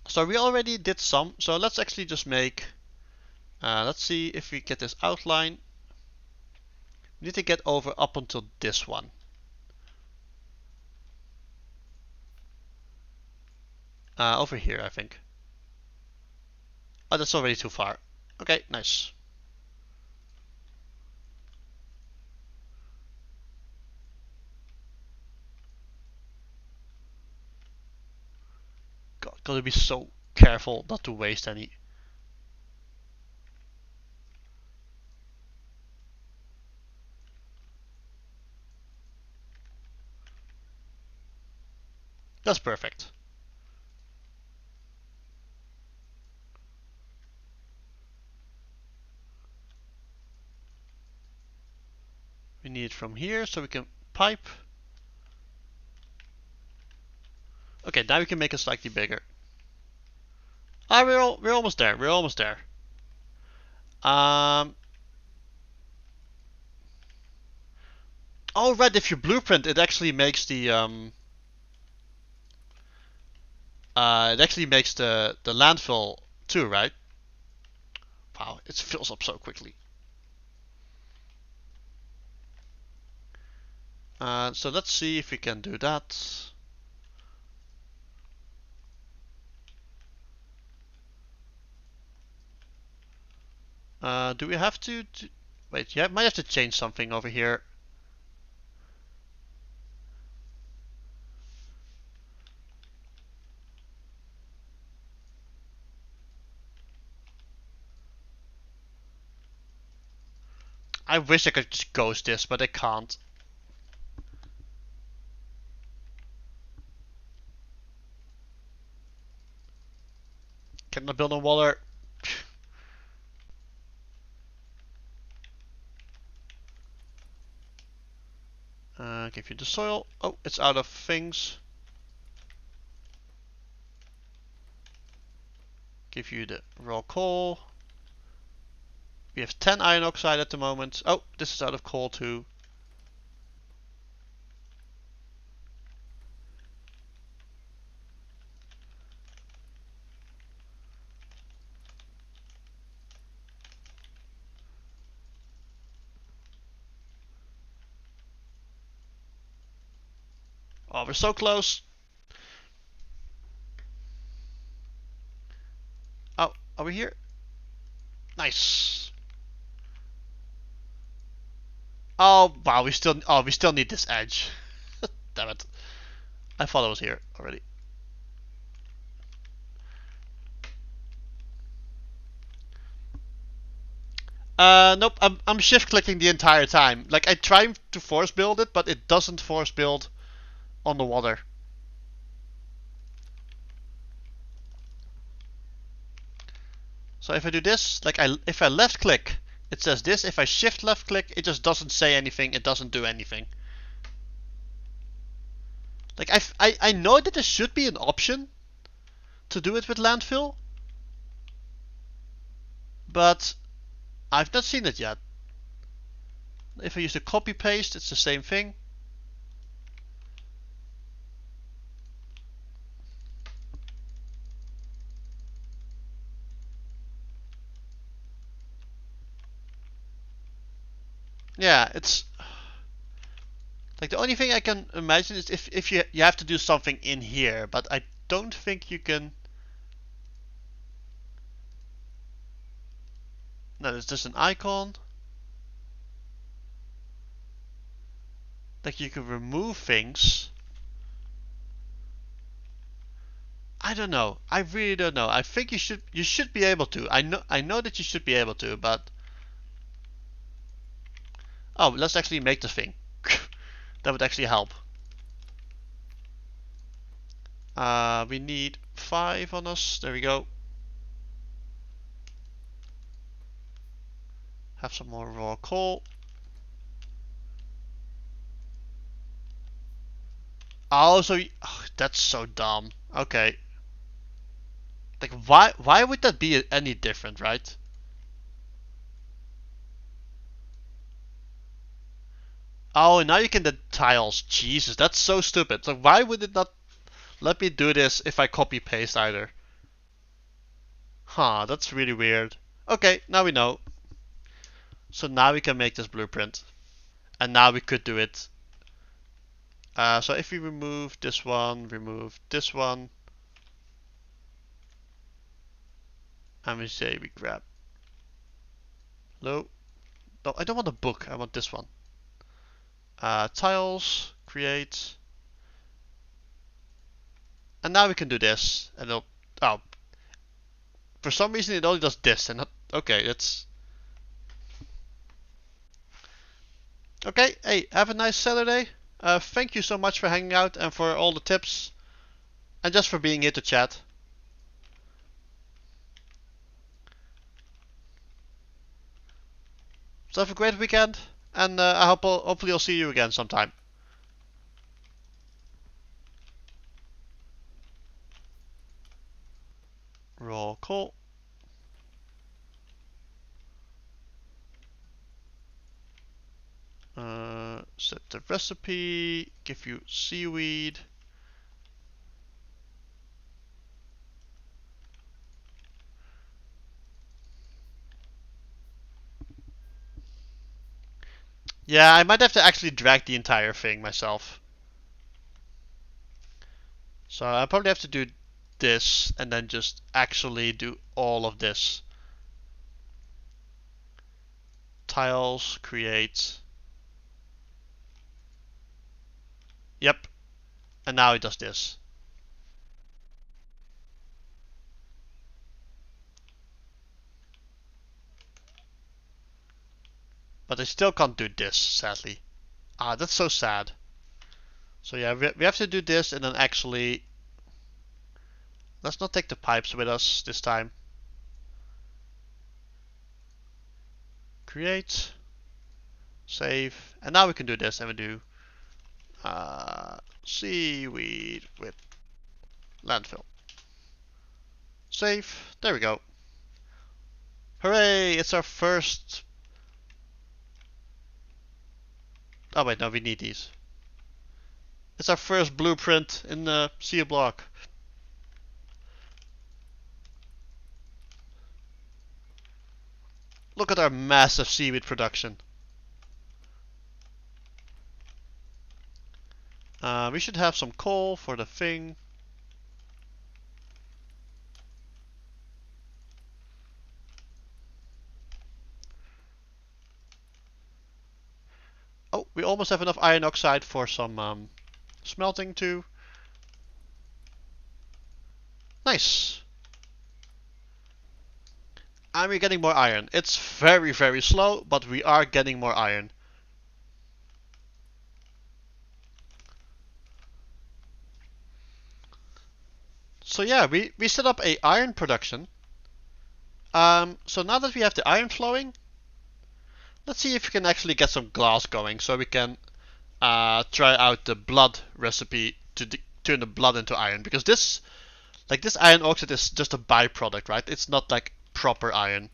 So we already did some, so let's actually just make, let's see if we get this outline. We need to get over up until this one. Over here, I think. Oh, that's already too far. Okay, nice. Gotta be so careful not to waste any. That's perfect. We need it from here so we can pipe. Okay, now we can make it slightly bigger. Ah, we're almost there. We're almost there. Oh, right. If you blueprint, it actually makes the the landfill too, right? Wow, it fills up so quickly. So let's see if we can do that. Do we have to? Wait, yeah, might have to change something over here. I wish I could just ghost this, but I can't. Can I build on water? Give you the soil. Oh, it's out of things. Give you the raw coal. We have 10 iron oxide at the moment. Oh, this is out of coal too. Oh, we're so close. Oh, are we here? Nice. Oh, wow, we still need this edge. Damn it. I thought I was here already. Nope, I'm shift clicking the entire time. Like, I try to force build it, but it doesn't force build on the water. So if I do this, like if I left click, it says this. If I shift left click, it just doesn't say anything. It doesn't do anything. Like I know that there should be an option to do it with landfill, but I've not seen it yet. If I use the copy paste, it's the same thing. Yeah, it's like the only thing I can imagine is if you have to do something in here, but I don't think you can. No, there's just an icon. Like you can remove things. I don't know. I really don't know. I think you should be able to. I know that you should be able to, but oh, let's actually make the thing. That would actually help. We need 5 on us. There we go. Have some more raw coal. Oh, so that's so dumb. Okay. Like, why would that be any different, right? Oh, now you can do tiles. Jesus, that's so stupid. So why would it not let me do this if I copy paste either? Huh, that's really weird. Okay, now we know. So now we can make this blueprint. And now we could do it. So if we remove this one, and we say we grab low. No, I don't want a book. I want this one. Tiles, create. And now we can do this. And it'll, oh, for some reason it only does this and not, okay, it's, okay, hey, have a nice Saturday. Thank you so much for hanging out and for all the tips. And just for being here to chat. So have a great weekend. And I hope hopefully I'll see you again sometime. Roll call. Set the recipe. Give you seaweed. Yeah, I might have to actually drag the entire thing myself. So I probably have to do this and then just actually do all of this. Tiles, create. Yep. And now it does this. But I still can't do this, sadly. Ah, that's so sad. So yeah, we have to do this and then actually... Let's not take the pipes with us this time. Create. Save. And now we can do this and we do... seaweed with landfill. Save. There we go. Hooray! It's our first... Oh wait, no, we need these. It's our first blueprint in the PyBlock. Look at our massive seaweed production. We should have some coal for the thing. Oh, we almost have enough iron oxide for some smelting too. Nice. And we're getting more iron. It's very, very slow, but we are getting more iron. So yeah, we set up a iron production. So now that we have the iron flowing, let's see if we can actually get some glass going so we can try out the blood recipe to turn the blood into iron. Because this iron oxide is just a byproduct, right? It's not like proper iron.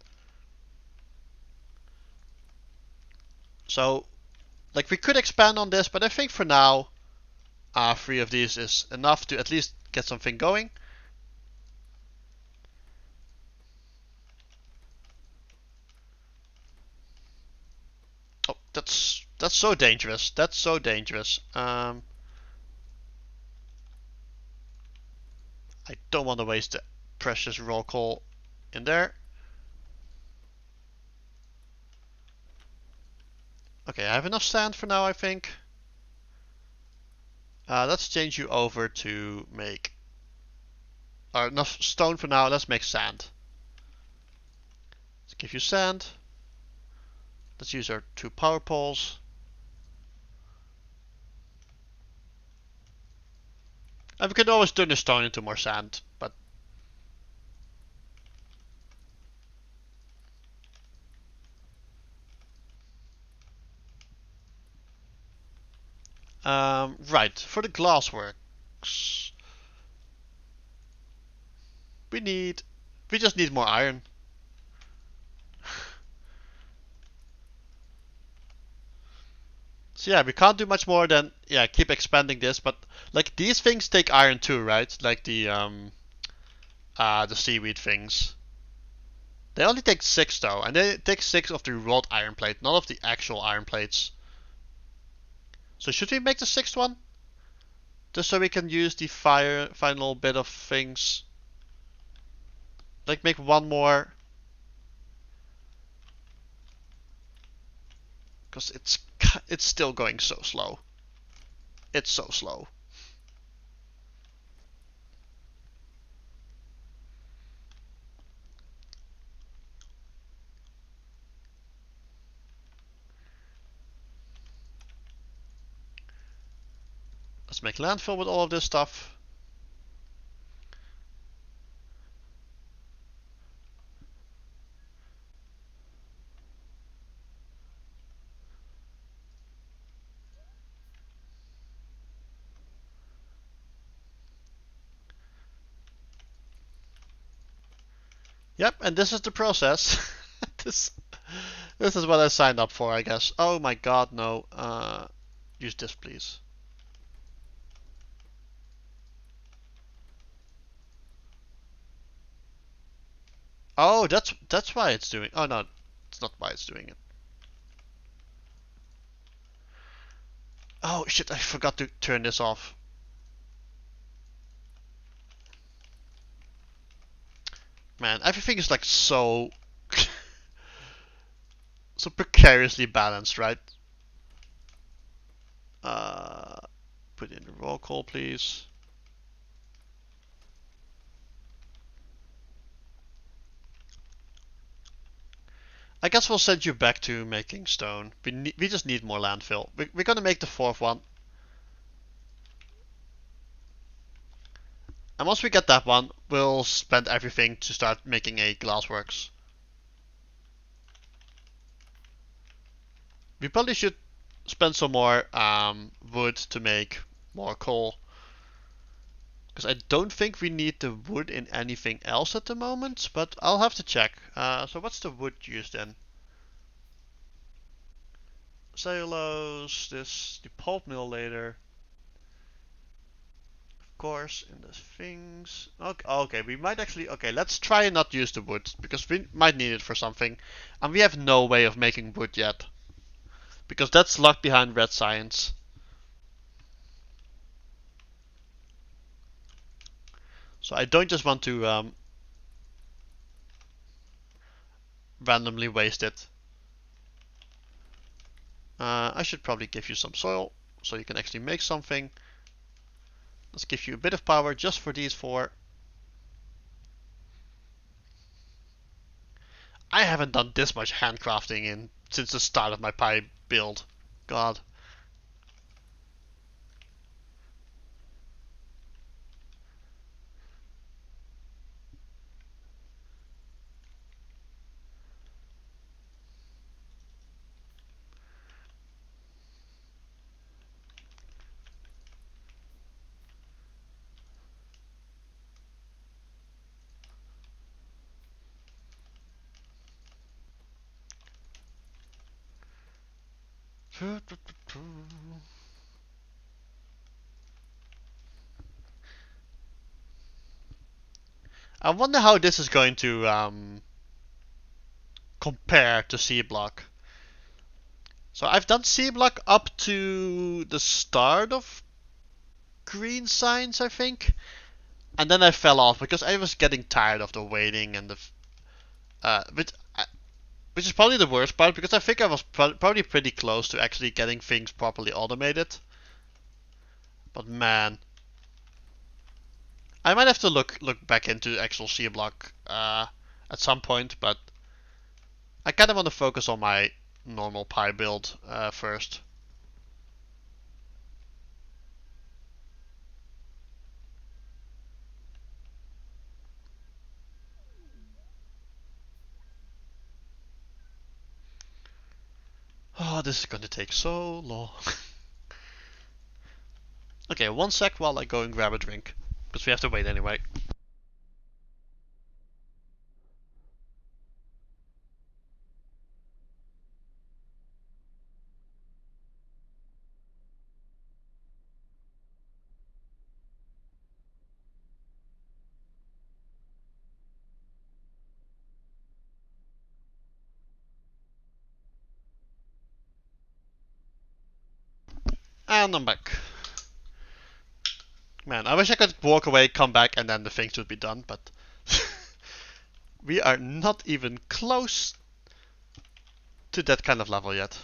So, like, we could expand on this, but I think for now, 3 of these is enough to at least get something going. Oh, that's so dangerous. That's so dangerous. I don't want to waste the precious raw coal in there. Okay, I have enough sand for now, I think. Let's change you over to make... enough stone for now, let's make sand. Let's give you sand. Let's use our 2 power poles. And we can always turn the stone into more sand, but... Right, for the glassworks, we need, we just need more iron. So yeah, we can't do much more than yeah keep expanding this, but like these things take iron too, right? Like the seaweed things. They only take 6 though, and they take 6 of the wrought iron plate, not of the actual iron plates. So should we make the 6th one? Just so we can use the final bit of things. Like make one more. Because it's still going so slow. It's so slow. Let's make landfill with all of this stuff. Yep, and this is the process. this this is what I signed up for, I guess. Oh my god, no. Use this, please. Oh, that's why it's doing. Oh no, it's not why it's doing it. Oh shit, I forgot to turn this off. Man, everything is like so so precariously balanced, right? Uh, put in the roll call, please. I guess we'll send you back to making stone. We just need more landfill. We're gonna make the 4th one. And once we get that one, we'll spend everything to start making a glassworks. We probably should spend some more wood to make more coal. Because I don't think we need the wood in anything else at the moment, but I'll have to check. So what's the wood used in? Cellulose, this, the pulp mill later. Of course, in the things. Okay, we might actually. Okay, let's try and not use the wood, because we might need it for something. And we have no way of making wood yet. Because that's locked behind red science. So I don't just want to randomly waste it. I should probably give you some soil so you can actually make something. Let's give you a bit of power just for these 4. I haven't done this much handcrafting in since the start of my Pi build. God. I wonder how this is going to compare to C-Block. So I've done C-Block up to the start of green science, I think. And then I fell off because I was getting tired of the waiting and the which is probably the worst part because I think I was probably pretty close to actually getting things properly automated. But man, I might have to look back into actual C-Block at some point. But I kind of want to focus on my normal Pi build first. Oh, this is going to take so long. Okay, 1 sec while I go and grab a drink. Because we have to wait anyway. And I'm back. Man, I wish I could walk away, come back, and then the things would be done, but we are not even close to that kind of level yet.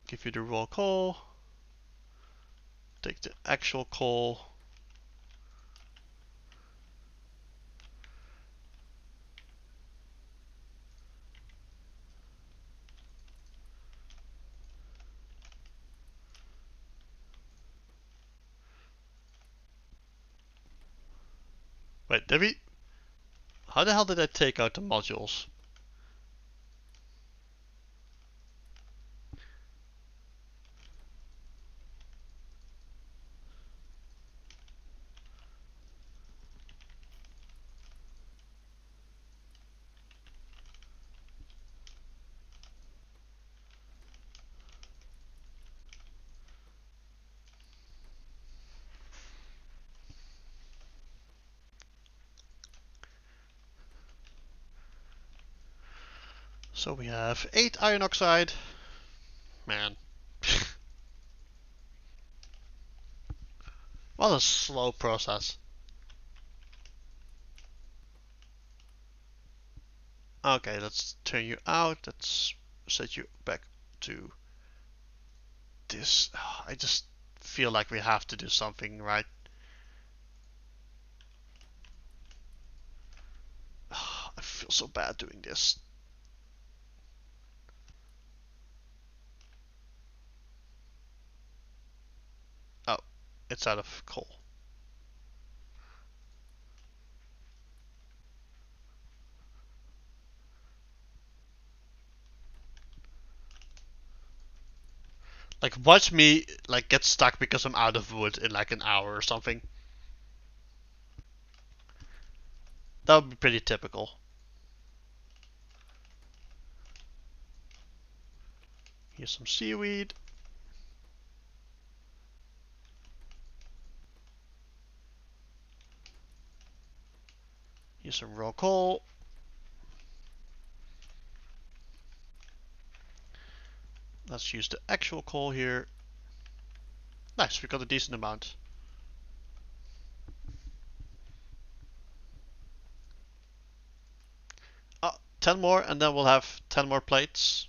Give you the raw coal. Take the actual coal. Wait, did we? How the hell did I take out the modules? So we have 8 iron oxide. Man. What a slow process. Okay, let's turn you out. Let's set you back to this. I just feel like we have to do something, right? I feel so bad doing this. Oh, it's out of coal. Like, watch me like get stuck because I'm out of wood in like an hour or something. That would be pretty typical. Here's some seaweed. Here's some raw coal. Let's use the actual coal here. Nice, we got a decent amount. Oh, 10 more and then we'll have 10 more plates.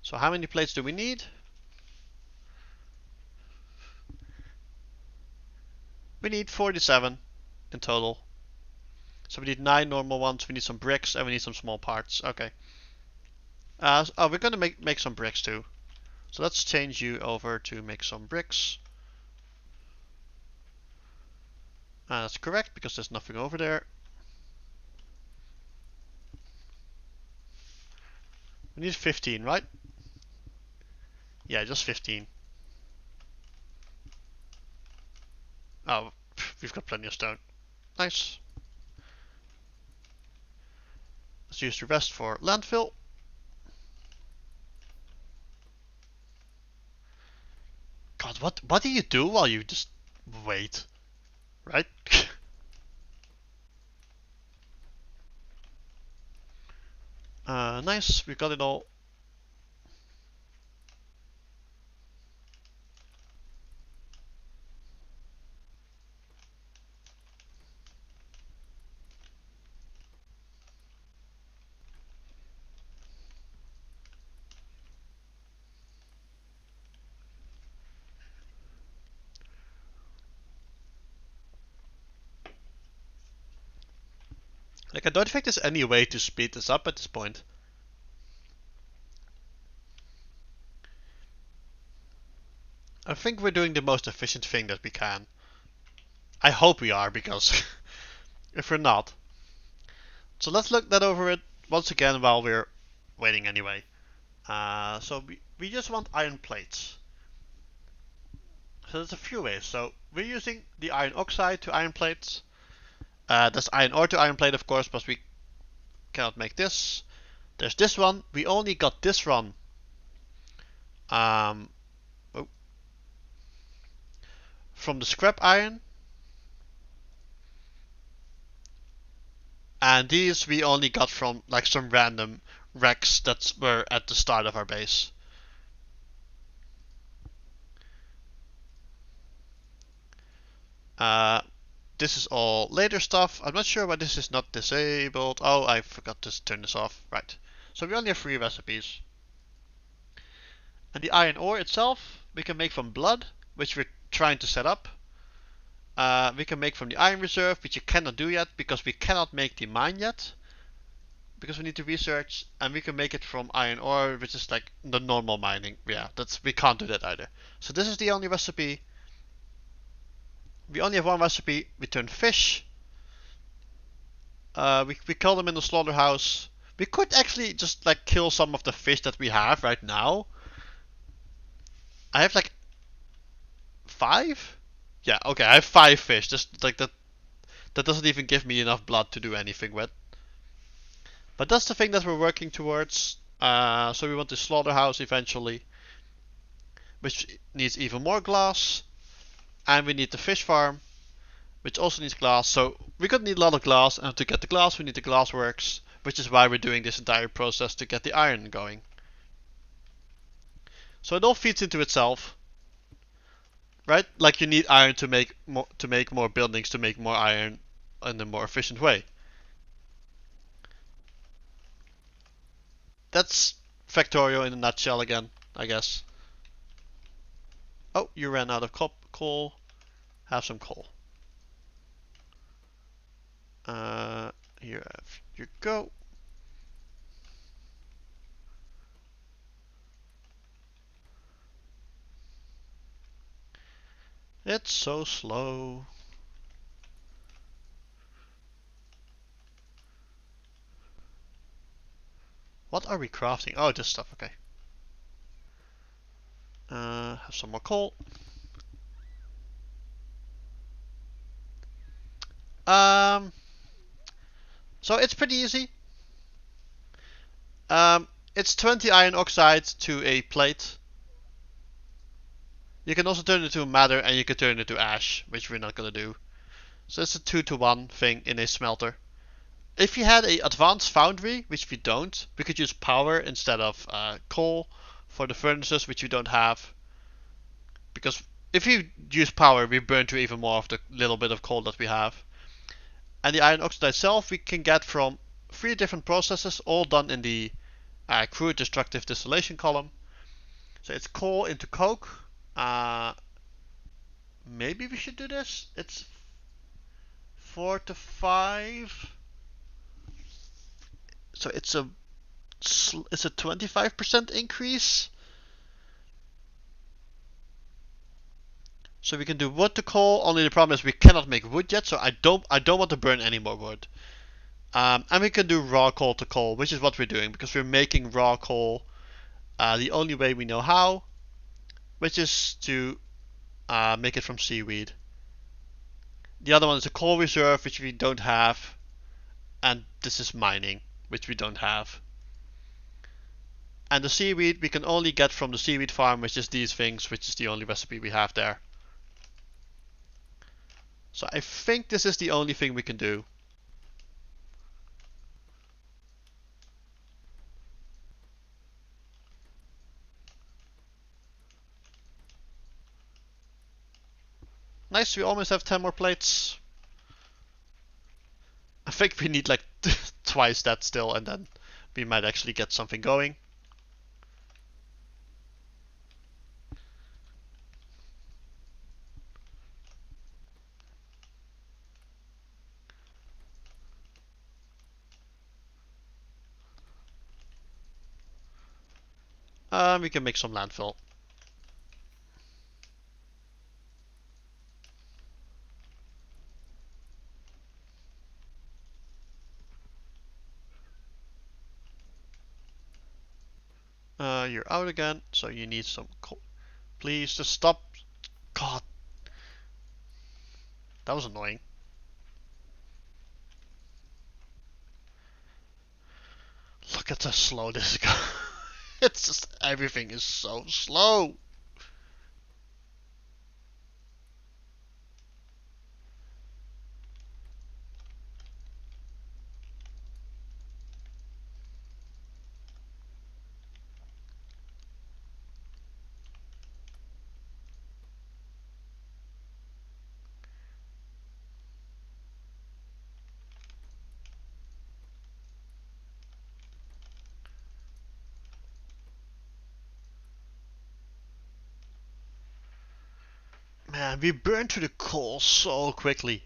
So how many plates do we need? We need 47 in total. So we need 9 normal ones, we need some bricks, and we need some small parts. Okay. Oh, we're gonna make some bricks too. So let's change you over to make some bricks. That's correct, because there's nothing over there. We need 15, right? Yeah, just 15. Oh, we've got plenty of stone. Nice. Let's use the rest for landfill. God, what do you do while you just wait? Right? Nice, we got it all. Like, I don't think there's any way to speed this up at this point. I think we're doing the most efficient thing that we can. I hope we are, because if we're not. So let's look that over it once again while we're waiting anyway. So we just want iron plates. So there's a few ways. So we're using the iron oxide to iron plates. There's iron ore to iron plate, of course, but we cannot make this. There's this one. We only got this one um, oh, from the scrap iron. And these we only got from like some random wrecks that were at the start of our base. This is all later stuff. I'm not sure why this is not disabled. Oh, I forgot to turn this off. Right. So we only have 3 recipes. And the iron ore itself, we can make from blood, which we're trying to set up. We can make from the iron reserve, which you cannot do yet because we cannot make the mine yet. Because we need to research, and we can make it from iron ore, which is like the normal mining. Yeah, we can't do that either. So this is the only recipe. We only have 1 recipe. We turn fish. We kill them in the slaughterhouse. We could actually just like kill some of the fish that we have right now. I have like 5. Yeah, okay, I have 5 fish. Just like that. That doesn't even give me enough blood to do anything with. But that's the thing that we're working towards. So we want the slaughterhouse eventually, which needs even more glass. And we need the fish farm, which also needs glass. So we're gonna need a lot of glass, and to get the glass we need the glass works, which is why we're doing this entire process to get the iron going. So it all feeds into itself, right? Like you need iron to make more buildings, to make more iron in a more efficient way. That's Factorio in a nutshell again, I guess. Oh, you ran out of coal. Have some coal. Here you go. It's so slow. What are we crafting? Oh, this stuff, okay. Have some more coal. So it's pretty easy. It's 20 iron oxide to a plate. You can also turn it into matter, and you can turn it into ash, which we're not gonna do. So it's a 2-to-1 thing in a smelter. If you had a advanced foundry, which we don't, we could use power instead of coal for the furnaces, which we don't have. Because if you use power, we burn through even more of the little bit of coal that we have. And the iron oxide itself we can get from 3 different processes, all done in the crude destructive distillation column. So it's coal into coke. Maybe we should do this. It's 4 to 5. So it's a 25% increase. So we can do wood to coal. Only the problem is we cannot make wood yet. So I don't want to burn any more wood. And we can do raw coal to coal, which is what we're doing because we're making raw coal the only way we know how, which is to make it from seaweed. The other one is a coal reserve, which we don't have, and this is mining, which we don't have. And the seaweed we can only get from the seaweed farm, which is these things, which is the only recipe we have there. So I think this is the only thing we can do. Nice, we almost have 10 more plates. I think we need like twice that still, and then we might actually get something going. We can make some landfill. You're out again, so you need some coal. Please just stop. God, that was annoying. Look at how slow this is going. It's just everything is so slow. Man, we burn through the coal so quickly.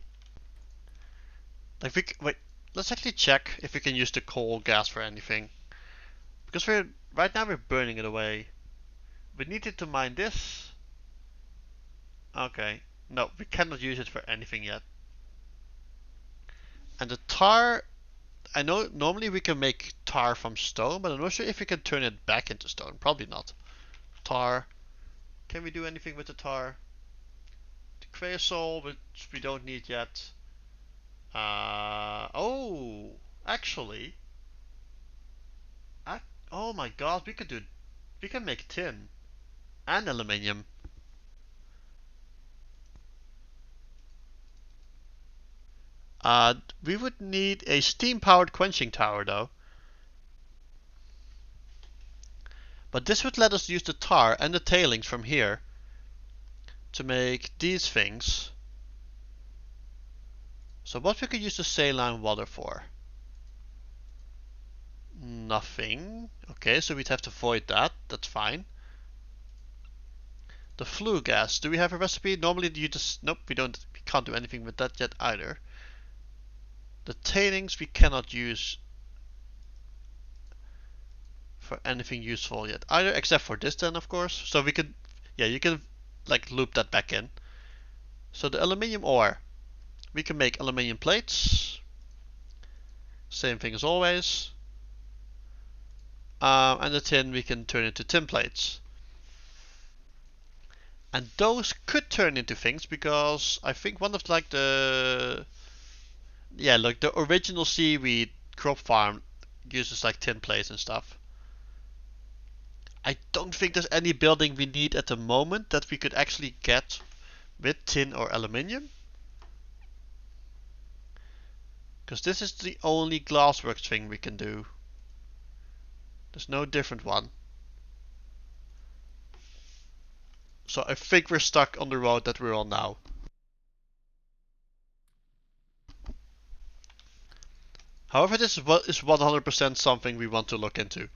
Like wait, let's actually check if we can use the coal gas for anything. Because right now we're burning it away. We needed to mine this. Okay. No, we cannot use it for anything yet. And the tar, I know normally we can make tar from stone, but I'm not sure if we can turn it back into stone. Probably not. Tar. Can we do anything with the tar? The creosote, which we don't need yet. Oh, actually, oh my god, we can make tin and aluminium. We would need a steam-powered quenching tower though. But this would let us use the tar and the tailings from here to make these things. So what we could use the saline water for? Nothing. Okay, so we'd have to void that. That's fine. The flue gas. Do we have a recipe? Normally you just... Nope, we don't. We can't do anything with that yet either. The tailings we cannot use for anything useful yet either, except for this then, of course. So we could... Yeah, you can like loop that back in. So the aluminium ore. We can make aluminium plates. Same thing as always. And the tin we can turn into tin plates. And those could turn into things because I think one of like the original seaweed crop farm uses like tin plates and stuff. I don't think there's any building we need at the moment that we could actually get with tin or aluminium. Because this is the only glassworks thing we can do. There's no different one. So I think we're stuck on the road that we're on now. However, this is 100% something we want to look into.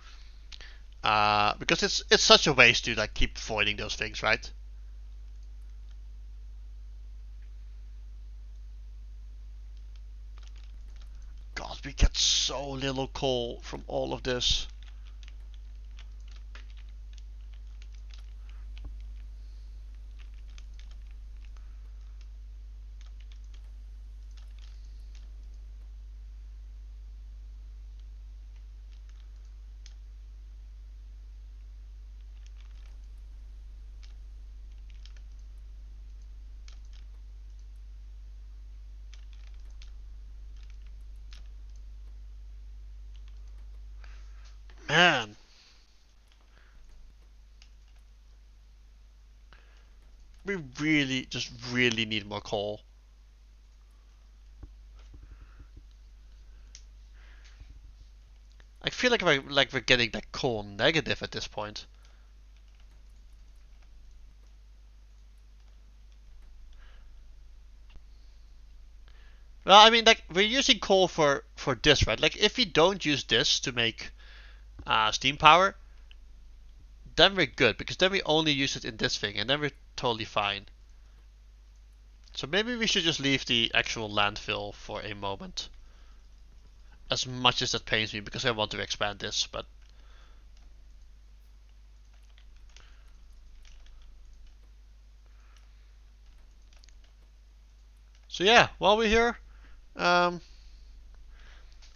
Because it's such a waste to like keep voiding those things, right? God, we get so little coal from all of this. Man. We really need more coal. I feel like we're getting that coal negative at this point. Well, I mean, like we're using coal for this, right? Like if we don't use this to make steam power, then we're good because then we only use it in this thing, and then we're totally fine. So maybe we should just leave the actual landfill for a moment. As much as that pains me because I want to expand this, but so yeah, while we're here,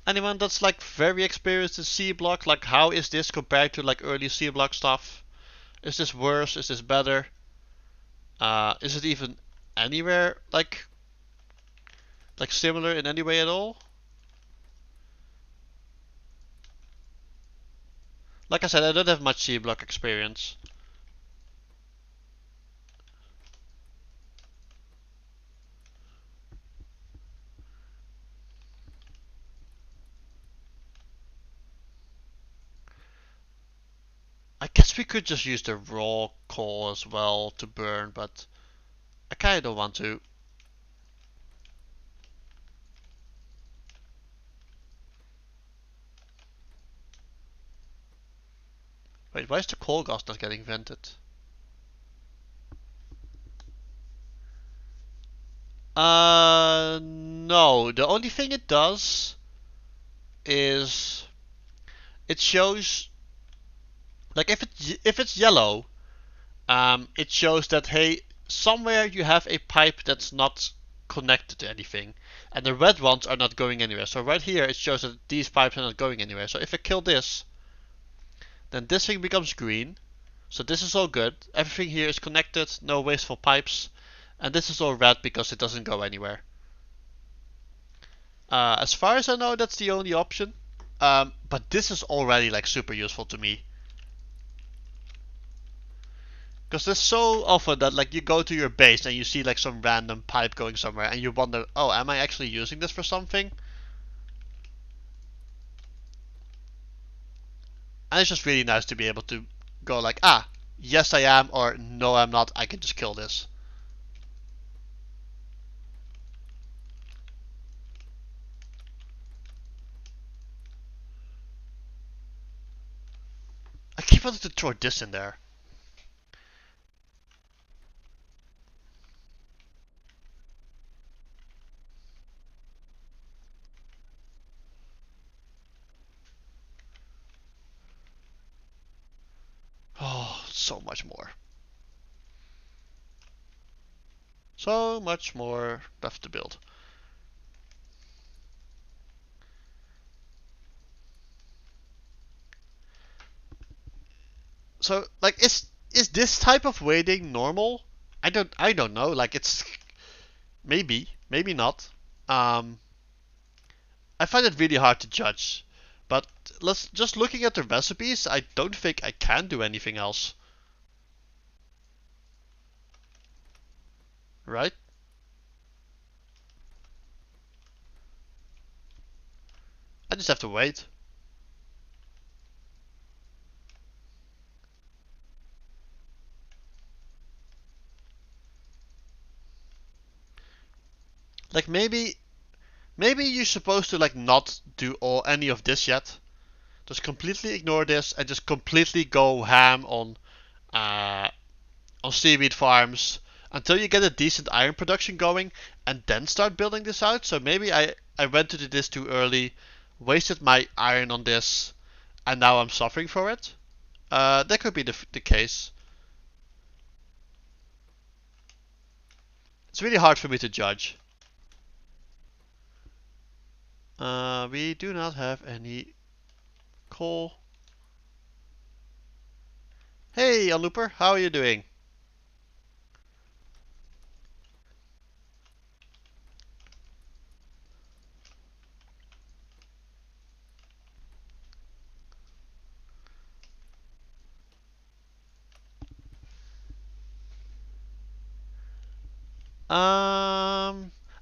Anyone that's like very experienced in C block, like how is this compared to like early C block stuff? Is this worse? Is this better? Is it even anywhere like similar in any way at all? Like I said, I don't have much C block experience. I guess we could just use the raw coal as well to burn, but I kinda don't want to. Wait, why is the coal gas not getting vented? No. The only thing it does is it shows like if it's yellow, it shows that hey, somewhere you have a pipe that's not connected to anything, and the red ones are not going anywhere. So right here it shows that these pipes are not going anywhere. So if I kill this, then this thing becomes green. So this is all good. Everything here is connected, no wasteful pipes, and this is all red because it doesn't go anywhere. As far as I know, that's the only option. But this is already like super useful to me. Because there's so often that like you go to your base and you see like some random pipe going somewhere and you wonder, oh, am I actually using this for something? And it's just really nice to be able to go like, ah, yes I am, or no I'm not, I can just kill this. I keep wanting to throw this in there. Oh, so much more. So much more left to build. So like is this type of waiting normal? I don't know. Like it's maybe not. Um, I find it really hard to judge. But let's just looking at the recipes, I don't think I can do anything else. Right? I just have to wait. Like maybe you're supposed to like not do any of this yet. Just completely ignore this and just completely go ham uh on seaweed farms until you get a decent iron production going and then start building this out. So maybe I went to do this too early, wasted my iron on this, and now I'm suffering for it. That could be the case. It's really hard for me to judge. We do not have any coal. Hey, Unlooper, how are you doing?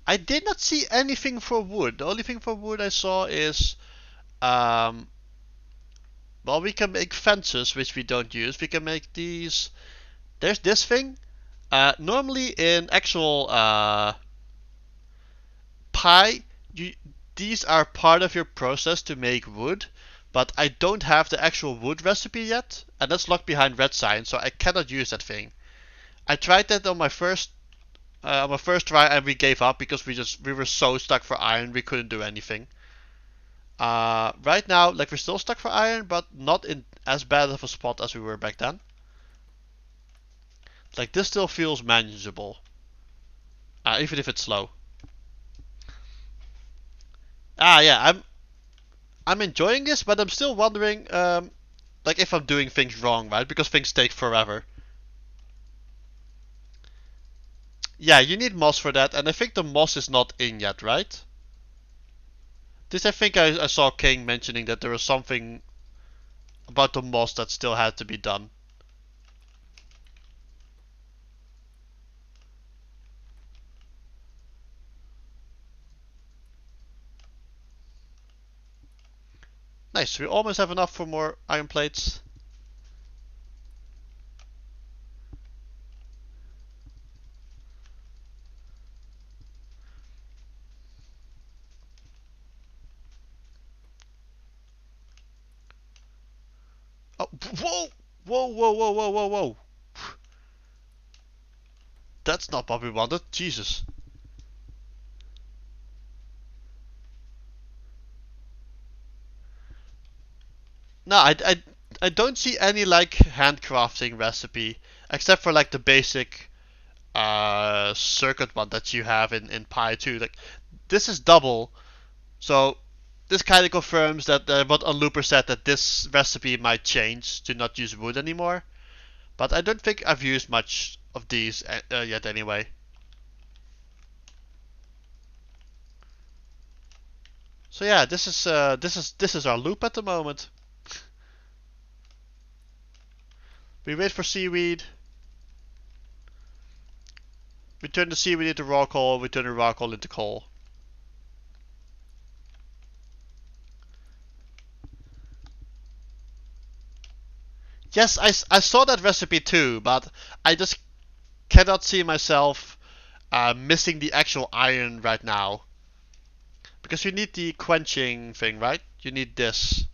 I did not see anything for wood. The only thing for wood I saw is, um, well, we can make fences, which we don't use. We can make these. There's this thing. Normally in actual pie, these are part of your process to make wood, but I don't have the actual wood recipe yet, and that's locked behind red sign, so I cannot use that thing. I tried that on my first try, and we gave up because we were so stuck for iron we couldn't do anything. Right now, like we're still stuck for iron, but not in as bad of a spot as we were back then. Like this still feels manageable, even if it's slow. Ah, yeah, I'm enjoying this, but I'm still wondering, like if I'm doing things wrong, right? Because things take forever. Yeah, you need moss for that, and I think the moss is not in yet, right? This I think I saw King mentioning that there was something about the moss that still had to be done. Nice, we almost have enough for more iron plates. Oh, whoa! Whoa, whoa, whoa, whoa, whoa, whoa! That's not what we wanted, Jesus. No, I don't see any like handcrafting recipe except for like the basic circuit one that you have in Pi 2. Like this is double, so this kind of confirms that what Unlooper said, that this recipe might change to not use wood anymore. But I don't think I've used much of these yet anyway. So yeah, this is our loop at the moment. We wait for seaweed. We turn the seaweed into raw coal. We turn the raw coal into coal. Yes, I saw that recipe too, but I just cannot see myself missing the actual iron right now. Because you need the quenching thing, right? You need this.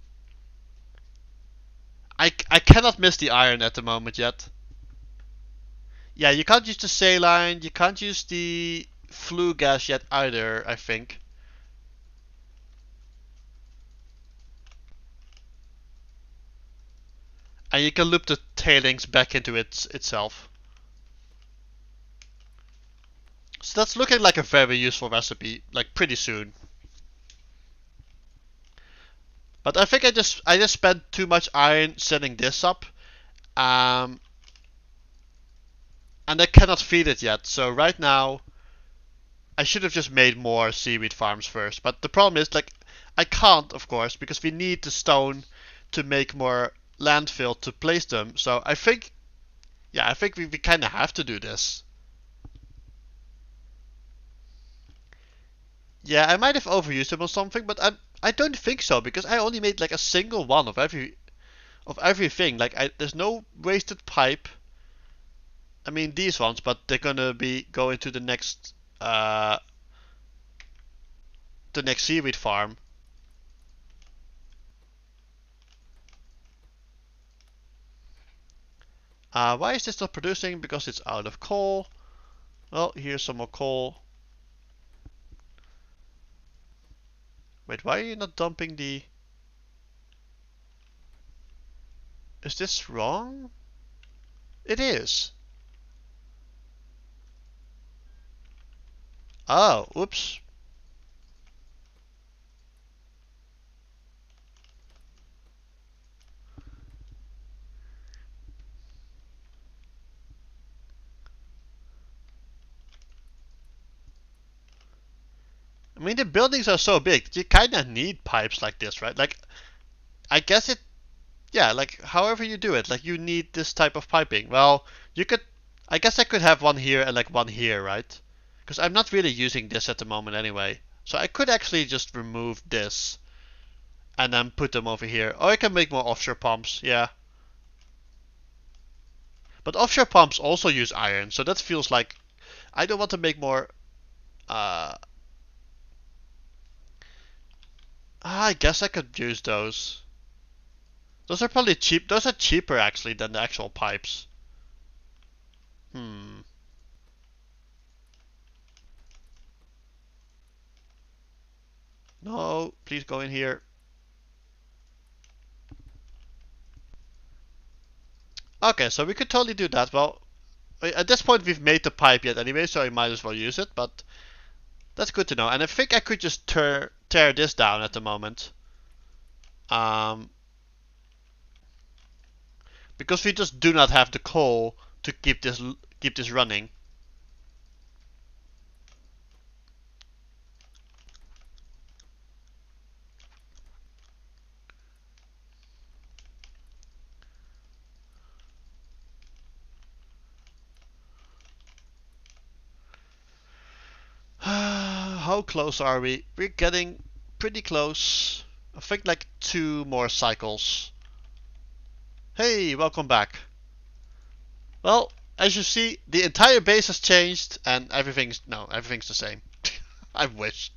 I cannot miss the iron at the moment yet. Yeah, you can't use the saline, you can't use the flue gas yet either, I think. And you can loop the tailings back into itself. So that's looking like a very useful recipe, like pretty soon. But I think I just spent too much iron setting this up. Um, and I cannot feed it yet. So right now, I should have just made more seaweed farms first. But the problem is, like, I can't, of course, because we need the stone to make more landfill to place them. So I think, yeah, I think we kind of have to do this. Yeah, I might have overused them or something, but I don't think so because I only made like a single one of everything. Like there's no wasted pipe. I mean these ones, but they're gonna be going to the next seaweed farm. Why is this not producing? Because it's out of coal. Well, here's some more coal. Wait, why are you not dumping the... Is this wrong? It is. Oh, oops. I mean, the buildings are so big, you kind of need pipes like this, right? Like, I guess it, yeah, like, however you do it, like, you need this type of piping. Well, you could, I guess I could have one here and, like, one here, right? Because I'm not really using this at the moment anyway. So I could actually just remove this and then put them over here. Or I can make more offshore pumps, yeah. But offshore pumps also use iron, so that feels like I don't want to make more. I guess I could use those. Those are probably cheap. Those are cheaper actually than the actual pipes. Hmm. No, please go in here. Okay, so we could totally do that. Well, at this point we've made the pipe yet anyway, so I might as well use it. But that's good to know. And I think I could just tear this down at the moment. Um, because we just do not have the coal to keep this running. How close are we? We're getting pretty close. I think like 2 more cycles. Hey, welcome back. Well, as you see, the entire base has changed and everything's the same. I wish.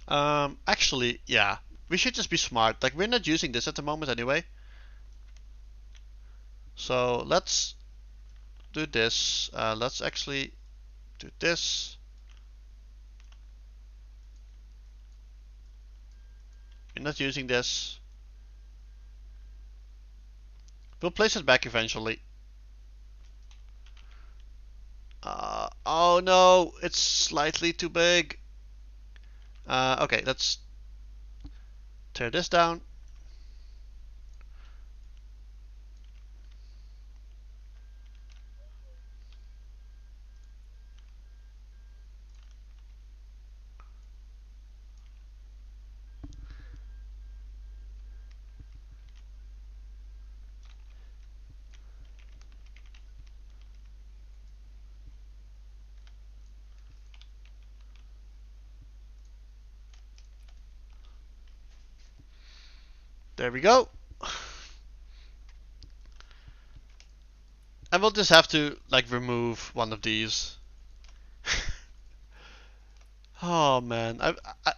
Actually, yeah. We should just be smart. Like, we're not using this at the moment anyway. So let's do this. Let's actually do this. We're not using this. We'll place it back eventually. Oh no, it's slightly too big. Okay, let's tear this down. There we go. And we'll just have to like remove one of these. Oh man,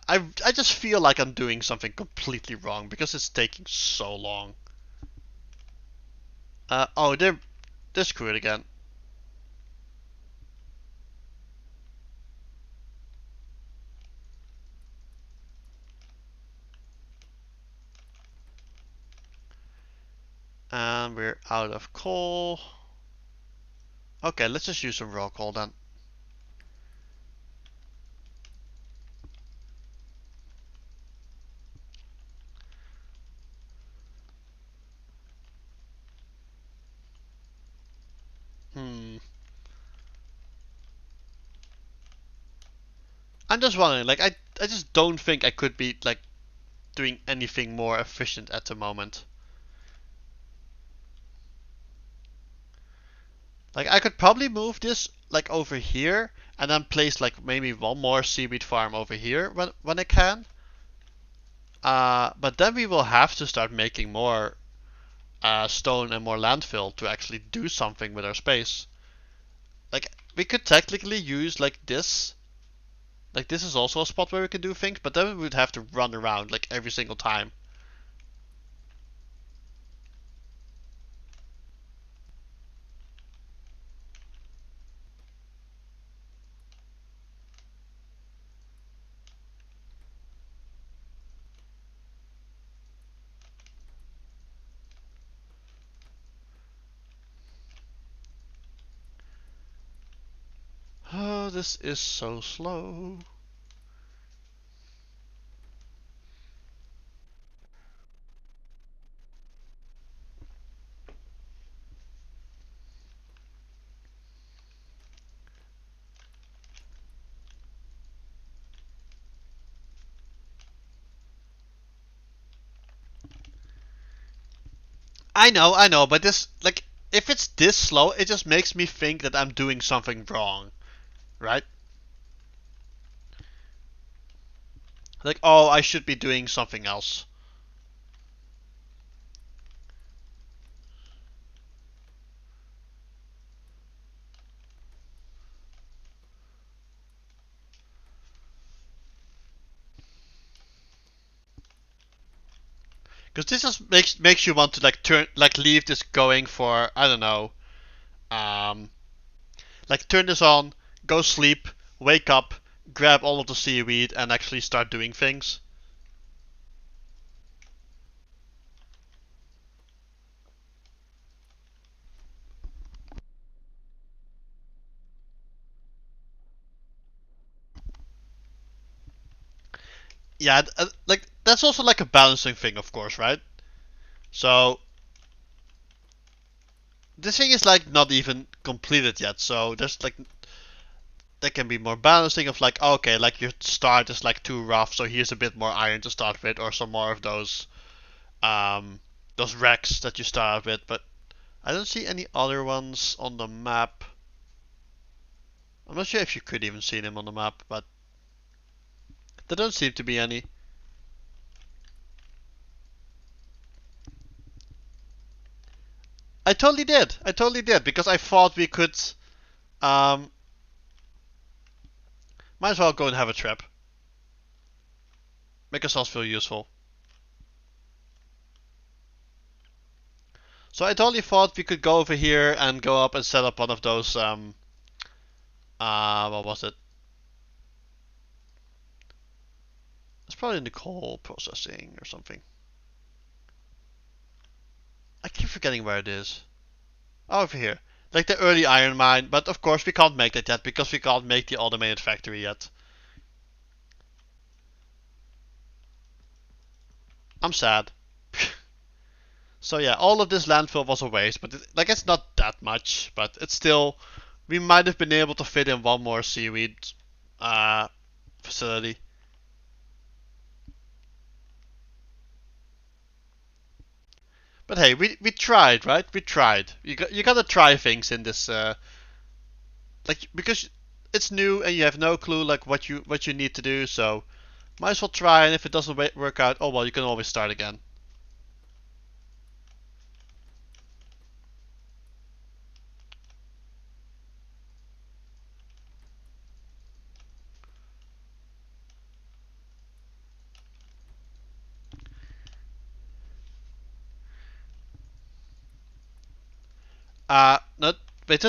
I just feel like I'm doing something completely wrong because it's taking so long. Oh, they're screwed again. And we're out of coal. Okay, let's just use some raw coal then. Hmm. I'm just wondering, like, I just don't think I could be like doing anything more efficient at the moment. Like, I could probably move this like over here and then place like maybe one more seaweed farm over here when I can. But then we will have to start making more stone and more landfill to actually do something with our space. Like, we could technically use like this. Like, this is also a spot where we can do things, but then we would have to run around like every single time. Oh, this is so slow. I know, but this, like, if it's this slow, it just makes me think that I'm doing something wrong, right? Like, oh, I should be doing something else. Because this just makes you want to like leave this going for I don't know, um, like turn this on, go sleep, wake up, grab all of the seaweed, and actually start doing things. yeah, like that's also like a balancing thing, of course, right? So this thing is like not even completed yet, so there's like there can be more balancing of like, okay, like your start is like too rough, so here's a bit more iron to start with, or some more of um those wrecks that you start with. But I don't see any other ones on the map. I'm not sure if you could even see them on the map, but there don't seem to be any. I totally did. I totally did because I thought we could. Um, might as well go and have a trip. Make ourselves feel useful. So I totally thought we could go over here and go up and set up one of those. What was it? It's probably in the coal processing or something. I keep forgetting where it is. Oh, over here. Like the early iron mine, but of course we can't make that yet because we can't make the automated factory yet. I'm sad. So yeah, all of this landfill was a waste, but like it's not that much, but it's still. We might have been able to fit in one more seaweed uh, facility. But hey, we tried, right? We tried. You gotta try things in this like because it's new and you have no clue like what you need to do. So might as well try. And if it doesn't work out, oh well, you can always start again. Not wait.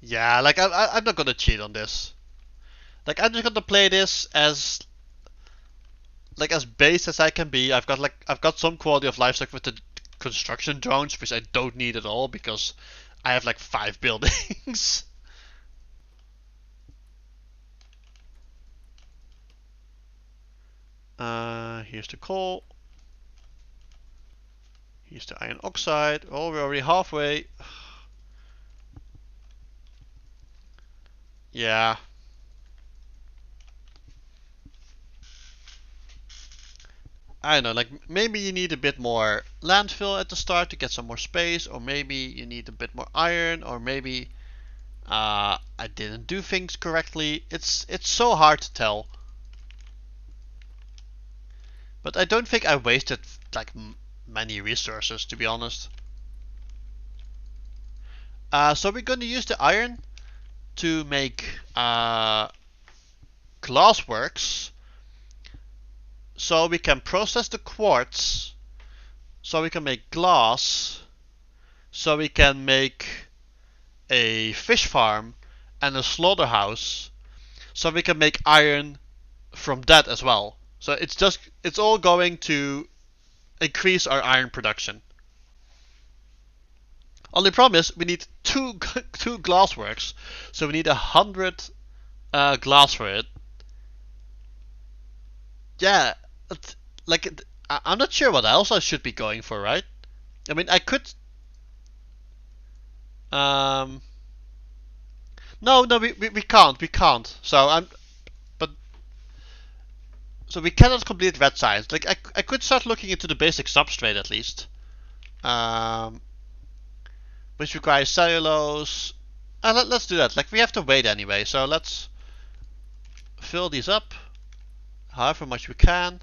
Yeah, like I'm not gonna cheat on this. Like I'm just gonna play this as like as base as I can be. I've got some quality of life stuff with the construction drones, which I don't need at all because I have like 5 buildings. Here's the coal. Here's the iron oxide. Oh, we're already halfway. Yeah. I don't know, like maybe you need a bit more landfill at the start to get some more space, or maybe you need a bit more iron, or maybe I didn't do things correctly. It's so hard to tell. But I don't think I wasted like many resources, to be honest. So we're going to use the iron to make glassworks, so we can process the quartz, so we can make glass, so we can make a fish farm and a slaughterhouse, so we can make iron from that as well. So it's all going to increase our iron production. Only problem is we need two two glassworks, so we need 100 glass for it. Yeah, like I'm not sure what else I should be going for, right? I mean, I could. Um, no, no, we can't, we can't. But so we cannot complete red science. Like I could start looking into the basic substrate at least. Um, which requires cellulose. Let's do that. Like we have to wait anyway, so let's fill these up, however much we can.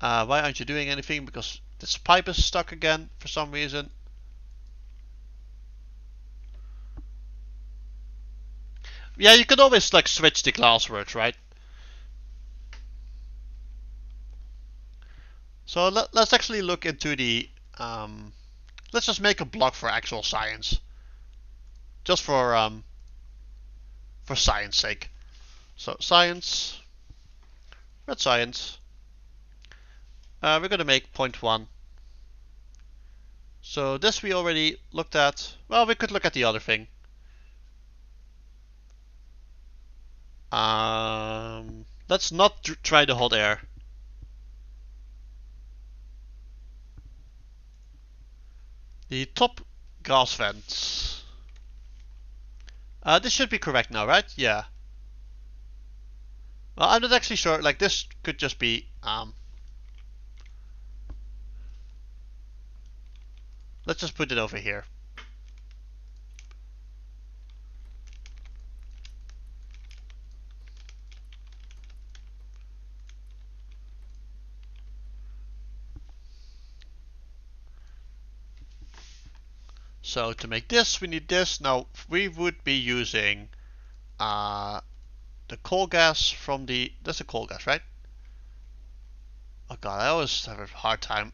Why aren't you doing anything? Because this pipe is stuck again for some reason. Yeah, you could always like switch the glassworks, right? So let's actually look into the. Let's just make a block for actual science, just for science sake. So science, red science. We're gonna make 0.1. So this we already looked at. Well, we could look at the other thing. Let's not try to hold air. The top gas vents. This should be correct now, right? Yeah. Well, I'm not actually sure. Like, this could just be, let's just put it over here. So to make this, we need this. Now, we would be using the coal gas from the... That's a coal gas, right? Oh god, I always have a hard time.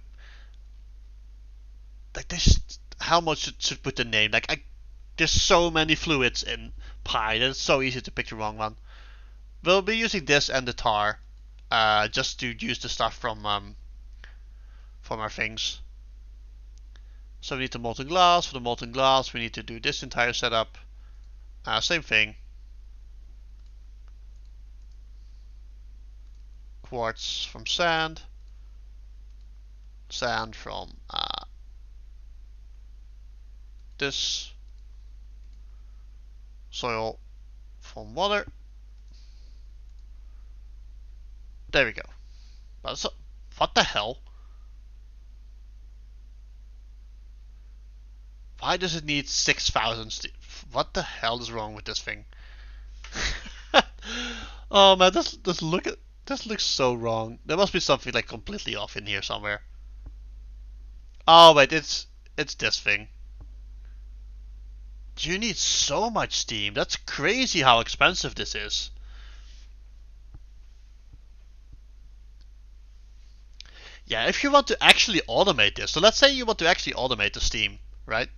Like this, how much should put the name? Like, there's so many fluids in Pi that it's so easy to pick the wrong one. We'll be using this and the tar, just to use the stuff from our things. So we need the molten glass. For the molten glass, we need to do this entire setup. Same thing. Quartz from sand. Sand from this. Soil from water. There we go. What the hell? Why does it need 6,000? What the hell is wrong with this thing? Oh man, this looks so wrong. There must be something like completely off in here somewhere. Oh wait, it's this thing. You need so much steam. That's crazy how expensive this is. Yeah, if you want to actually automate this, so let's say you want to actually automate the steam, right?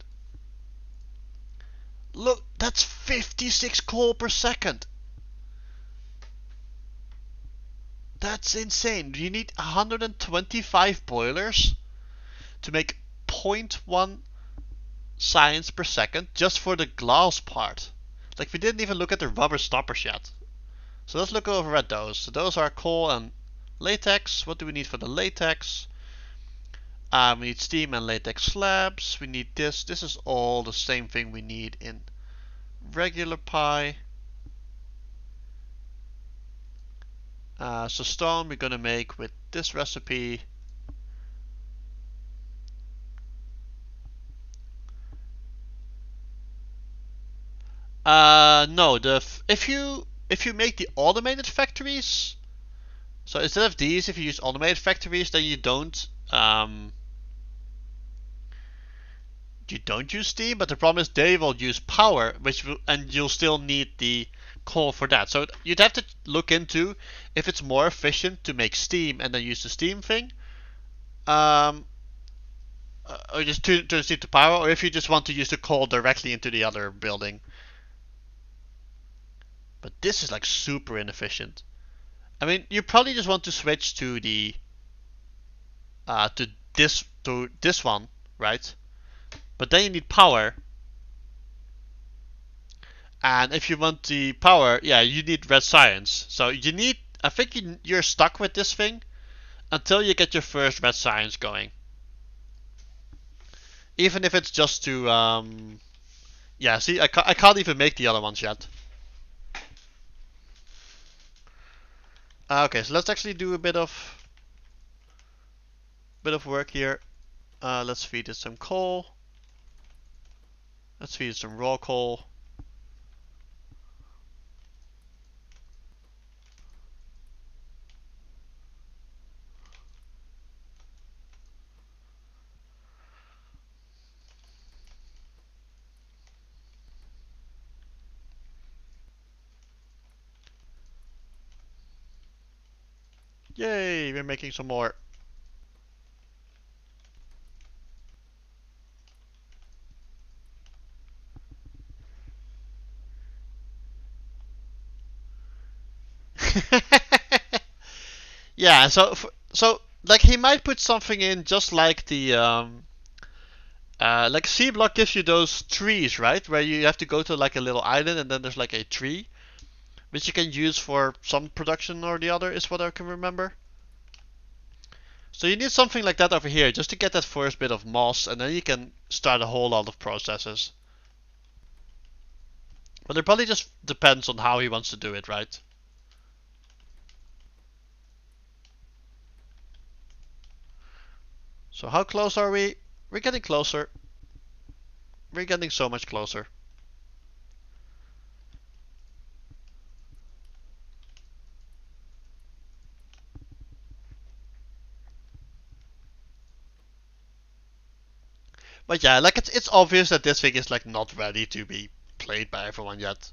Look, that's 56 coal per second. That's insane. You need 125 boilers to make 0.1 science per second just for the glass part. Like, we didn't even look at the rubber stoppers yet. So let's look over at those. So those are coal and latex. What do we need for the latex? We need steam and latex slabs. We need this. This is all the same thing we need in regular Pi. So stone we're gonna make with this recipe. No, if you make the automated factories, so instead of these, if you use automated factories, then you don't use steam. But the problem is they will use power, and you'll still need the coal for that. So you'd have to look into if it's more efficient to make steam and then use the steam thing, or just turn steam to power, or if you just want to use the coal directly into the other building. But this is like super inefficient. I mean, you probably just want to switch to the to this one, right? But then you need power. And if you want the power, yeah, you need red science. So you need, I think you're stuck with this thing until you get your first red science going. Even if it's just to, yeah, see, I can't even make the other ones yet. Okay, so let's actually do a bit of work here. Let's feed it some coal. Let's feed it some raw coal. Yay, we're making some more. Yeah, so like he might put something in just like the like PyBlock gives you those trees, right? Where you have to go to like a little island and then there's like a tree. which you can use for some production or the other, is what I can remember. So you need something like that over here just to get that first bit of moss, and then you can start a whole lot of processes. But it probably just depends on how he wants to do it, right? So how close are we? We're getting closer. We're getting so much closer. But yeah, like it's obvious that this thing is like not ready to be played by everyone yet.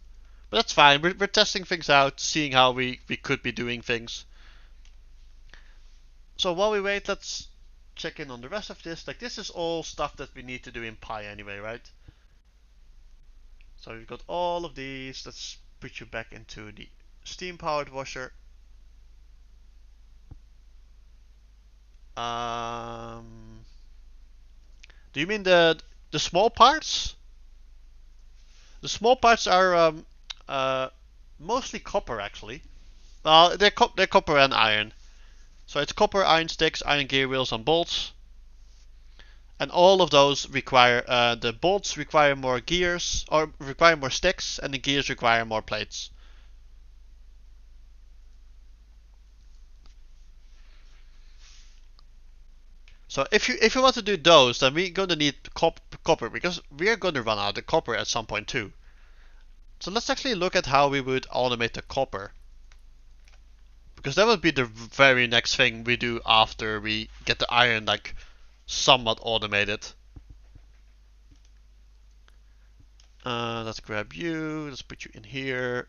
But that's fine. We're testing things out, seeing how we could be doing things. So while we wait, let's check in on the rest of this. Like this is all stuff that we need to do in Pi anyway, right? So we've got all of these. Let's put you back into the steam powered washer. Do you mean the small parts? The small parts are mostly copper actually. Well, they're copper and iron. So it's copper, iron sticks, iron gear wheels, and bolts. And all of those require the bolts require more gears or require more sticks, and the gears require more plates. So if you want to do those, then we're going to need copper because we are going to run out of copper at some point too. So let's actually look at how we would automate the copper. Because that would be the very next thing we do after we get the iron like somewhat automated. Let's grab you. Let's put you in here.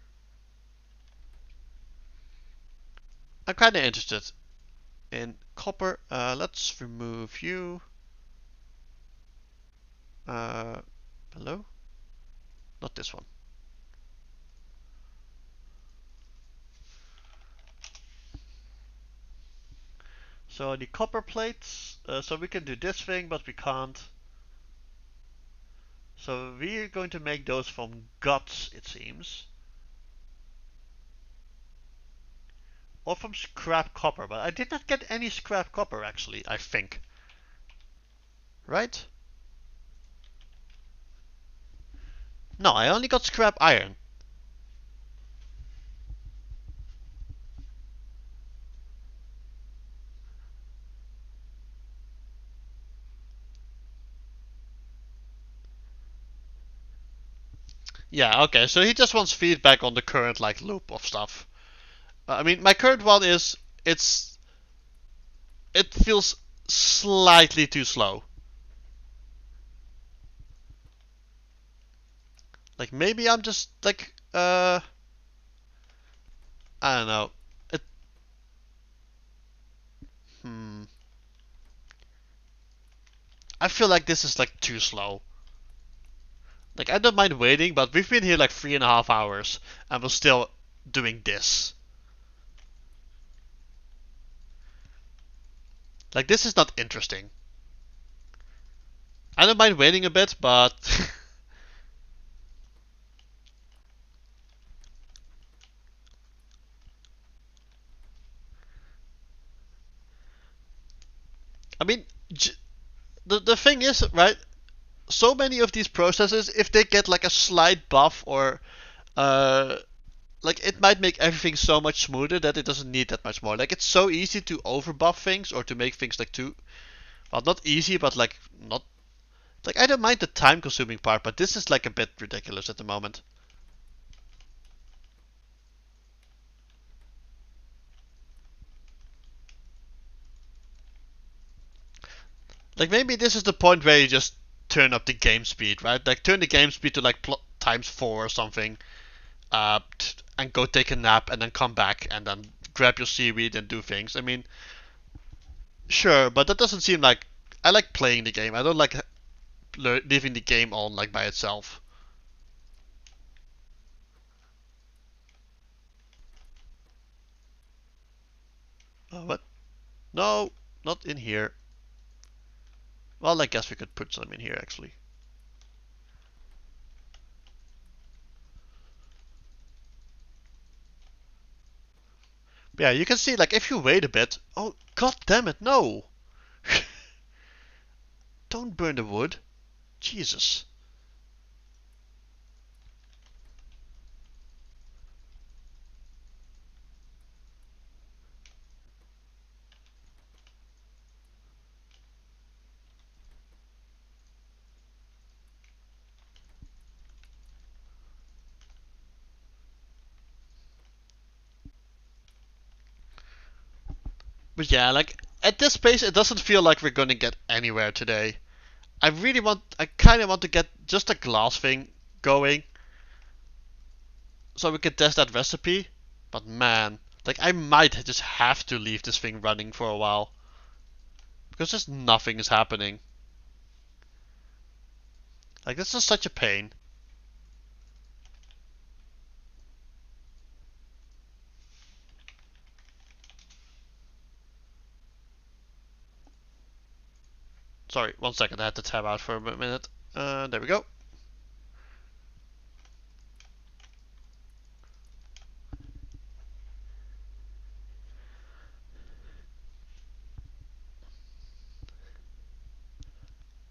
I'm kind of interested in copper. Let's remove you. Hello? Not this one. So the copper plates. So we can do this thing, but we can't. So we're going to make those from guts, it seems. Or from scrap copper, but I did not get any scrap copper actually, I think. Right? No, I only got scrap iron. Yeah, okay, so he just wants feedback on the current like loop of stuff. I mean, my current one is it feels slightly too slow. Like maybe I'm just like I don't know. It hmm. I feel like this is like too slow. Like I don't mind waiting, but we've been here like 3.5 hours and we're still doing this. Like this is not interesting. I don't mind waiting a bit, but I mean, the thing is, right? So many of these processes, if they get like a slight buff or uh, like it might make everything so much smoother that it doesn't need that much more. Like it's so easy to over buff things or to make things like too, well, not easy, but like not like I don't mind the time consuming part, but this is like a bit ridiculous at the moment. Like maybe this is the point where you just turn up the game speed, right? Like turn the game speed to like times 4 or something, and go take a nap and then come back and then grab your seaweed and do things. I mean, sure, but that doesn't seem like I like playing the game. I don't like leaving the game on like by itself. Oh, what? No, not in here. Well, I guess we could put some in here actually. But yeah, you can see like if you wait a bit. Oh god damn it, no! Don't burn the wood. Jesus. But yeah, like at this pace, it doesn't feel like we're gonna get anywhere today. I kind of want to get just a glass thing going so we can test that recipe. But man, like I might just have to leave this thing running for a while because just nothing is happening. Like this is such a pain. Sorry, 1 second. I had to tab out for a minute. There we go.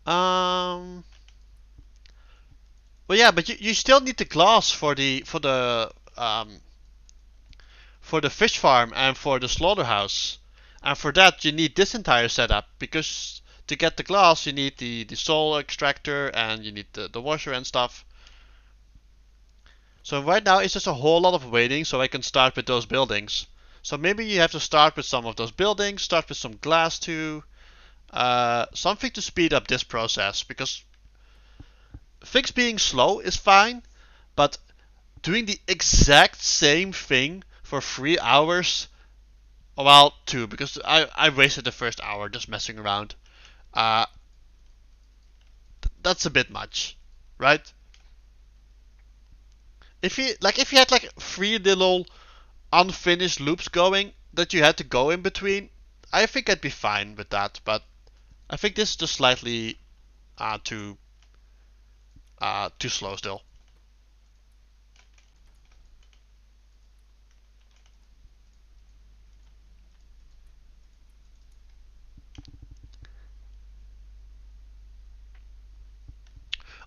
Um. Well, yeah, but you still need the glass for the fish farm and for the slaughterhouse. And for that, you need this entire setup because to get the glass, you need the soul extractor and you need the washer and stuff. So right now, it's just a whole lot of waiting so I can start with those buildings. So maybe you have to start with some of those buildings, start with some glass too, something to speed up this process because things being slow is fine, but doing the exact same thing for 3 hours. Well, two, because I wasted the first hour just messing around. Uh, that's a bit much, right? If you had like three little unfinished loops going that you had to go in between, I think I'd be fine with that. But I think this is just slightly too slow still.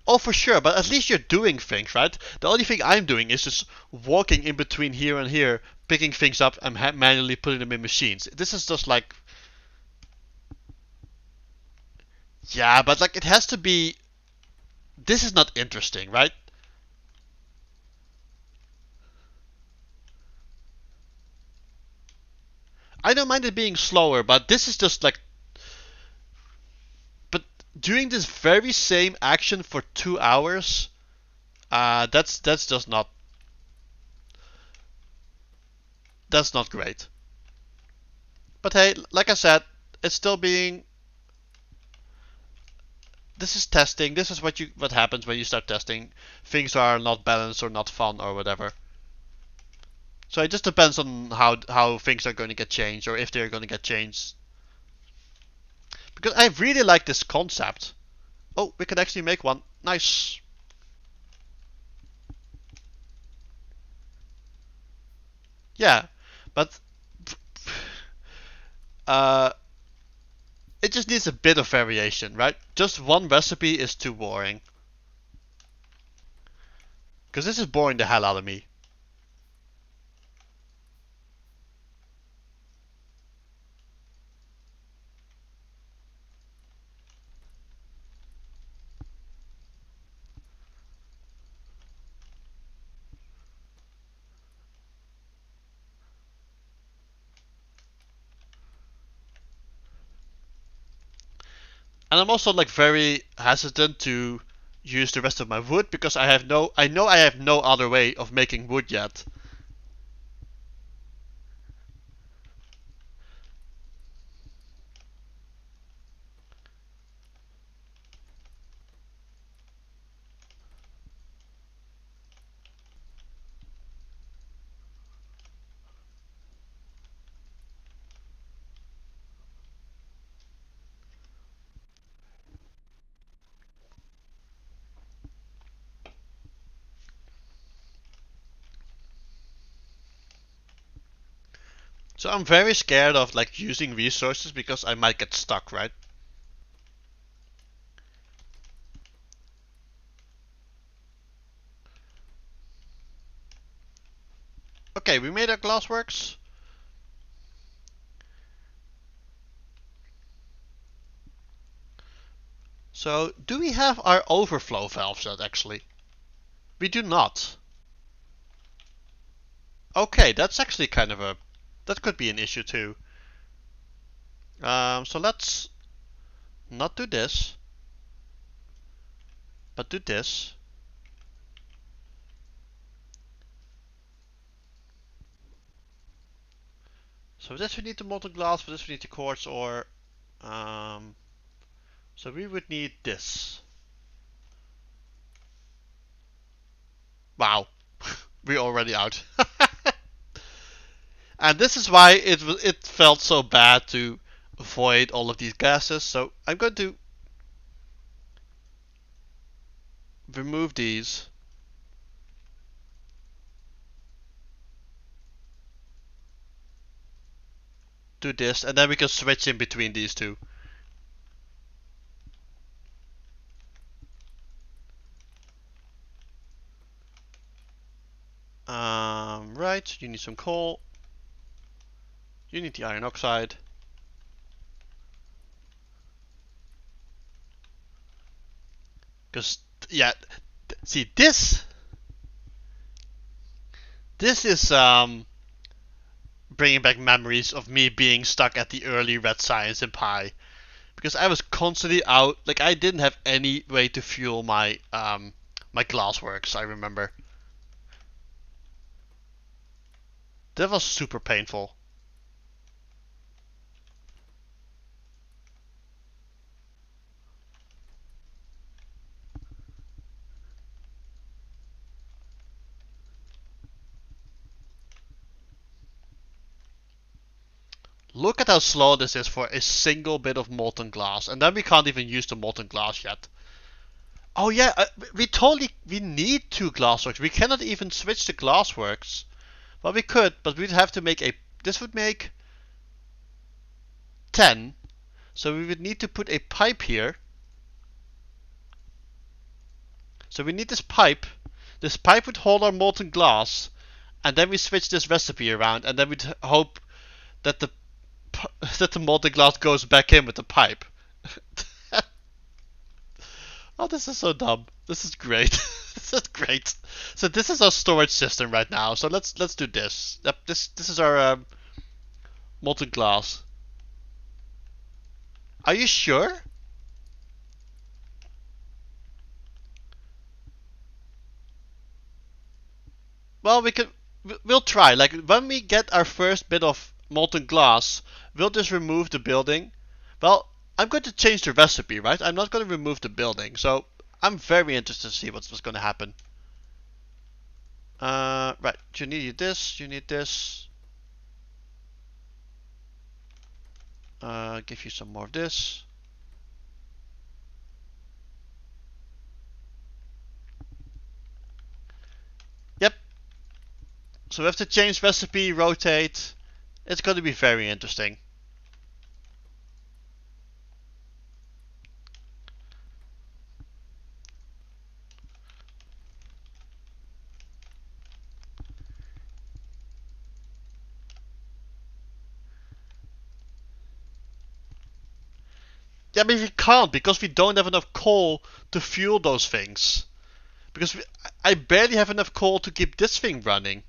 Oh, for sure, but at least you're doing things, right? The only thing I'm doing is just walking in between here and here, picking things up and manually putting them in machines. This is just like, yeah, but like it has to be. This is not interesting, right? I don't mind it being slower, but this is just like, but doing this very same action for 2 hours, that's just that's not great. But hey, like I said, it's still being. This is testing. This is what happens when you start testing. Things are not balanced or not fun or whatever. So it just depends on how things are going to get changed or if they're going to get changed. Because I really like this concept. Oh, we can actually make one. Nice. Yeah, but uh, it just needs a bit of variation, right? Just one recipe is too boring. Because this is boring the hell out of me. And I'm also like very hesitant to use the rest of my wood because I know I have no other way of making wood yet. So I'm very scared of like using resources because I might get stuck, right? Okay, we made our glassworks. So do we have our overflow valves yet actually? We do not. Okay, that's actually kind of a, that could be an issue too. So let's not do this, but do this. So for this we need the molten glass, for this we need the quartz ore. Um, so we would need this. Wow, we're already out. And this is why it felt so bad to avoid all of these gases. So I'm going to remove these. Do this, and then we can switch in between these two. Right, you need some coal. You need the iron oxide. Because, yeah, see, this is bringing back memories of me being stuck at the early red science in Pi. Because I was constantly out, like, I didn't have any way to fuel my, my glassworks, I remember. That was super painful. Look at how slow this is for a single bit of molten glass, and then we can't even use the molten glass yet. Oh yeah, we need two glassworks. We cannot even switch the glassworks. Well, we could, but we'd have to make a. This would make 10. So we would need to put a pipe here. So we need this pipe. This pipe would hold our molten glass, and then we switch this recipe around, and then we'd hope that the that the molten glass goes back in with the pipe. Oh, this is so dumb. This is great. This is great. So this is our storage system right now. So let's do this. Yep, this is our molten glass. Are you sure? Well, we'll try. Like when we get our first bit of molten glass, we'll just remove the building. Well, I'm going to change the recipe, right? I'm not going to remove the building. So I'm very interested to see what's going to happen. Right. You need this. You need this. Give you some more of this. Yep. So we have to change recipe, rotate. It's going to be very interesting. Yeah, but we can't because we don't have enough coal to fuel those things. Because I barely have enough coal to keep this thing running.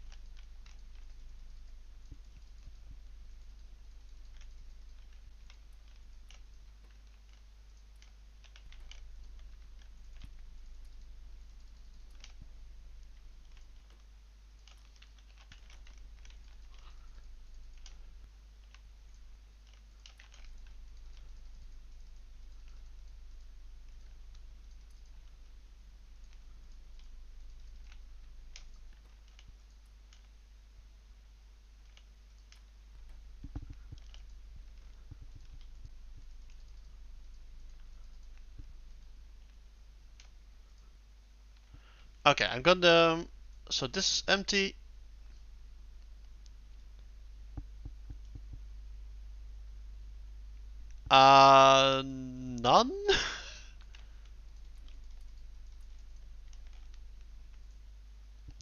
Okay, I'm gonna. So this is empty. None?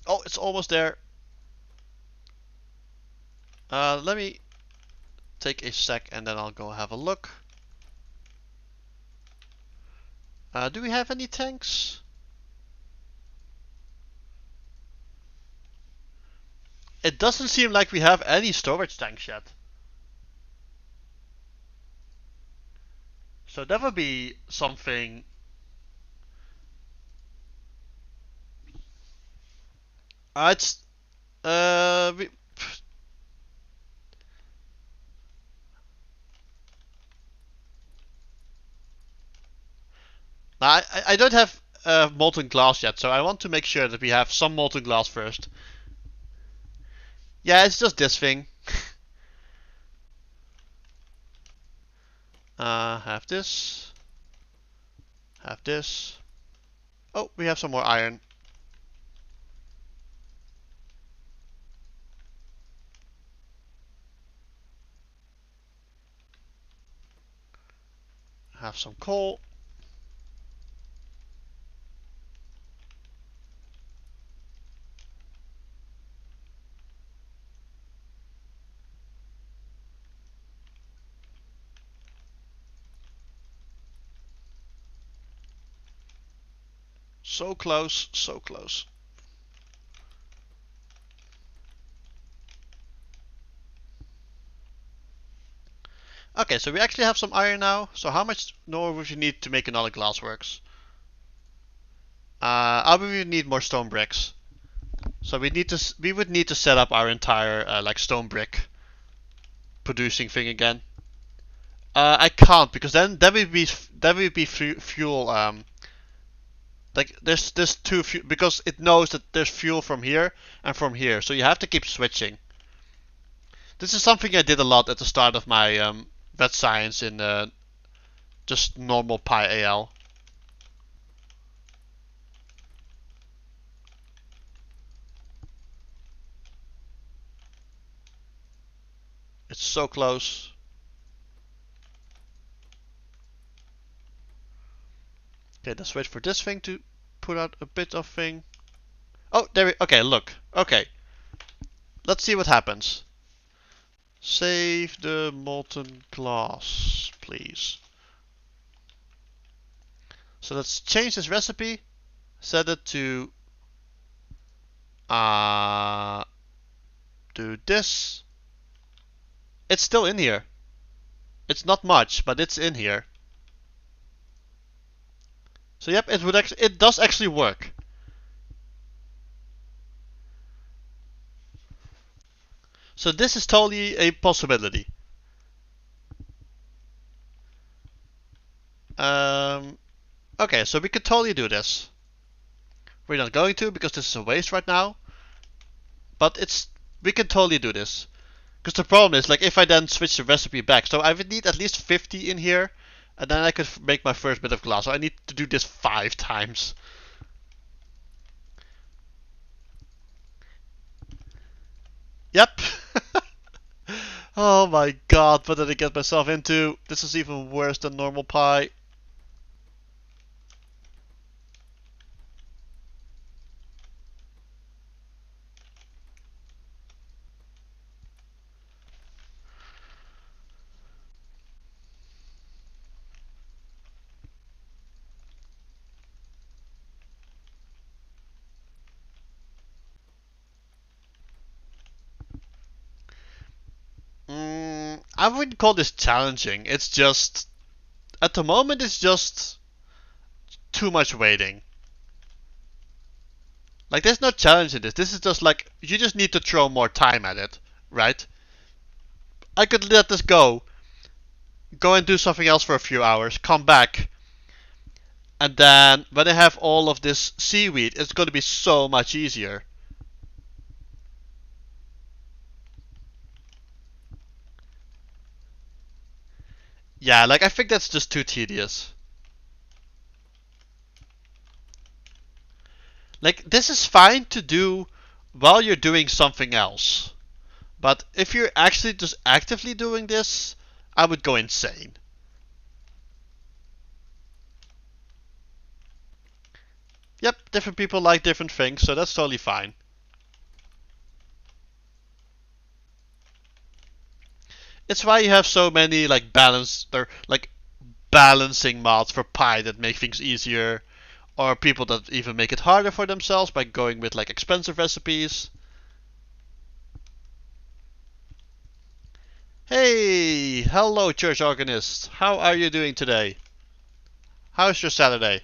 Oh, it's almost there. Let me take a sec and then I'll go have a look. Do we have any tanks? It doesn't seem like we have any storage tanks yet. So that would be something. It's we, I don't have molten glass yet, so I want to make sure that we have some molten glass first. Yeah, it's just this thing. Have this. Have this. Oh, we have some more iron. Have some coal. So close, so close. Okay, so we actually have some iron now. So how much more would you need to make another glassworks? I would need more stone bricks. So we would need to set up our entire like stone brick producing thing again. I can't because then that would be fuel. Like there's two fuel because it knows that there's fuel from here and from here. So you have to keep switching. This is something I did a lot at the start of my vet science in just normal PyAL. It's so close. Okay, let's wait for this thing to put out a bit of thing. Oh, there we, okay, look. Okay. Let's see what happens. Save the molten glass, please. So let's change this recipe. Set it to do this. It's still in here. It's not much, but it's in here. So yep, it does actually work. So this is totally a possibility. Okay, so we could totally do this. We're not going to because this is a waste right now. But we can totally do this. Because the problem is, like, if I then switch the recipe back, so I would need at least 50 in here, and then I could make my first bit of glass. So I need to do this 5 times. Yep. Oh my god, what did I get myself into? This is even worse than normal pie. I wouldn't call this challenging. It's just, at the moment, it's just too much waiting. Like, there's no challenge in this. This is just like, you just need to throw more time at it, right? I could let this go and do something else for a few hours, come back, and then when I have all of this seaweed, it's going to be so much easier. Yeah, like I think that's just too tedious. Like, this is fine to do while you're doing something else. But if you're actually just actively doing this, I would go insane. Yep, different people like different things, so that's totally fine. It's why you have so many like balancing mods for Pi that make things easier, or people that even make it harder for themselves by going with like expensive recipes. Hey, hello church organist. How are you doing today? How's your Saturday?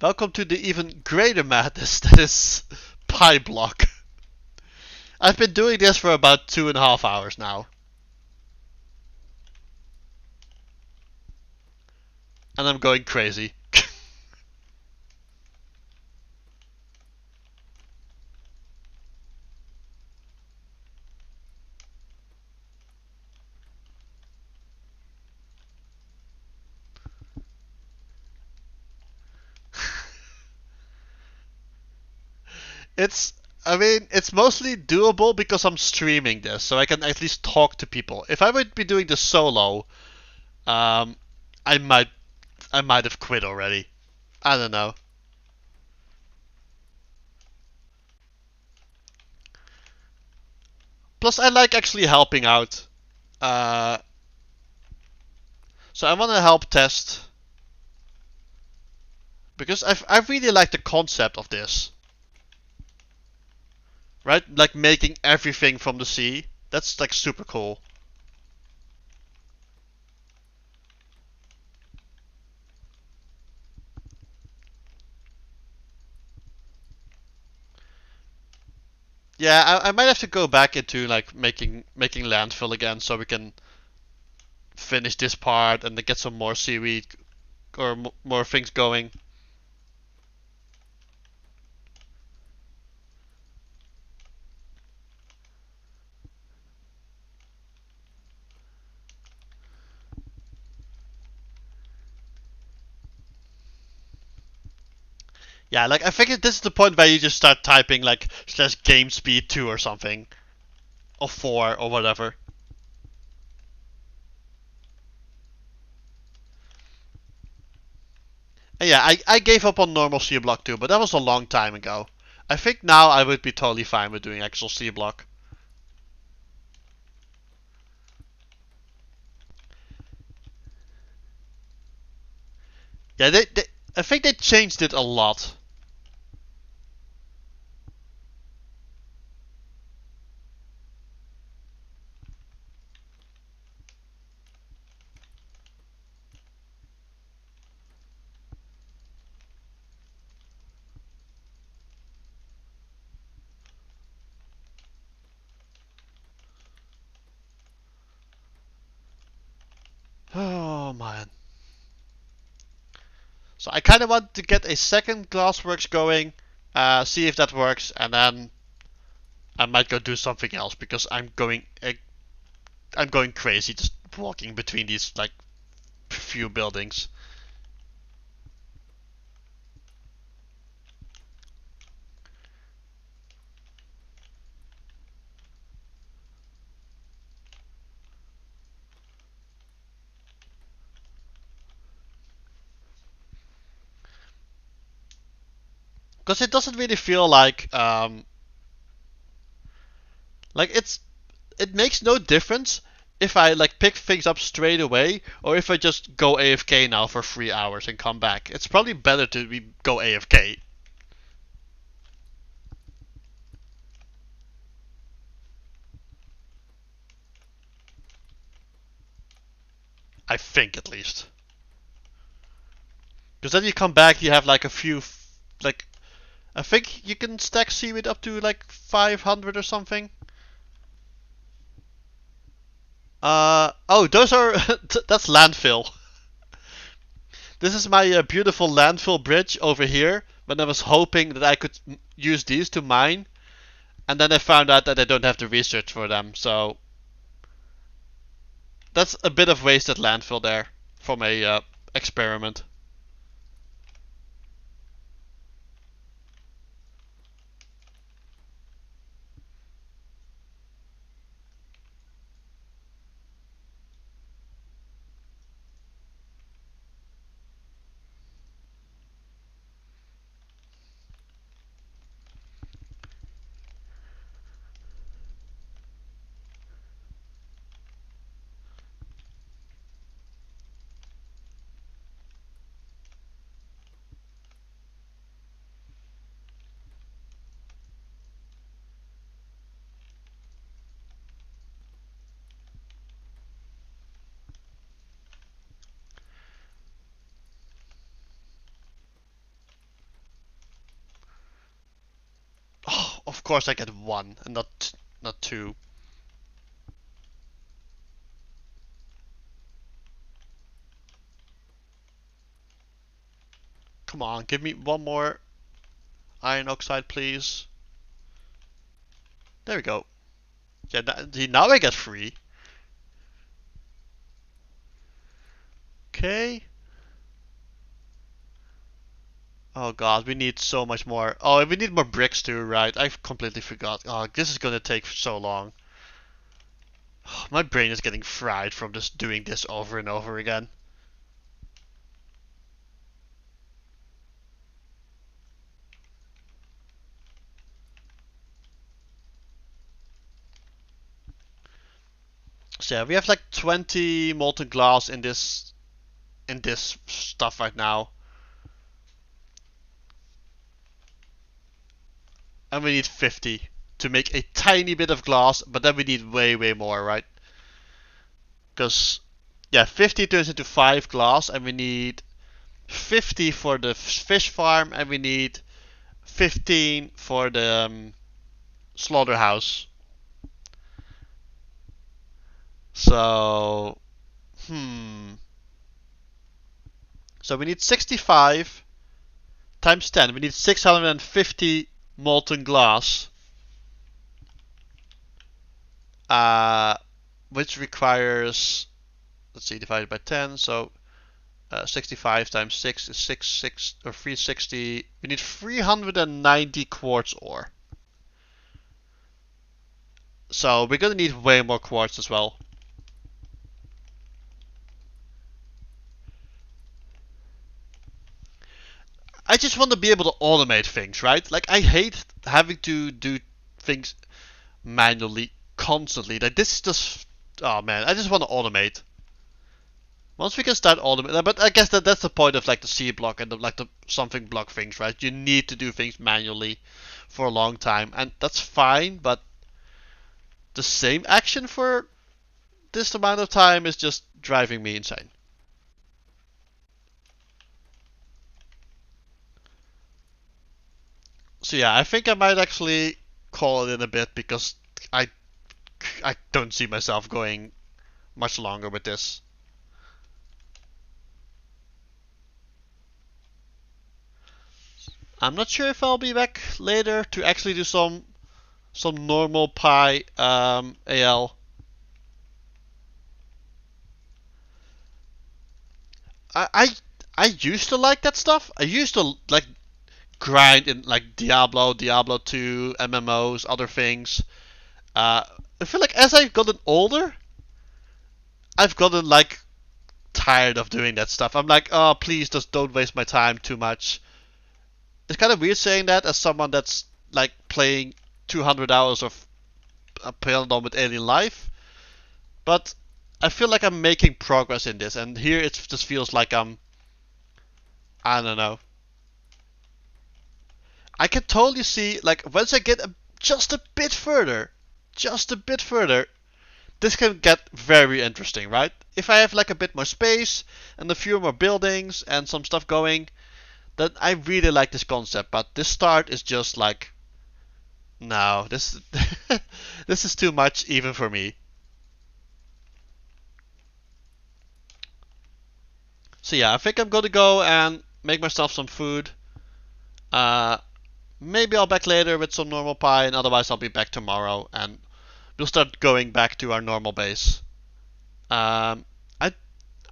Welcome to the even greater madness that is PyBlock. I've been doing this for about 2.5 hours now. And I'm going crazy. It's I mean, it's mostly doable because I'm streaming this, so I can at least talk to people. If I would be doing this solo, um, I might I might have quit already. I don't know. Plus, I like actually helping out. Uh, so I want to help test because I really like the concept of this, right? Like making everything from the sea. That's like super cool. Yeah, I might have to go back into like making landfill again so we can finish this part and then get some more seaweed or more things going. Yeah, like I think this is the point where you just start typing like slash game speed 2 or something, or 4 or whatever. And yeah, I gave up on normal C block too, but that was a long time ago. I think now I would be totally fine with doing actual C block. Yeah, I think they changed it a lot. Oh man. So I kind of want to get a second Glassworks going, see if that works, and then I might go do something else because I'm going crazy just walking between these like few buildings. Because it doesn't really feel like it makes no difference if I like pick things up straight away or if I just go AFK now for 3 hours and come back. It's probably better to go AFK. I think at least. Because then you come back, you have like a few like I think you can stack seaweed up to like 500 or something. Oh, those are that's landfill. This is my beautiful landfill bridge over here. When I was hoping that I could use these to mine, and then I found out that I don't have the research for them. So that's a bit of wasted landfill there from a experiment. course I get 1 and not 2. Come on, give me 1 more iron oxide, please. There we go. Yeah, now I get 3. Okay. Oh god, we need so much more. Oh, we need more bricks too, right? I completely forgot. Oh, this is gonna take so long. My brain is getting fried from just doing this over and over again. So yeah, we have like 20 molten glass in this stuff right now. And we need 50 to make a tiny bit of glass, but then we need way, way more, right? Because, yeah, 50 turns into 5 glass, and we need 50 for the fish farm, and we need 15 for the slaughterhouse. So, So we need 65 times 10. We need 650 molten glass. Which requires, let's see, divided by 10. So 65 times 6 is 360. We need 390 quartz ore. So we're gonna need way more quartz as well. I just want to be able to automate things, right? Like, I hate having to do things manually constantly. Like, this is just, oh man, I just want to automate. Once we can start automating, but I guess that's the point of like the C block and the something block things, right? You need to do things manually for a long time, and that's fine. But the same action for this amount of time is just driving me insane. So yeah, I think I might actually call it in a bit because I I don't see myself going much longer with this. I'm not sure if I'll be back later to actually do some normal Pi AL. I, I I used to like that stuff. I used to like grind in like Diablo 2, MMOs, other things. I feel like as I've gotten older, I've gotten like tired of doing that stuff. I'm like, oh, please just don't waste my time too much. It's kind of weird saying that as someone that's like playing 200 hours of Pyanodon with Alien Life, but I feel like I'm making progress in this, and here it just feels like I don't know. I can totally see, like, once I get just a bit further, this can get very interesting, right? If I have like a bit more space and a few more buildings and some stuff going, then I really like this concept. But this start is just like, no, this this is too much even for me. So yeah, I think I'm gonna go and make myself some food. Uh, Maybe I'll back later with some normal pie, and otherwise I'll be back tomorrow, and we'll start going back to our normal base. Um, I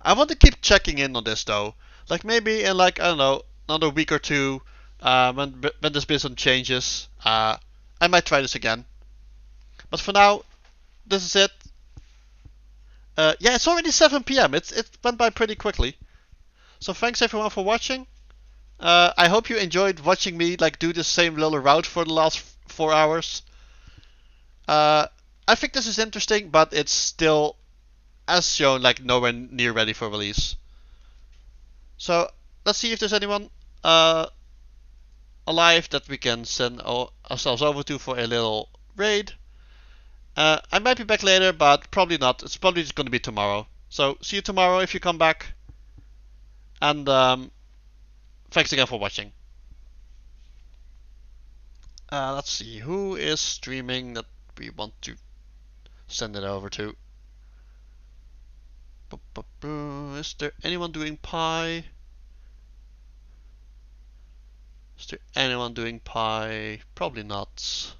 I want to keep checking in on this though. Like maybe in like, I don't know, another week or two, when there's been some changes, I might try this again. But for now, this is it. Yeah, it's already 7 p.m. It went by pretty quickly. So thanks everyone for watching. I hope you enjoyed watching me like do the same little route for the last 4 hours. I think this is interesting, but it's still, as shown, like nowhere near ready for release. So let's see if there's anyone alive that we can send ourselves over to for a little raid. I might be back later, but probably not. It's probably just going to be tomorrow. So see you tomorrow if you come back. And thanks again for watching. Let's see, who is streaming that we want to send it over to? Is there anyone doing Pi? Is there anyone doing Pi? Probably not.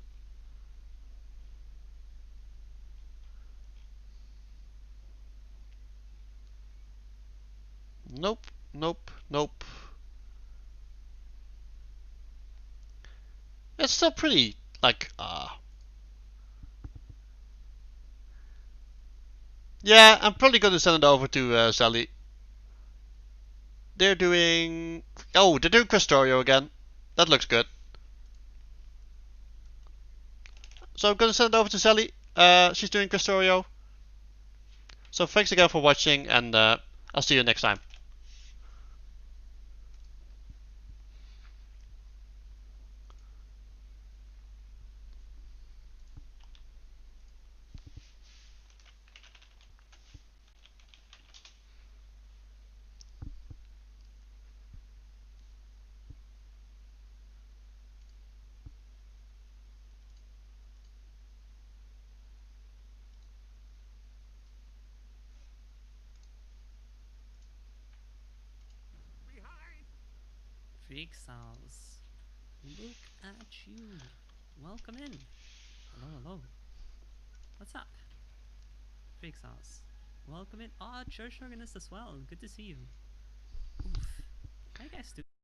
Nope, nope, nope. It's still pretty, like, yeah, I'm probably going to send it over to Sally. They're doing. Oh, they're doing Questorio again. That looks good. So I'm going to send it over to Sally. She's doing Questorio. So thanks again for watching, and I'll see you next time. Freaks House. Look at you. Welcome in. Hello, hello. What's up? Freaks House. Welcome in. Oh, church organist as well. Good to see you. Oof. How you guys doing?